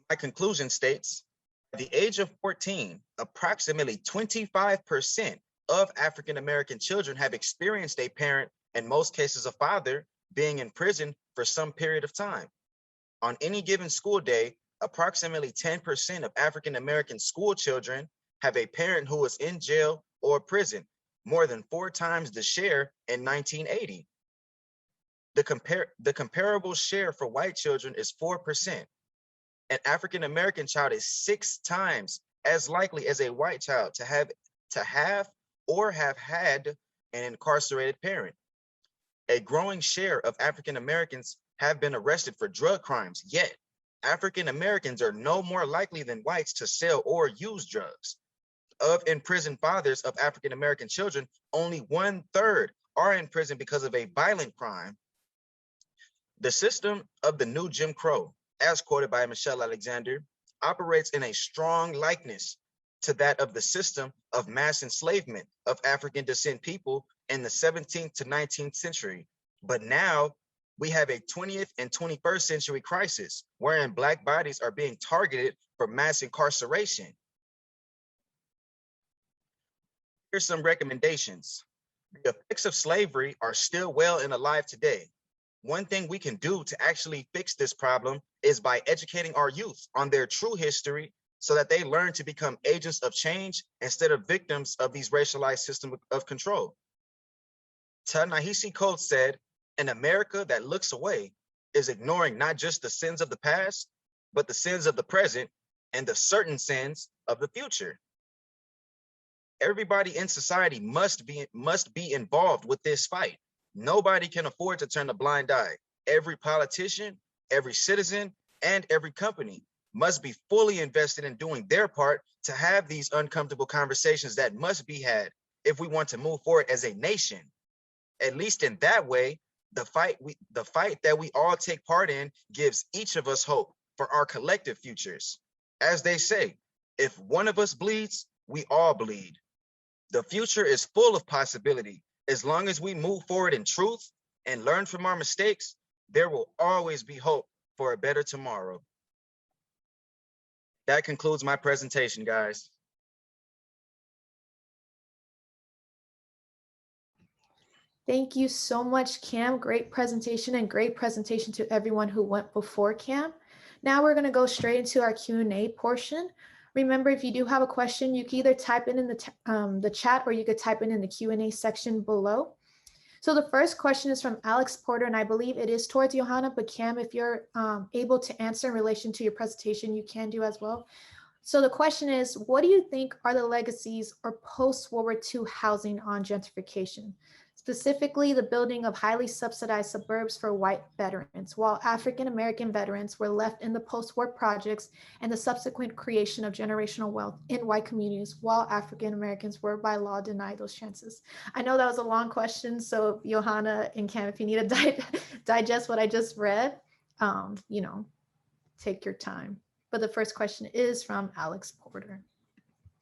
My conclusion states, at the age of 14, approximately 25% of African-American children have experienced a parent, in most cases a father, being in prison for some period of time. On any given school day, approximately 10% of African-American school children have a parent who is in jail or prison, more than 4 times the share in 1980. The comparable share for white children is 4%. An African-American child is 6 times as likely as a white child to have or have had an incarcerated parent. A growing share of African-Americans have been arrested for drug crimes, yet African-Americans are no more likely than whites to sell or use drugs. Of imprisoned fathers of African-American children, only 1/3 are in prison because of a violent crime. The system of the new Jim Crow, as quoted by Michelle Alexander, operates in a strong likeness to that of the system of mass enslavement of African descent people in the 17th to 19th century. But now we have a 20th and 21st century crisis wherein Black bodies are being targeted for mass incarceration. Here's some recommendations. The effects of slavery are still well and alive today. One thing we can do to actually fix this problem is by educating our youth on their true history so that they learn to become agents of change instead of victims of these racialized systems of control. Ta-Nehisi Coates said, "An America that looks away is ignoring not just the sins of the past, but the sins of the present and the certain sins of the future." Everybody in society must be involved with this fight. Nobody can afford to turn a blind eye. Every politician, every citizen, and every company must be fully invested in doing their part to have these uncomfortable conversations that must be had if we want to move forward as a nation. At least in that way, the fight that we all take part in gives each of us hope for our collective futures. As they say, if one of us bleeds, we all bleed. The future is full of possibility. As long as we move forward in truth and learn from our mistakes, there will always be hope for a better tomorrow. That concludes my presentation, guys. Thank you so much, Cam. Great presentation, and great presentation to everyone who went before Cam. Now we're going to go straight into our Q&A portion. Remember, if you do have a question, you can either type it in the chat or you could type it in the Q&A section below. So the first question is from Alex Porter, and I believe it is towards Johanna, but Cam, if you're able to answer in relation to your presentation, you can do as well. So the question is, what do you think are the legacies or post-World War II housing on gentrification? Specifically, the building of highly subsidized suburbs for white veterans, while African-American veterans were left in the post-war projects, and the subsequent creation of generational wealth in white communities, while African-Americans were by law denied those chances. I know that was a long question, so Johanna and Cam, if you need to digest what I just read, take your time. But the first question is from Alex Porter.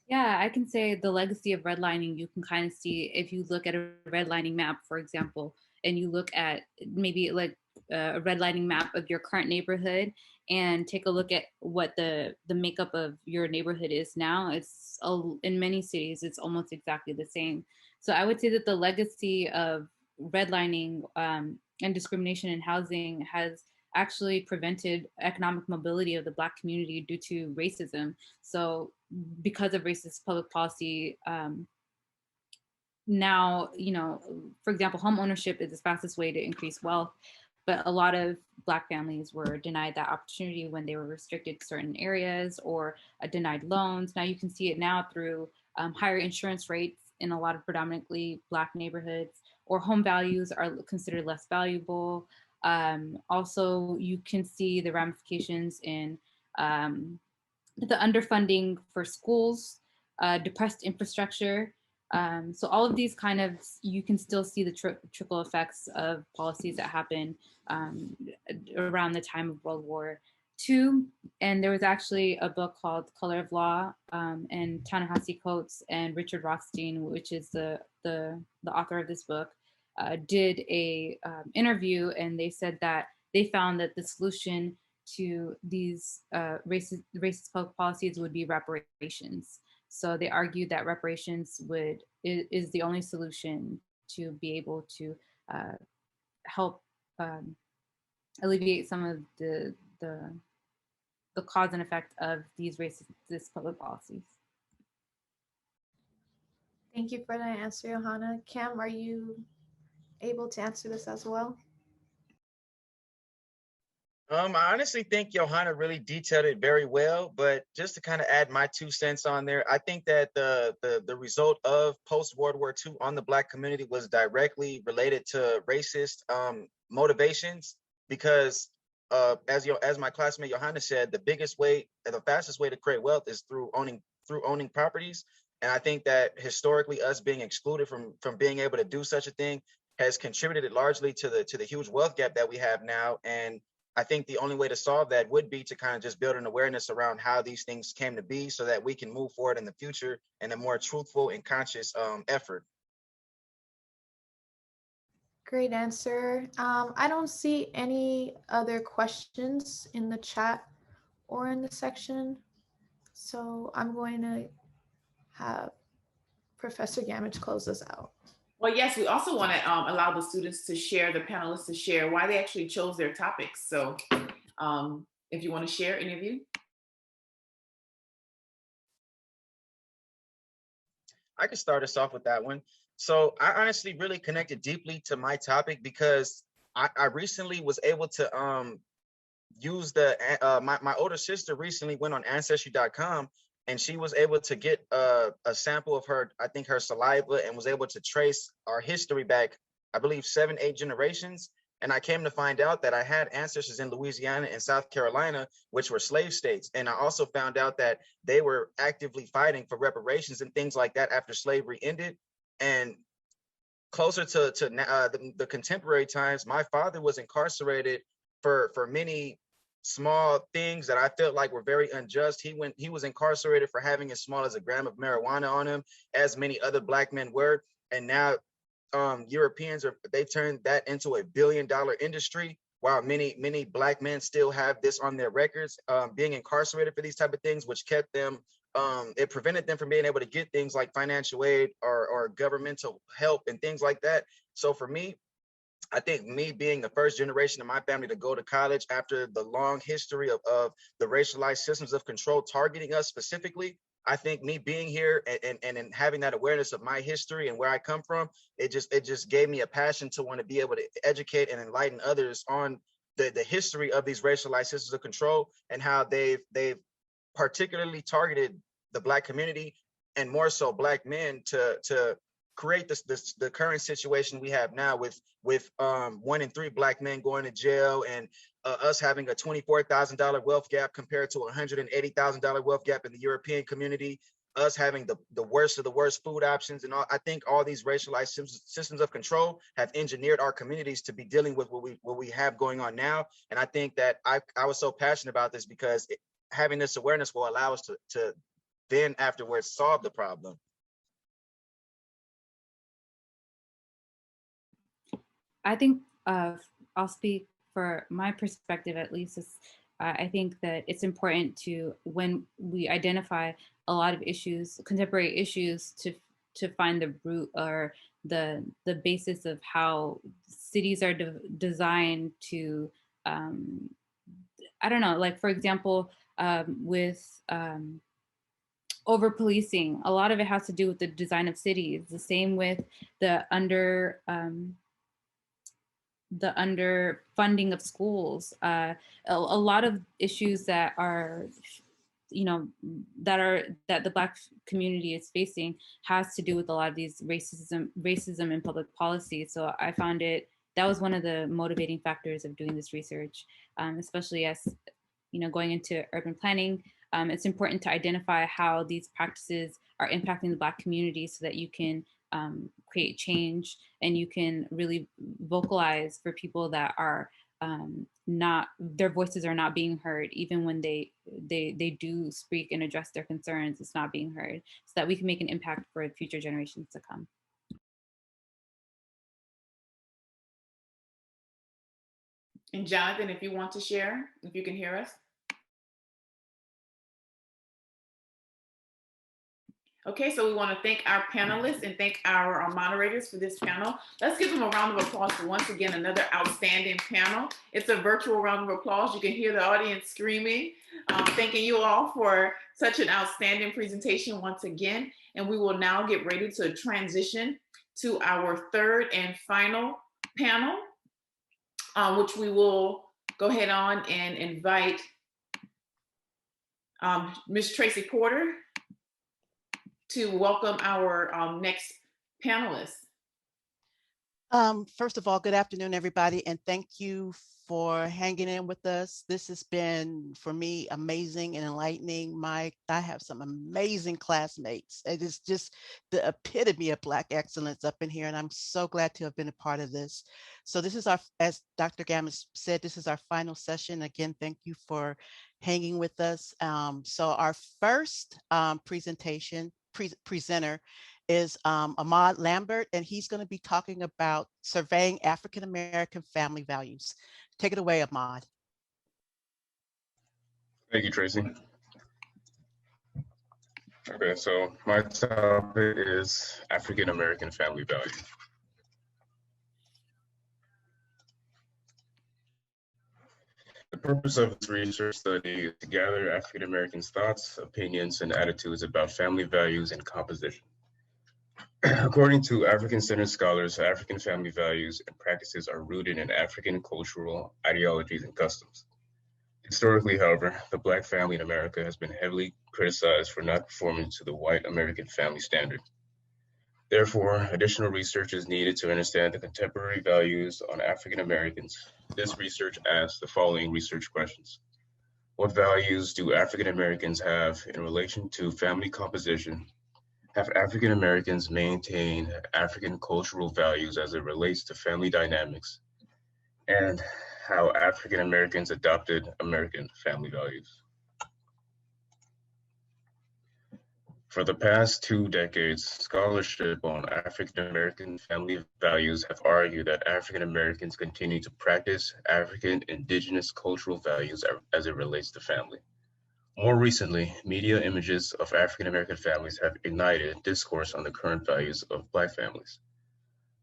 Yeah, I can say the legacy of redlining, you can kind of see if you look at a redlining map, for example, and you look at maybe like a redlining map of your current neighborhood and take a look at what the makeup of your neighborhood is now. It's in many cities, it's almost exactly the same. So I would say that the legacy of redlining and discrimination in housing has actually prevented economic mobility of the Black community due to racism. So because of racist public policy, now, for example, home ownership is the fastest way to increase wealth, but a lot of Black families were denied that opportunity when they were restricted to certain areas or denied loans. Now you can see it now through higher insurance rates in a lot of predominantly Black neighborhoods, or home values are considered less valuable. Also, you can see the ramifications in the underfunding for schools, depressed infrastructure. So all of these kind of, you can still see the trickle effects of policies that happen around the time of World War II. And there was actually a book called Color of Law, and Ta-Nehisi Coates and Richard Rothstein, which is the author of this book, did a interview, and they said that they found that the solution to these racist public policies would be reparations. So they argued that reparations is the only solution to be able to help alleviate some of the cause and effect of these racist public policies. Thank you for that answer, Johanna. Cam, are you able to answer this as well? I honestly think Johanna really detailed it very well, but just to kind of add my 2 cents on there, I think that the result of post-World War II on the Black community was directly related to racist motivations, because as my classmate Johanna said, the biggest way and the fastest way to create wealth is through owning properties. And I think that historically us being excluded from being able to do such a thing has contributed largely to the huge wealth gap that we have now. And I think the only way to solve that would be to kind of just build an awareness around how these things came to be, so that we can move forward in the future in a more truthful and conscious effort. Great answer. I don't see any other questions in the chat or in the section. So I'm going to have Professor Gamage close us out. Well, yes, we also want to allow the students to share, the panelists to share why they actually chose their topics. So if you want to share, any of you. I can start us off with that one. So I honestly really connected deeply to my topic because I recently was able to use my older sister recently went on ancestry.com, and she was able to get a sample of her saliva, and was able to trace our history back, I believe 7-8 generations. And I came to find out that I had ancestors in Louisiana and South Carolina, which were slave states. And I also found out that they were actively fighting for reparations and things like that after slavery ended. And closer to the contemporary times, my father was incarcerated for many small things that I felt like were very unjust. He was incarcerated for having as small as a gram of marijuana on him, as many other Black men were. And now Europeans they've turned that into a billion-dollar industry, while many Black men still have this on their records, being incarcerated for these type of things, which kept them, it prevented them from being able to get things like financial aid or governmental help and things like that. So for me, I think me being the first generation of my family to go to college after the long history of the racialized systems of control targeting us specifically, I think me being here and having that awareness of my history and where I come from, it just gave me a passion to want to be able to educate and enlighten others on the history of these racialized systems of control, and how they've particularly targeted the Black community, and more so Black men, to create the current situation we have now with 1 in 3 Black men going to jail, and us having a $24,000 wealth gap compared to a $180,000 wealth gap in the European community, us having the worst of the worst food options, and all. I think all these racialized systems of control have engineered our communities to be dealing with what we have going on now. And I think that I was so passionate about this because having this awareness will allow us to then afterwards solve the problem. I think I'll speak for my perspective, at least. I think that it's important to, when we identify a lot of issues, contemporary issues, to find the root or the basis of how cities are designed to, I don't know, like for example, with over policing, a lot of it has to do with the design of cities. The same with the underfunding of schools. A lot of issues that are that the Black community is facing has to do with a lot of these racism in public policy. So I found that was one of the motivating factors of doing this research, especially as going into urban planning. It's important to identify how these practices are impacting the Black community so that you can create change and you can really vocalize for people that are their voices are not being heard. Even when they do speak and address their concerns, it's not being heard, so that we can make an impact for future generations to come. And Jonathan, if you want to share, if you can hear us. Okay, so we want to thank our panelists and thank our moderators for this panel. Let's give them a round of applause for once again another outstanding panel. It's a virtual round of applause. You can hear the audience screaming. Thanking you all for such an outstanding presentation once again. And we will now get ready to transition to our third and final panel, which we will go ahead on and invite Ms. Tracy Porter to welcome our next panelist. First of all, good afternoon, everybody, and thank you for hanging in with us. This has been, for me, amazing and enlightening. I have some amazing classmates. It is just the epitome of Black excellence up in here, and I'm so glad to have been a part of this. So this is as Dr. Gammage said, this is our final session. Again, thank you for hanging with us. So our first presenter is Ahmad Lambert, and he's going to be talking about surveying African-American family values. Take it away, Ahmad. Thank you, Tracy. Okay, so my topic is African-American family values. The purpose of this research study is to gather African-Americans' thoughts, opinions, and attitudes about family values and composition. According to African-centered scholars, African family values and practices are rooted in African cultural ideologies and customs. Historically, however, the Black family in America has been heavily criticized for not conforming to the white American family standard. Therefore, additional research is needed to understand the contemporary values on African Americans. This research asks the following research questions. What values do African Americans have in relation to family composition? Have African Americans maintained African cultural values as it relates to family dynamics? And how African Americans adopted American family values? For the past 2 decades, scholarship on African American family values have argued that African Americans continue to practice African indigenous cultural values as it relates to family. More recently, media images of African American families have ignited discourse on the current values of Black families.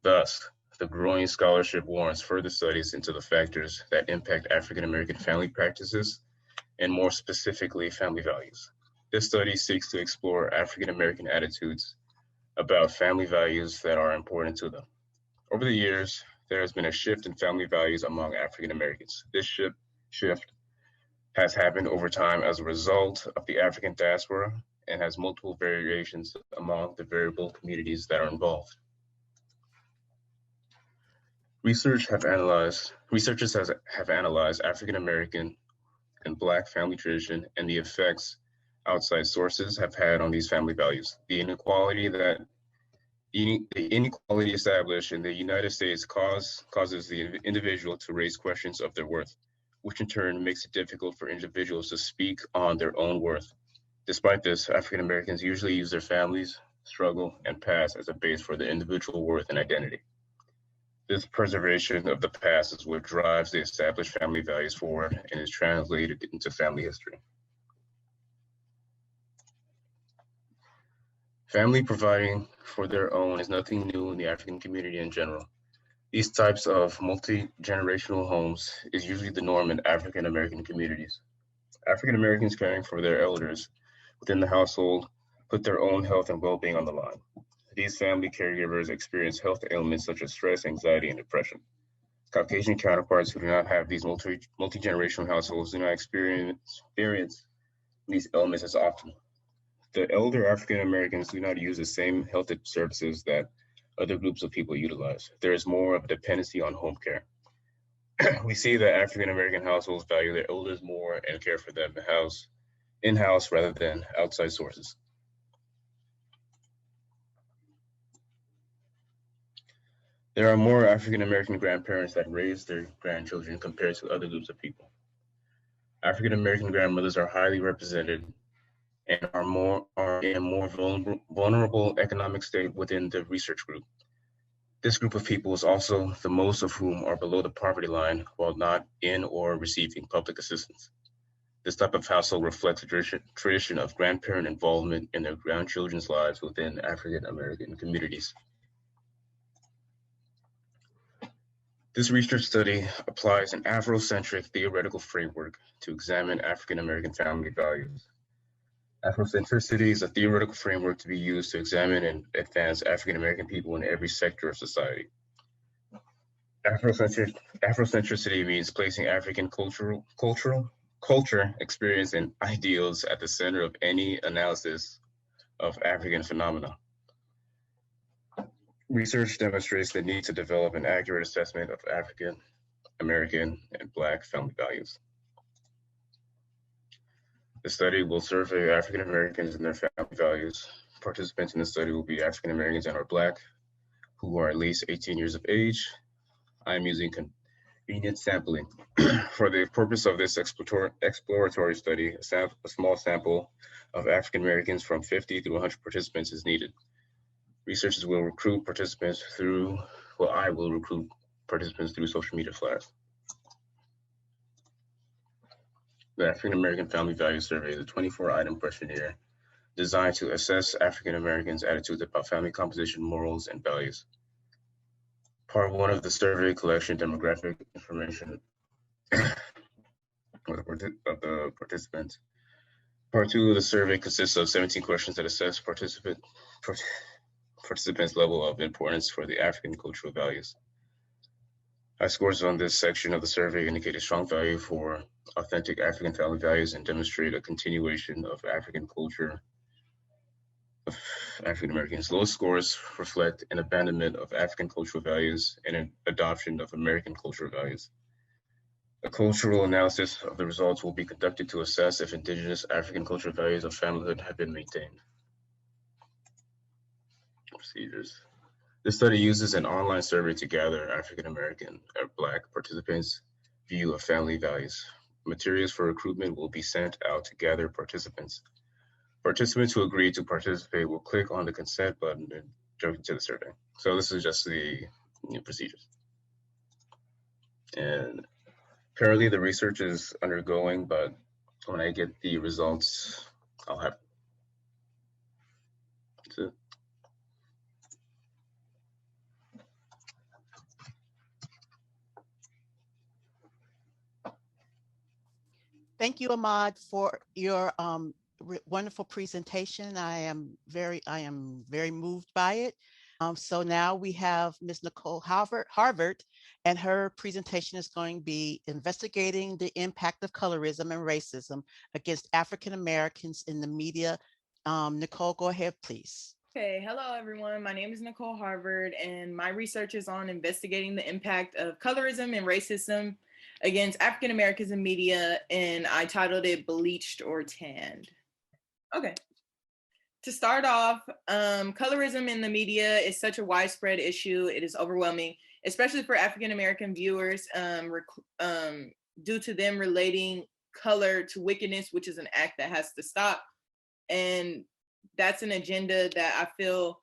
Thus, the growing scholarship warrants further studies into the factors that impact African American family practices, and more specifically, family values. This study seeks to explore African American attitudes about family values that are important to them. Over the years, there has been a shift in family values among African Americans. This shift has happened over time as a result of the African diaspora and has multiple variations among the variable communities that are involved. Researchers have analyzed African American and Black family tradition and the effects outside sources have had on these family values. The inequality established in the United States causes the individual to raise questions of their worth, which in turn makes it difficult for individuals to speak on their own worth. Despite this, African Americans usually use their families, struggle, and past as a base for their individual worth and identity. This preservation of the past is what drives the established family values forward and is translated into family history. Family providing for their own is nothing new in the African community in general. These types of multi-generational homes is usually the norm in African American communities. African Americans caring for their elders within the household put their own health and well-being on the line. These family caregivers experience health ailments such as stress, anxiety, and depression. Caucasian counterparts who do not have these multi-generational households do not experience these elements as optimal. The elder African Americans do not use the same health services that other groups of people utilize. There is more of a dependency on home care. We see that African American households value their elders more and care for them in-house rather than outside sources. There are more African American grandparents that raise their grandchildren compared to other groups of people. African American grandmothers are highly represented and are in a more vulnerable economic state within the research group. This group of people is also the most of whom are below the poverty line while not in or receiving public assistance. This type of household reflects a tradition of grandparent involvement in their grandchildren's lives within African American communities. This research study applies an Afrocentric theoretical framework to examine African American family values. Afrocentricity is a theoretical framework to be used to examine and advance African American people in every sector of society. Afrocentricity means placing African culture, experience, and ideals at the center of any analysis of African phenomena. Research demonstrates the need to develop an accurate assessment of African American and Black family values. The study will survey African Americans and their family values. Participants in the study will be African Americans and or Black, who are at least 18 years of age. I am using convenient sampling. For the purpose of this exploratory study, a small sample of African Americans from 50 to 100 participants is needed. Researchers will recruit participants through, I will recruit participants through social media flyers. The African American Family Value Survey is a 24-item questionnaire designed to assess African Americans' attitudes about family composition, morals, and values. Part 1 of the survey collection demographic information of the participants. Part 2 of the survey consists of 17 questions that assess participants' level of importance for the African cultural values. High scores on this section of the survey indicate a strong value for authentic African family values and demonstrate a continuation of African culture of African Americans. Low scores reflect an abandonment of African cultural values and an adoption of American cultural values. A cultural analysis of the results will be conducted to assess if indigenous African cultural values of familyhood have been maintained. Procedures. This study uses an online survey to gather African American or Black participants' view of family values. Materials for recruitment will be sent out to gather participants. Participants who agree to participate will click on the consent button and jump into the survey. So this is just the procedures. And currently the research is undergoing, but when I get the results, I'll have. That's it. Thank you, Ahmad, for your wonderful presentation. I am very moved by it. So now we have Ms. Nicole Harvard, and her presentation is going to be investigating the impact of colorism and racism against African Americans in the media. Nicole, go ahead, please. Okay, hello everyone. My name is Nicole Harvard, and my research is on investigating the impact of colorism and racism against African Americans in media, and I titled it Bleached or Tanned. Okay. To start off, colorism in the media is such a widespread issue. It is overwhelming, especially for African American viewers, due to them relating color to wickedness, which is an act that has to stop. And that's an agenda that I feel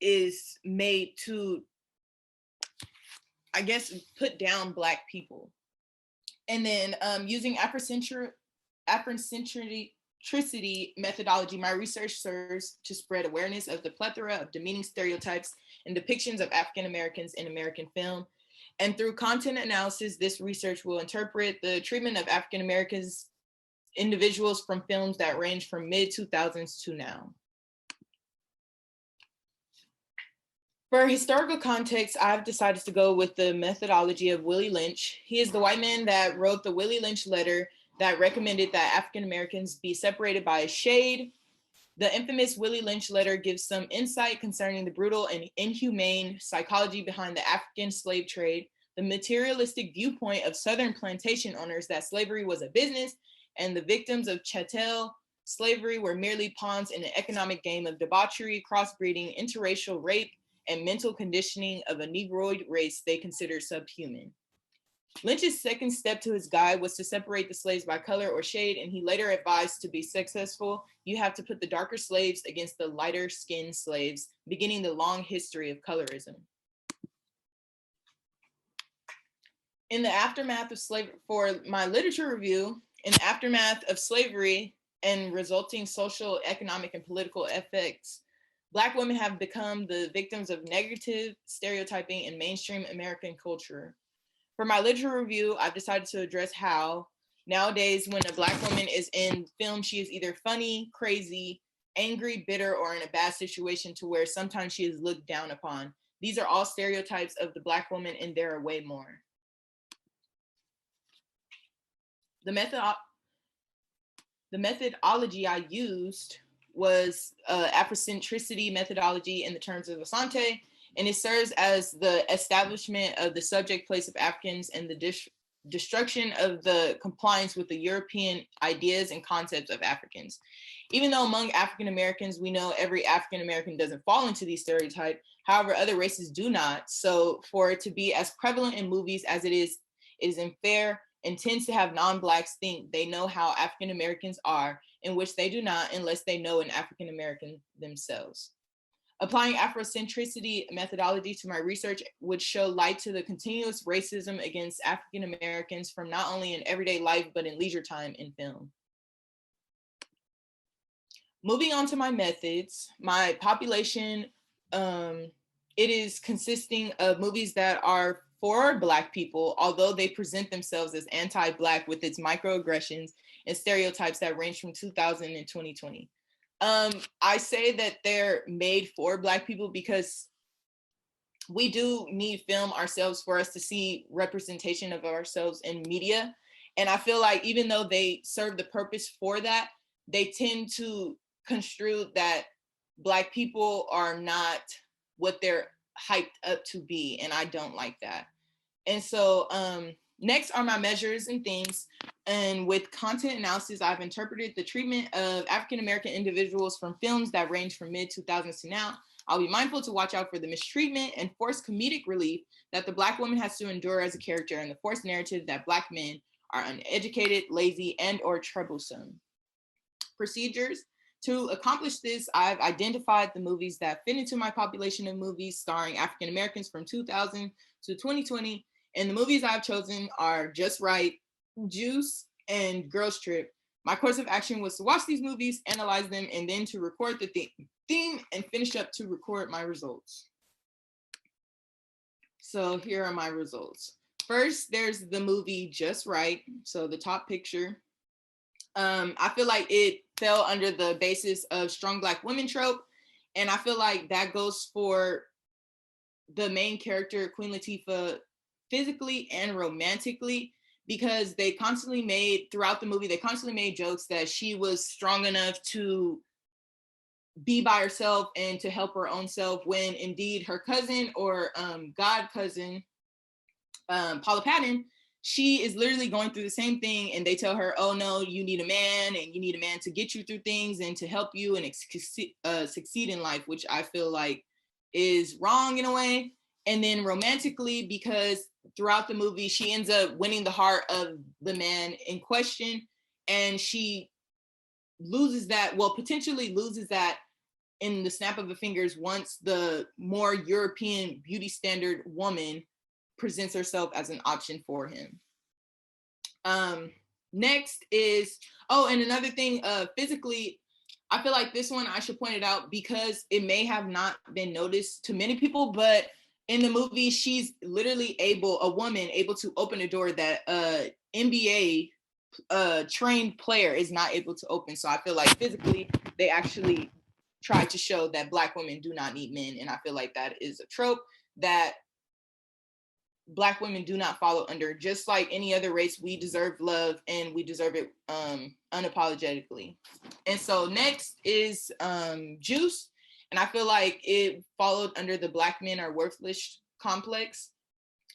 is made to, I guess, put down Black people. And then using Afrocentricity methodology, my research serves to spread awareness of the plethora of demeaning stereotypes and depictions of African Americans in American film. And through content analysis, this research will interpret the treatment of African Americans individuals from films that range from mid-2000s to now. For historical context, I've decided to go with the methodology of Willie Lynch. He is the white man that wrote the Willie Lynch letter that recommended that African Americans be separated by a shade. The infamous Willie Lynch letter gives some insight concerning the brutal and inhumane psychology behind the African slave trade, the materialistic viewpoint of Southern plantation owners that slavery was a business, and the victims of chattel slavery were merely pawns in an economic game of debauchery, crossbreeding, interracial rape, and mental conditioning of a Negroid race they considered subhuman. Lynch's second step to his guide was to separate the slaves by color or shade, and he later advised to be successful, you have to put the darker slaves against the lighter skinned slaves, beginning the long history of colorism. In the aftermath of slavery, for my literature review, in the aftermath of slavery and resulting social, economic, and political effects, Black women have become the victims of negative stereotyping in mainstream American culture. For my literature review, I've decided to address how nowadays when a Black woman is in film, she is either funny, crazy, angry, bitter, or in a bad situation to where sometimes she is looked down upon. These are all stereotypes of the Black woman, and there are way more. The methodology I used was Afrocentricity methodology in the terms of Asante, and it serves as the establishment of the subject place of Africans and the destruction of the compliance with the European ideas and concepts of Africans. Even though among African Americans, we know every African American doesn't fall into these stereotypes, however, other races do not. So for it to be as prevalent in movies as it is unfair and tends to have non-Blacks think they know how African Americans are, in which they do not unless they know an African American themselves. Applying Afrocentricity methodology to my research would show light to the continuous racism against African Americans from not only in everyday life, but in leisure time in film. Moving on to my methods, my population, it is consisting of movies that are for Black people, although they present themselves as anti-Black with its microaggressions and stereotypes that range from 2000 and 2020. I say that they're made for Black people because we do need film ourselves for us to see representation of ourselves in media. And I feel like even though they serve the purpose for that, they tend to construe that Black people are not what they're hyped up to be, and I don't like that. And so next are my measures and themes. And with content analysis, I've interpreted the treatment of African-American individuals from films that range from mid-2000s to now. I'll be mindful to watch out for the mistreatment and forced comedic relief that the Black woman has to endure as a character, and the forced narrative that Black men are uneducated, lazy, and or troublesome. Procedures. To accomplish this, I've identified the movies that fit into my population of movies starring African Americans from 2000 to 2020. And the movies I've chosen are Just Right, Juice, and Girls Trip. My course of action was to watch these movies, analyze them, and then to record the theme and finish up to record my results. So here are my results. First, there's the movie Just Right. So the top picture. I feel like it fell under the basis of strong Black women trope. And I feel like that goes for the main character, Queen Latifah, physically and romantically, because they constantly made, throughout the movie, they constantly made jokes that she was strong enough to be by herself and to help her own self, when indeed her cousin or god cousin, Paula Patton, she is literally going through the same thing, and they tell her, oh no, you need a man, and you need a man to get you through things and to help you and succeed in life, which I feel like is wrong in a way. And then romantically, because throughout the movie, she ends up winning the heart of the man in question, and she loses that, well, potentially loses that in the snap of the fingers once the more European beauty standard woman presents herself as an option for him. Next is, oh, and another thing, physically, I feel like this one I should point it out because it may have not been noticed to many people, but in the movie, she's literally a woman able to open a door that NBA trained player is not able to open. So I feel like physically, they actually tried to show that Black women do not need men. And I feel like that is a trope that Black women do not follow under. Just like any other race, we deserve love and we deserve it unapologetically. And so next is Juice. And I feel like it followed under the Black men are worthless complex.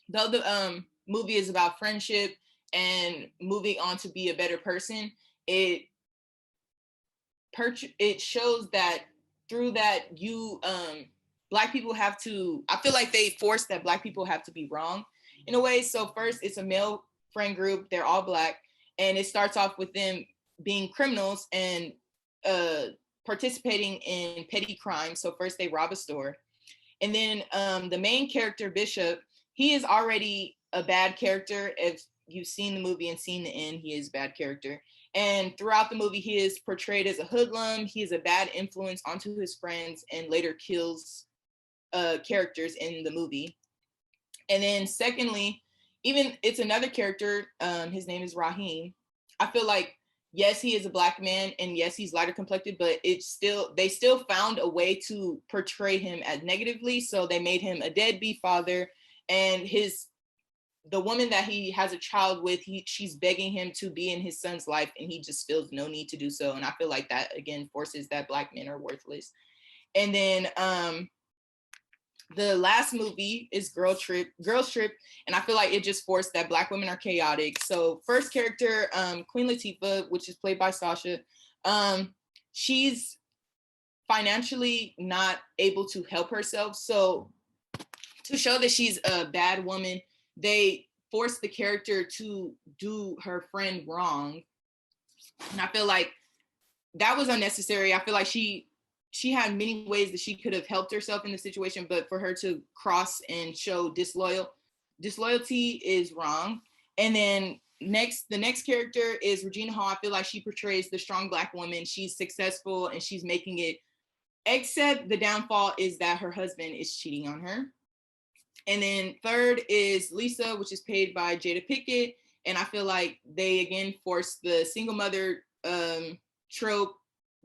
Though the movie is about friendship and moving on to be a better person, it shows that through that you Black people have to, I feel like they force that Black people have to be wrong in a way. So first it's a male friend group, they're all Black, and it starts off with them being criminals and participating in petty crimes. So first they rob a store. And then the main character, Bishop, he is already a bad character. If you've seen the movie and seen the end, he is a bad character. And throughout the movie, he is portrayed as a hoodlum. He is a bad influence onto his friends and later kills characters in the movie. And then secondly, even it's another character, his name is Raheem. I feel like, yes, he is a Black man and yes, he's lighter complected, but they still found a way to portray him as negatively. So they made him a deadbeat father, and the woman that he has a child with, she's begging him to be in his son's life, and he just feels no need to do so. And I feel like that again forces that Black men are worthless. And then the last movie is Girls Trip, and I feel like it just forced that Black women are chaotic. So first character, Queen Latifah, which is played by Sasha, she's financially not able to help herself. So to show that she's a bad woman, they force the character to do her friend wrong. And I feel like that was unnecessary. I feel like she had many ways that she could have helped herself in the situation, but for her to cross and show disloyalty is wrong. And then the next character is Regina Hall. I feel like she portrays the strong Black woman. She's successful and she's making it, except the downfall is that her husband is cheating on her. And then third is Lisa, which is played by Jada Pinkett. And I feel like they again force the single mother trope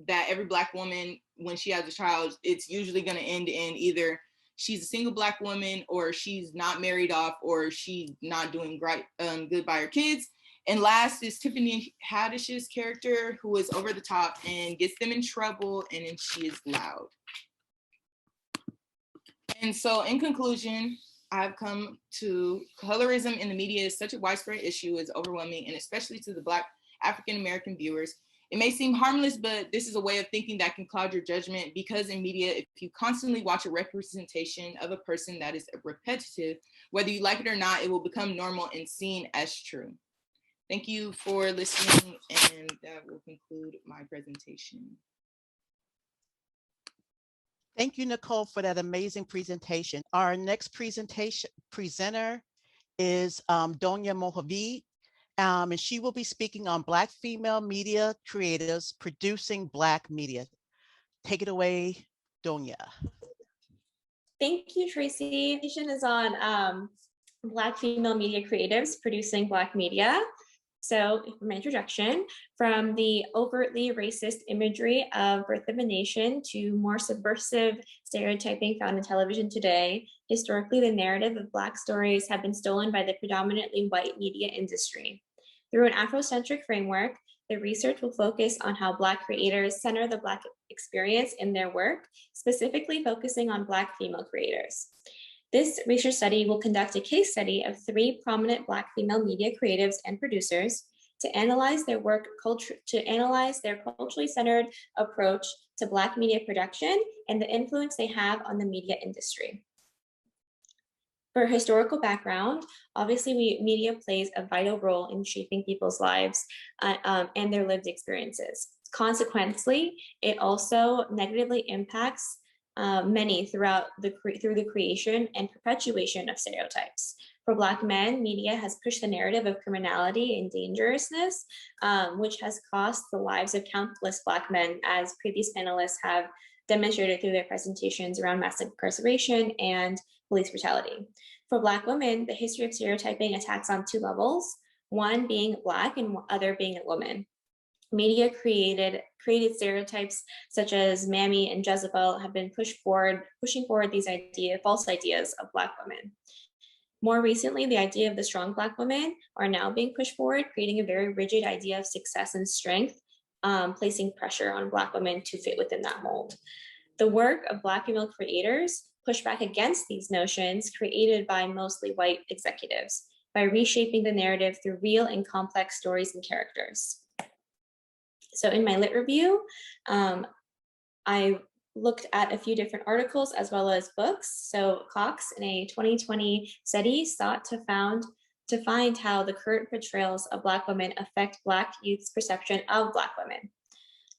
that every Black woman, when she has a child, it's usually going to end in either she's a single Black woman, or she's not married off, or she's not doing great, good by her kids. And last is Tiffany Haddish's character, who is over the top and gets them in trouble, and then she is loud. And so in conclusion, I've come to colorism in the media is such a widespread issue, is overwhelming, and especially to the Black African-American viewers. It may seem harmless, but this is a way of thinking that can cloud your judgment, because in media, if you constantly watch a representation of a person that is repetitive, whether you like it or not, it will become normal and seen as true. Thank you for listening, and that will conclude my presentation. Thank you, Nicole, for that amazing presentation. Our next presenter is Donya Mojave, and she will be speaking on Black female media creatives producing Black media. Take it away, Donya. Thank you, Tracy. The presentation is on Black female media creatives producing Black media. So for my introduction, from the overtly racist imagery of Birth of a Nation to more subversive stereotyping found in television today, historically the narrative of Black stories have been stolen by the predominantly white media industry. Through an Afrocentric framework, the research will focus on how Black creators center the Black experience in their work, specifically focusing on Black female creators. This research study will conduct a case study of 3 prominent Black female media creatives and producers to analyze their work their culturally centered approach to Black media production and the influence they have on the media industry. For historical background, obviously media plays a vital role in shaping people's lives and their lived experiences. Consequently, it also negatively impacts many through the creation and perpetuation of stereotypes. For Black men, media has pushed the narrative of criminality and dangerousness, which has cost the lives of countless Black men, as previous panelists have demonstrated through their presentations around mass incarceration and police brutality. For Black women, the history of stereotyping attacks on 2 levels, one being Black and other being a woman. Media created stereotypes such as Mammy and Jezebel have been pushing forward these false ideas of Black women. More recently, the idea of the strong Black woman are now being pushed forward, creating a very rigid idea of success and strength, placing pressure on Black women to fit within that mold. The work of Black female creators push back against these notions created by mostly white executives by reshaping the narrative through real and complex stories and characters. So in my lit review, I looked at a few different articles as well as books. So Cox, in a 2020 study, sought to find how the current portrayals of Black women affect Black youth's perception of Black women.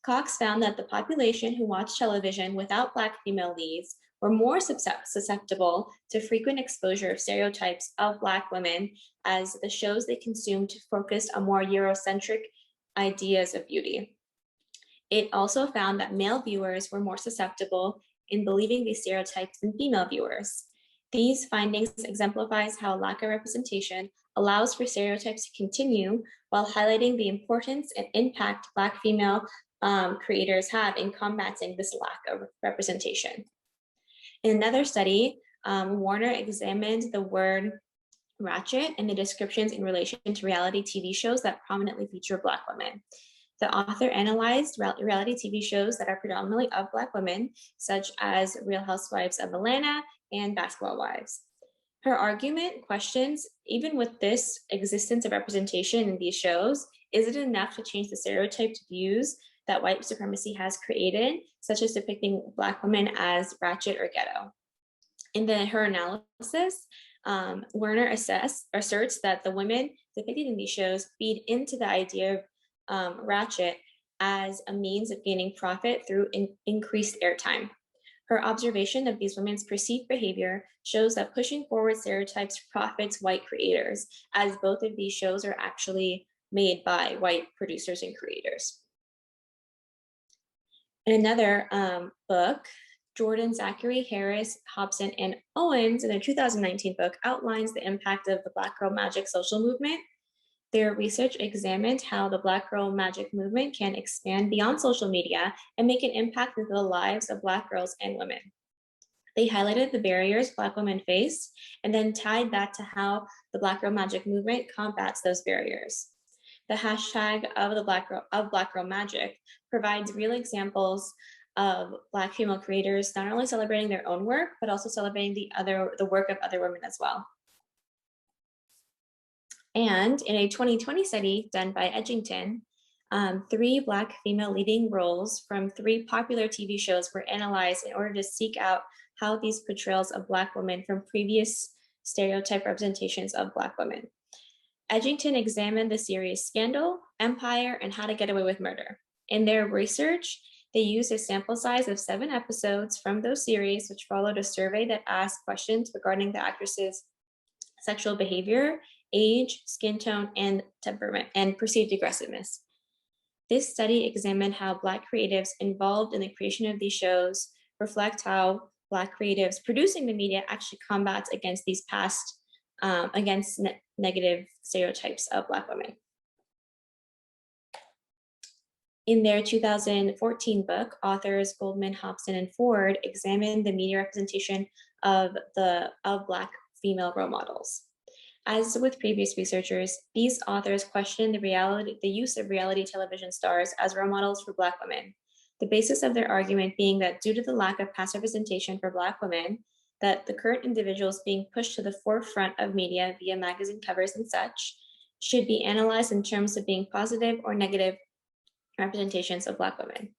Cox found that the population who watched television without Black female leads were more susceptible to frequent exposure of stereotypes of Black women, as the shows they consumed focused on more Eurocentric ideas of beauty. It also found that male viewers were more susceptible in believing these stereotypes than female viewers. These findings exemplifies how lack of representation allows for stereotypes to continue while highlighting the importance and impact Black female creators have in combating this lack of representation. In another study, Warner examined the word ratchet and the descriptions in relation to reality TV shows that prominently feature Black women. The author analyzed reality TV shows that are predominantly of Black women, such as Real Housewives of Atlanta and Basketball Wives. Her argument questions, even with this existence of representation in these shows, is it enough to change the stereotyped views that white supremacy has created, such as depicting Black women as ratchet or ghetto? In her analysis, Werner asserts that the women depicted in these shows feed into the idea of ratchet as a means of gaining profit through increased airtime. Her observation of these women's perceived behavior shows that pushing forward stereotypes profits white creators, as both of these shows are actually made by white producers and creators. In another book, Jordan, Zachary, Harris, Hobson, and Owens, in their 2019 book, outlines the impact of the Black Girl Magic social movement. Their research examined how the Black Girl Magic movement can expand beyond social media and make an impact into the lives of Black girls and women. They highlighted the barriers Black women face and then tied that to how the Black Girl Magic movement combats those barriers. The hashtag of the Black Girl Magic provides real examples of Black female creators not only celebrating their own work, but also celebrating the work of other women as well. And in a 2020 study done by Edgington, 3 Black female leading roles from 3 popular TV shows were analyzed in order to seek out how these portrayals of Black women from previous stereotype representations of Black women. Edgington examined the series Scandal, Empire, and How to Get Away with Murder. In their research, they used a sample size of 7 episodes from those series, which followed a survey that asked questions regarding the actresses' sexual behavior, age, skin tone, and temperament, and perceived aggressiveness. This study examined how Black creatives involved in the creation of these shows reflect how Black creatives producing the media actually combats against these negative stereotypes of Black women. In their 2014 book, authors Goldman, Hobson, and Ford examined the media representation of Black female role models. As with previous researchers, these authors questioned the use of reality television stars as role models for Black women. The basis of their argument being that due to the lack of past representation for Black women, that the current individuals being pushed to the forefront of media via magazine covers and such should be analyzed in terms of being positive or negative representations of Black women.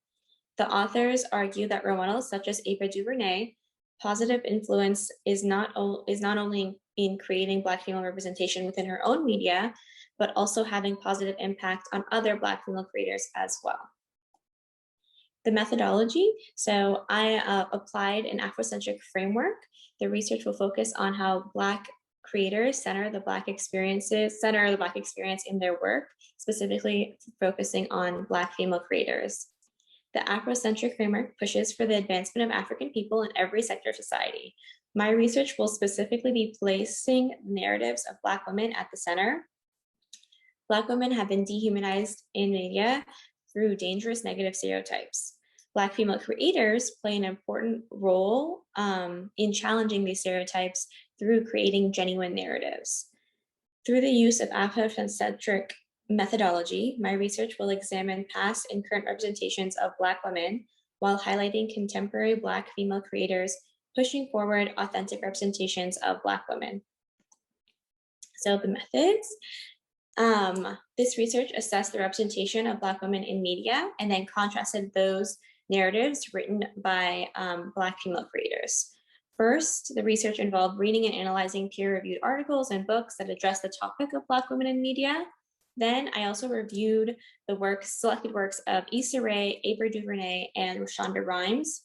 The authors argue that role models such as Ava DuVernay, positive influence is not only in creating Black female representation within her own media, but also having positive impact on other Black female creators as well. The methodology, so I applied an Afrocentric framework. The research will focus on how Black creators center the Black experience in their work, specifically focusing on Black female creators. The Afrocentric framework pushes for the advancement of African people in every sector of society. My research will specifically be placing narratives of Black women at the center. Black women have been dehumanized in media through dangerous negative stereotypes. Black female creators play an important role in challenging these stereotypes through creating genuine narratives. Through the use of Afrocentric methodology, my research will examine past and current representations of Black women while highlighting contemporary Black female creators pushing forward authentic representations of Black women. So the methods. This research assessed the representation of Black women in media and then contrasted those narratives written by Black female creators. First, the research involved reading and analyzing peer-reviewed articles and books that address the topic of Black women in media. Then I also reviewed the selected works of Issa Rae, Ava DuVernay, and Shonda Rhimes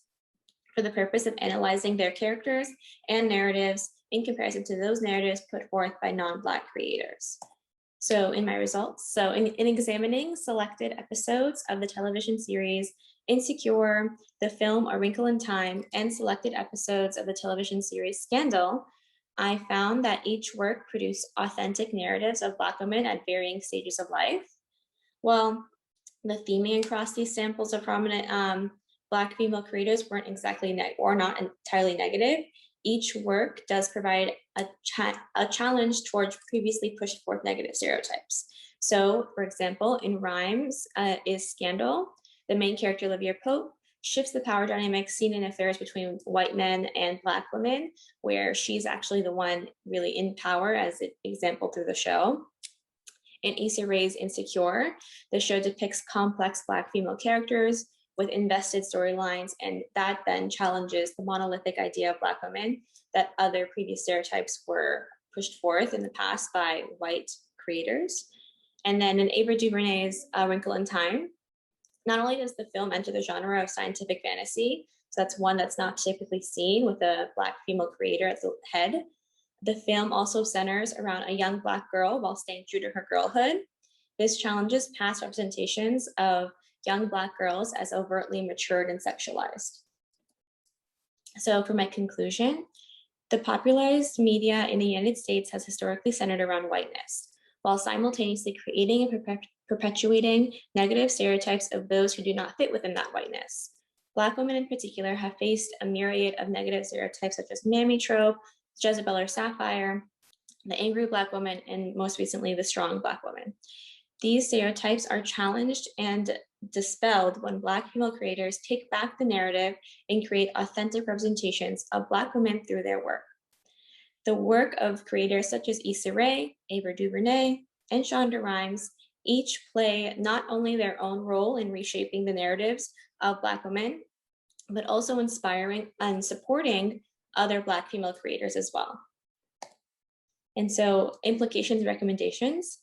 for the purpose of analyzing their characters and narratives in comparison to those narratives put forth by non-Black creators. So in my results, in examining selected episodes of the television series Insecure, the film A Wrinkle in Time, and selected episodes of the television series Scandal, I found that each work produced authentic narratives of Black women at varying stages of life. While the theming across these samples of prominent Black female creators weren't exactly not entirely negative, each work does provide a challenge towards previously pushed forth negative stereotypes. So, for example, in Rhymes is Scandal, the main character, Olivia Pope, shifts the power dynamic seen in affairs between white men and Black women, where she's actually the one really in power, as an example through the show. In Issa Rae's Insecure, the show depicts complex Black female characters with invested storylines, and that then challenges the monolithic idea of Black women that other previous stereotypes were pushed forth in the past by white creators. And then in Ava DuVernay's A Wrinkle in Time, not only does the film enter the genre of scientific fantasy, so that's one that's not typically seen with a Black female creator at the head, the film also centers around a young Black girl while staying true to her girlhood. This challenges past representations of young Black girls as overtly matured and sexualized. So for my conclusion, the popularized media in the United States has historically centered around whiteness, while simultaneously creating and perpetuating negative stereotypes of those who do not fit within that whiteness. Black women in particular have faced a myriad of negative stereotypes such as mammy trope, Jezebel or Sapphire, the angry Black woman, and most recently, the strong Black woman. These stereotypes are challenged and dispelled when Black female creators take back the narrative and create authentic representations of Black women through their work. The work of creators such as Issa Rae, Ava DuVernay, and Shonda Rhimes each play not only their own role in reshaping the narratives of Black women, but also inspiring and supporting other Black female creators as well. And so implications, recommendations.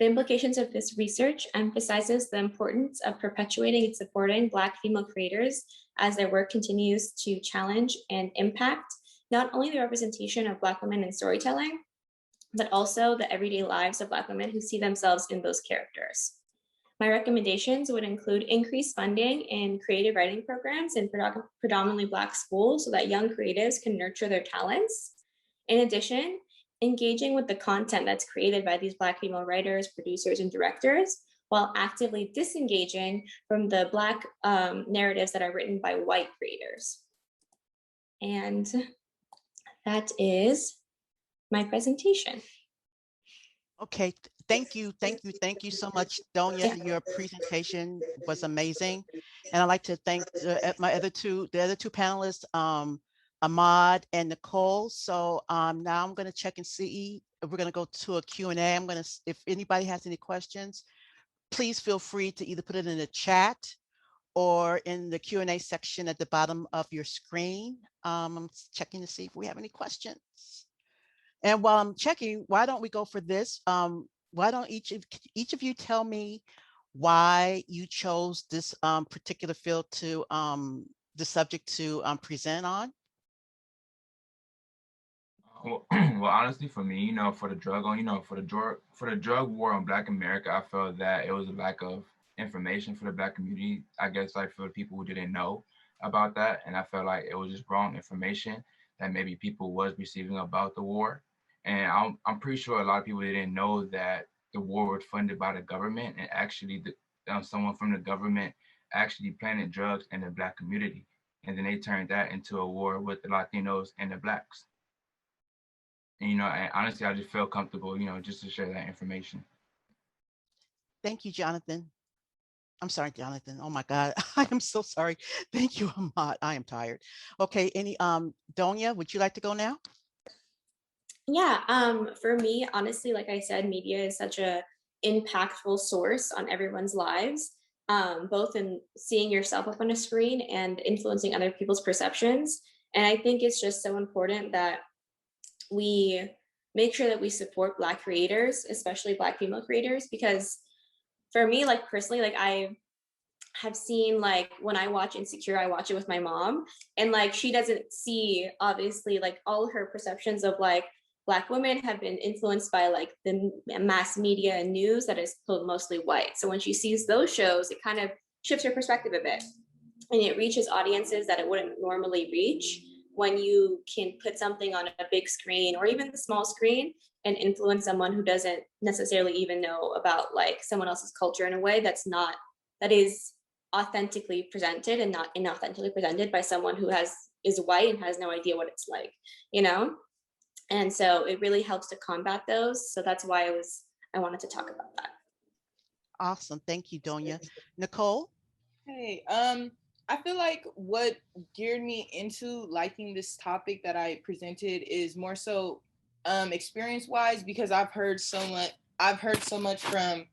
The implications of this research emphasizes the importance of perpetuating and supporting Black female creators as their work continues to challenge and impact not only the representation of Black women in storytelling, but also the everyday lives of Black women who see themselves in those characters. My recommendations would include increased funding in creative writing programs in predominantly Black schools so that young creatives can nurture their talents. In addition, engaging with the content that's created by these Black female writers, producers, and directors, while actively disengaging from the Black narratives that are written by white creators. And that is my presentation. Okay, thank you so much, Donia. Your presentation was amazing, and I'd like to thank the other two panelists, Ahmad and Nicole. So now I'm going to check and see if we're going to go to a Q&A. If anybody has any questions, please feel free to either put it in the chat or in the Q&A section at the bottom of your screen. I'm checking to see if we have any questions. And while I'm checking, why don't we go for this? Why don't each of you tell me why you chose this particular field to the subject to present on? Well, honestly, for me, for the drug war on Black America, I felt that it was a lack of information for the Black community. I guess like for the people who didn't know about that, and I felt like it was just wrong information that maybe people was receiving about the war. And I'm pretty sure a lot of people didn't know that the war was funded by the government, and actually someone from the government actually planted drugs in the Black community. And then they turned that into a war with the Latinos and the Blacks. And, and honestly, I just felt comfortable, just to share that information. Thank you, Jonathan. I'm sorry, Jonathan. Oh my God, I am so sorry. Thank you, Ahmad. I am tired. Okay, Donia, would you like to go now? Yeah, for me, honestly, like I said, media is such a impactful source on everyone's lives, both in seeing yourself up on a screen and influencing other people's perceptions. And I think it's just so important that we make sure that we support Black creators, especially Black female creators, because for me, like personally, like I have seen, like when I watch Insecure, I watch it with my mom, and like she doesn't see, obviously, like all her perceptions of like Black women have been influenced by like the mass media and news that is mostly white. So when she sees those shows, it kind of shifts her perspective a bit, and it reaches audiences that it wouldn't normally reach when you can put something on a big screen or even the small screen and influence someone who doesn't necessarily even know about like someone else's culture in a way that is authentically presented and not inauthentically presented by someone who is white and has no idea what it's like, And so it really helps to combat those. So that's why I wanted to talk about that. Awesome. Thank you, Donia. Nicole? Hey, I feel like what geared me into liking this topic that I presented is more so experience-wise, because I've heard so much from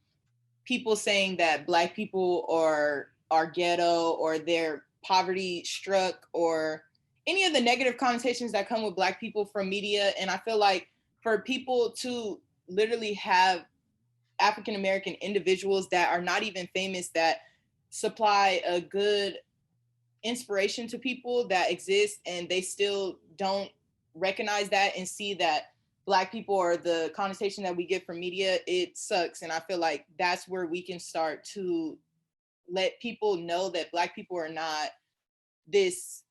people saying that Black people are ghetto or they're poverty struck or any of the negative connotations that come with Black people from media. And I feel like for people to literally have African American individuals that are not even famous that supply a good inspiration to people that exist and they still don't recognize that and see that Black people are the connotation that we get from media, it sucks. And I feel like that's where we can start to let people know that Black people are not this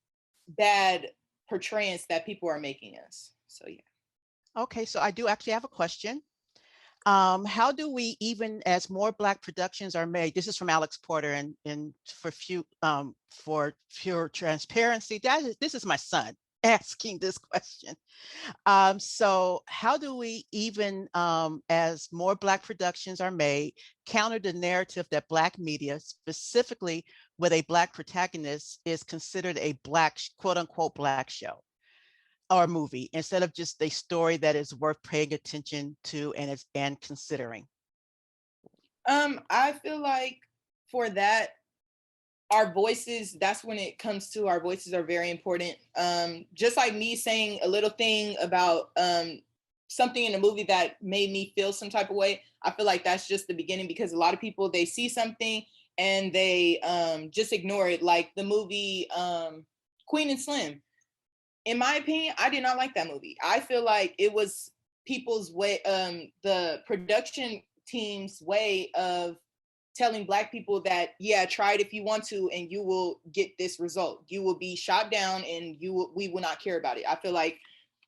bad portrayance that people are making us. So yeah. Okay, so I do actually have a question. How do we, even as more Black productions are made, this is from Alex Porter, and for pure transparency, this is my son asking this question. So how do we, even as more Black productions are made, counter the narrative that Black media, specifically with a Black protagonist, is considered a Black, quote unquote, Black show or movie, instead of just a story that is worth paying attention to and considering? I feel like for that, our voices, that's when it comes to our voices are very important. Just like me saying a little thing about something in a movie that made me feel some type of way, I feel like that's just the beginning, because a lot of people, they see something and they just ignore it. Like the movie Queen and Slim. In my opinion, I did not like that movie. I feel like it was people's way, the production team's way of telling Black people that, yeah, try it if you want to, and you will get this result. You will be shot down and we will not care about it. I feel like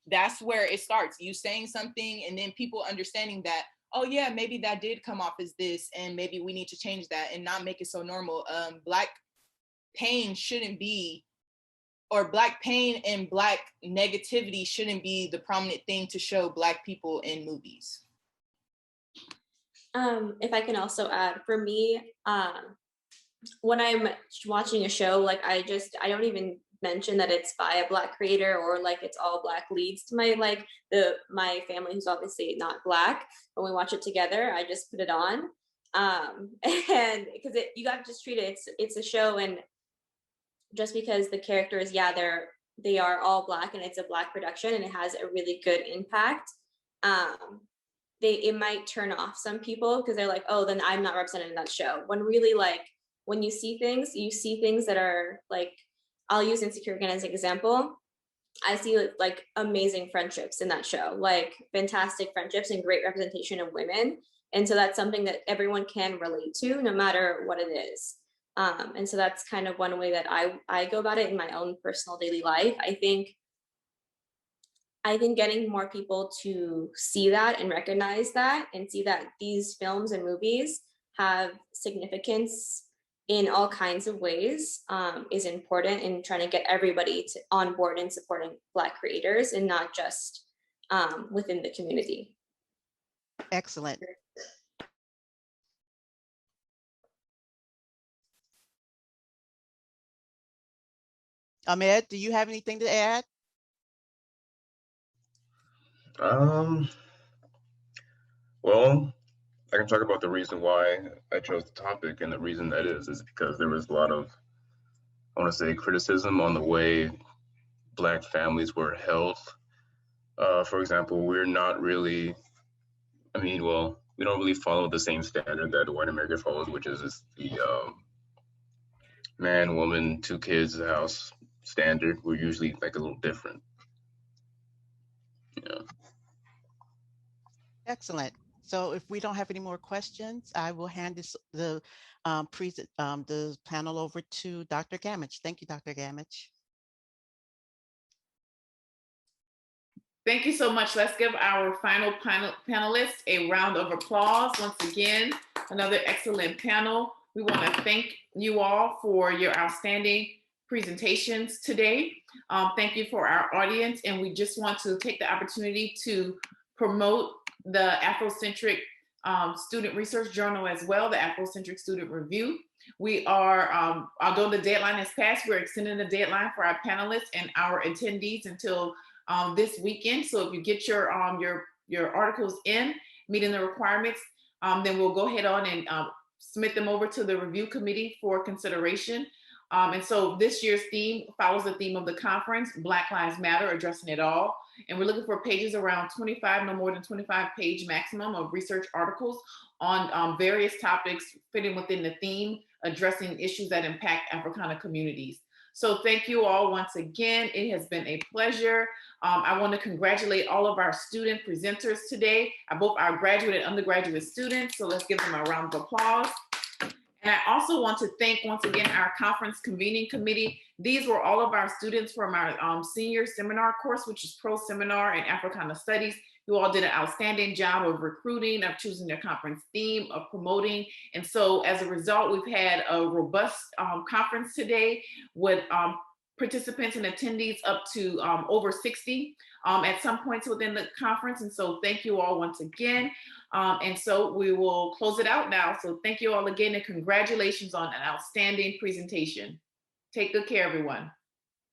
that's where it starts. You saying something and then people understanding that, oh yeah, maybe that did come off as this and maybe we need to change that and not make it so normal. Black pain shouldn't be, or Black pain and Black negativity shouldn't be the prominent thing to show Black people in movies. If I can also add, for me, when I'm watching a show, like I don't even mention that it's by a Black creator or like it's all Black leads to my family, who's obviously not Black. When we watch it together, I just put it on, and because you got to just treat it. It's a show, and just because the characters, they are all Black and it's a Black production and it has a really good impact, it might turn off some people because they're like, oh, then I'm not represented in that show. When really, like, when you see things that are like, I'll use Insecure again as an example. I see like amazing friendships in that show, like fantastic friendships and great representation of women. And so that's something that everyone can relate to, no matter what it is. And so that's kind of one way that I go about it in my own personal daily life. I think getting more people to see that and recognize that and see that these films and movies have significance in all kinds of ways is important in trying to get everybody on board and supporting Black creators and not just within the community. Excellent. Ahmed, do you have anything to add? Well, I can talk about the reason why I chose the topic, and the reason that is because there was a lot of, I want to say, criticism on the way Black families were held. For example, we're not really, we don't really follow the same standard that white America follows, which is the man, woman, 2 kids, house standard. We're usually like a little different. Yeah. Excellent. So if we don't have any more questions, I will hand the panel over to Dr. Gamage. Thank you, Dr. Gamage. Thank you so much. Let's give our final panelists a round of applause. Once again, another excellent panel. We want to thank you all for your outstanding presentations today. Thank you for our audience. And we just want to take the opportunity to promote the Afrocentric Student Research Journal as well, the Afrocentric Student Review. We are, although the deadline has passed, we're extending the deadline for our panelists and our attendees until this weekend. So if you get your articles in, meeting the requirements, then we'll go ahead on and submit them over to the review committee for consideration. And so this year's theme follows the theme of the conference, Black Lives Matter, Addressing It All. And we're looking for pages around 25, no more than 25 page maximum of research articles on various topics fitting within the theme, addressing issues that impact Africana communities. So thank you all once again. It has been a pleasure. I want to congratulate all of our student presenters today, both our graduate and undergraduate students. So let's give them a round of applause. And I also want to thank once again our conference convening committee. These were all of our students from our senior seminar course, which is Proseminar and Africana Studies. You all did an outstanding job of recruiting, of choosing their conference theme, of promoting. And so as a result, we've had a robust conference today with participants and attendees up to over 60 at some points within the conference. And so thank you all once again. And so we will close it out now. So thank you all again and congratulations on an outstanding presentation. Take good care, everyone.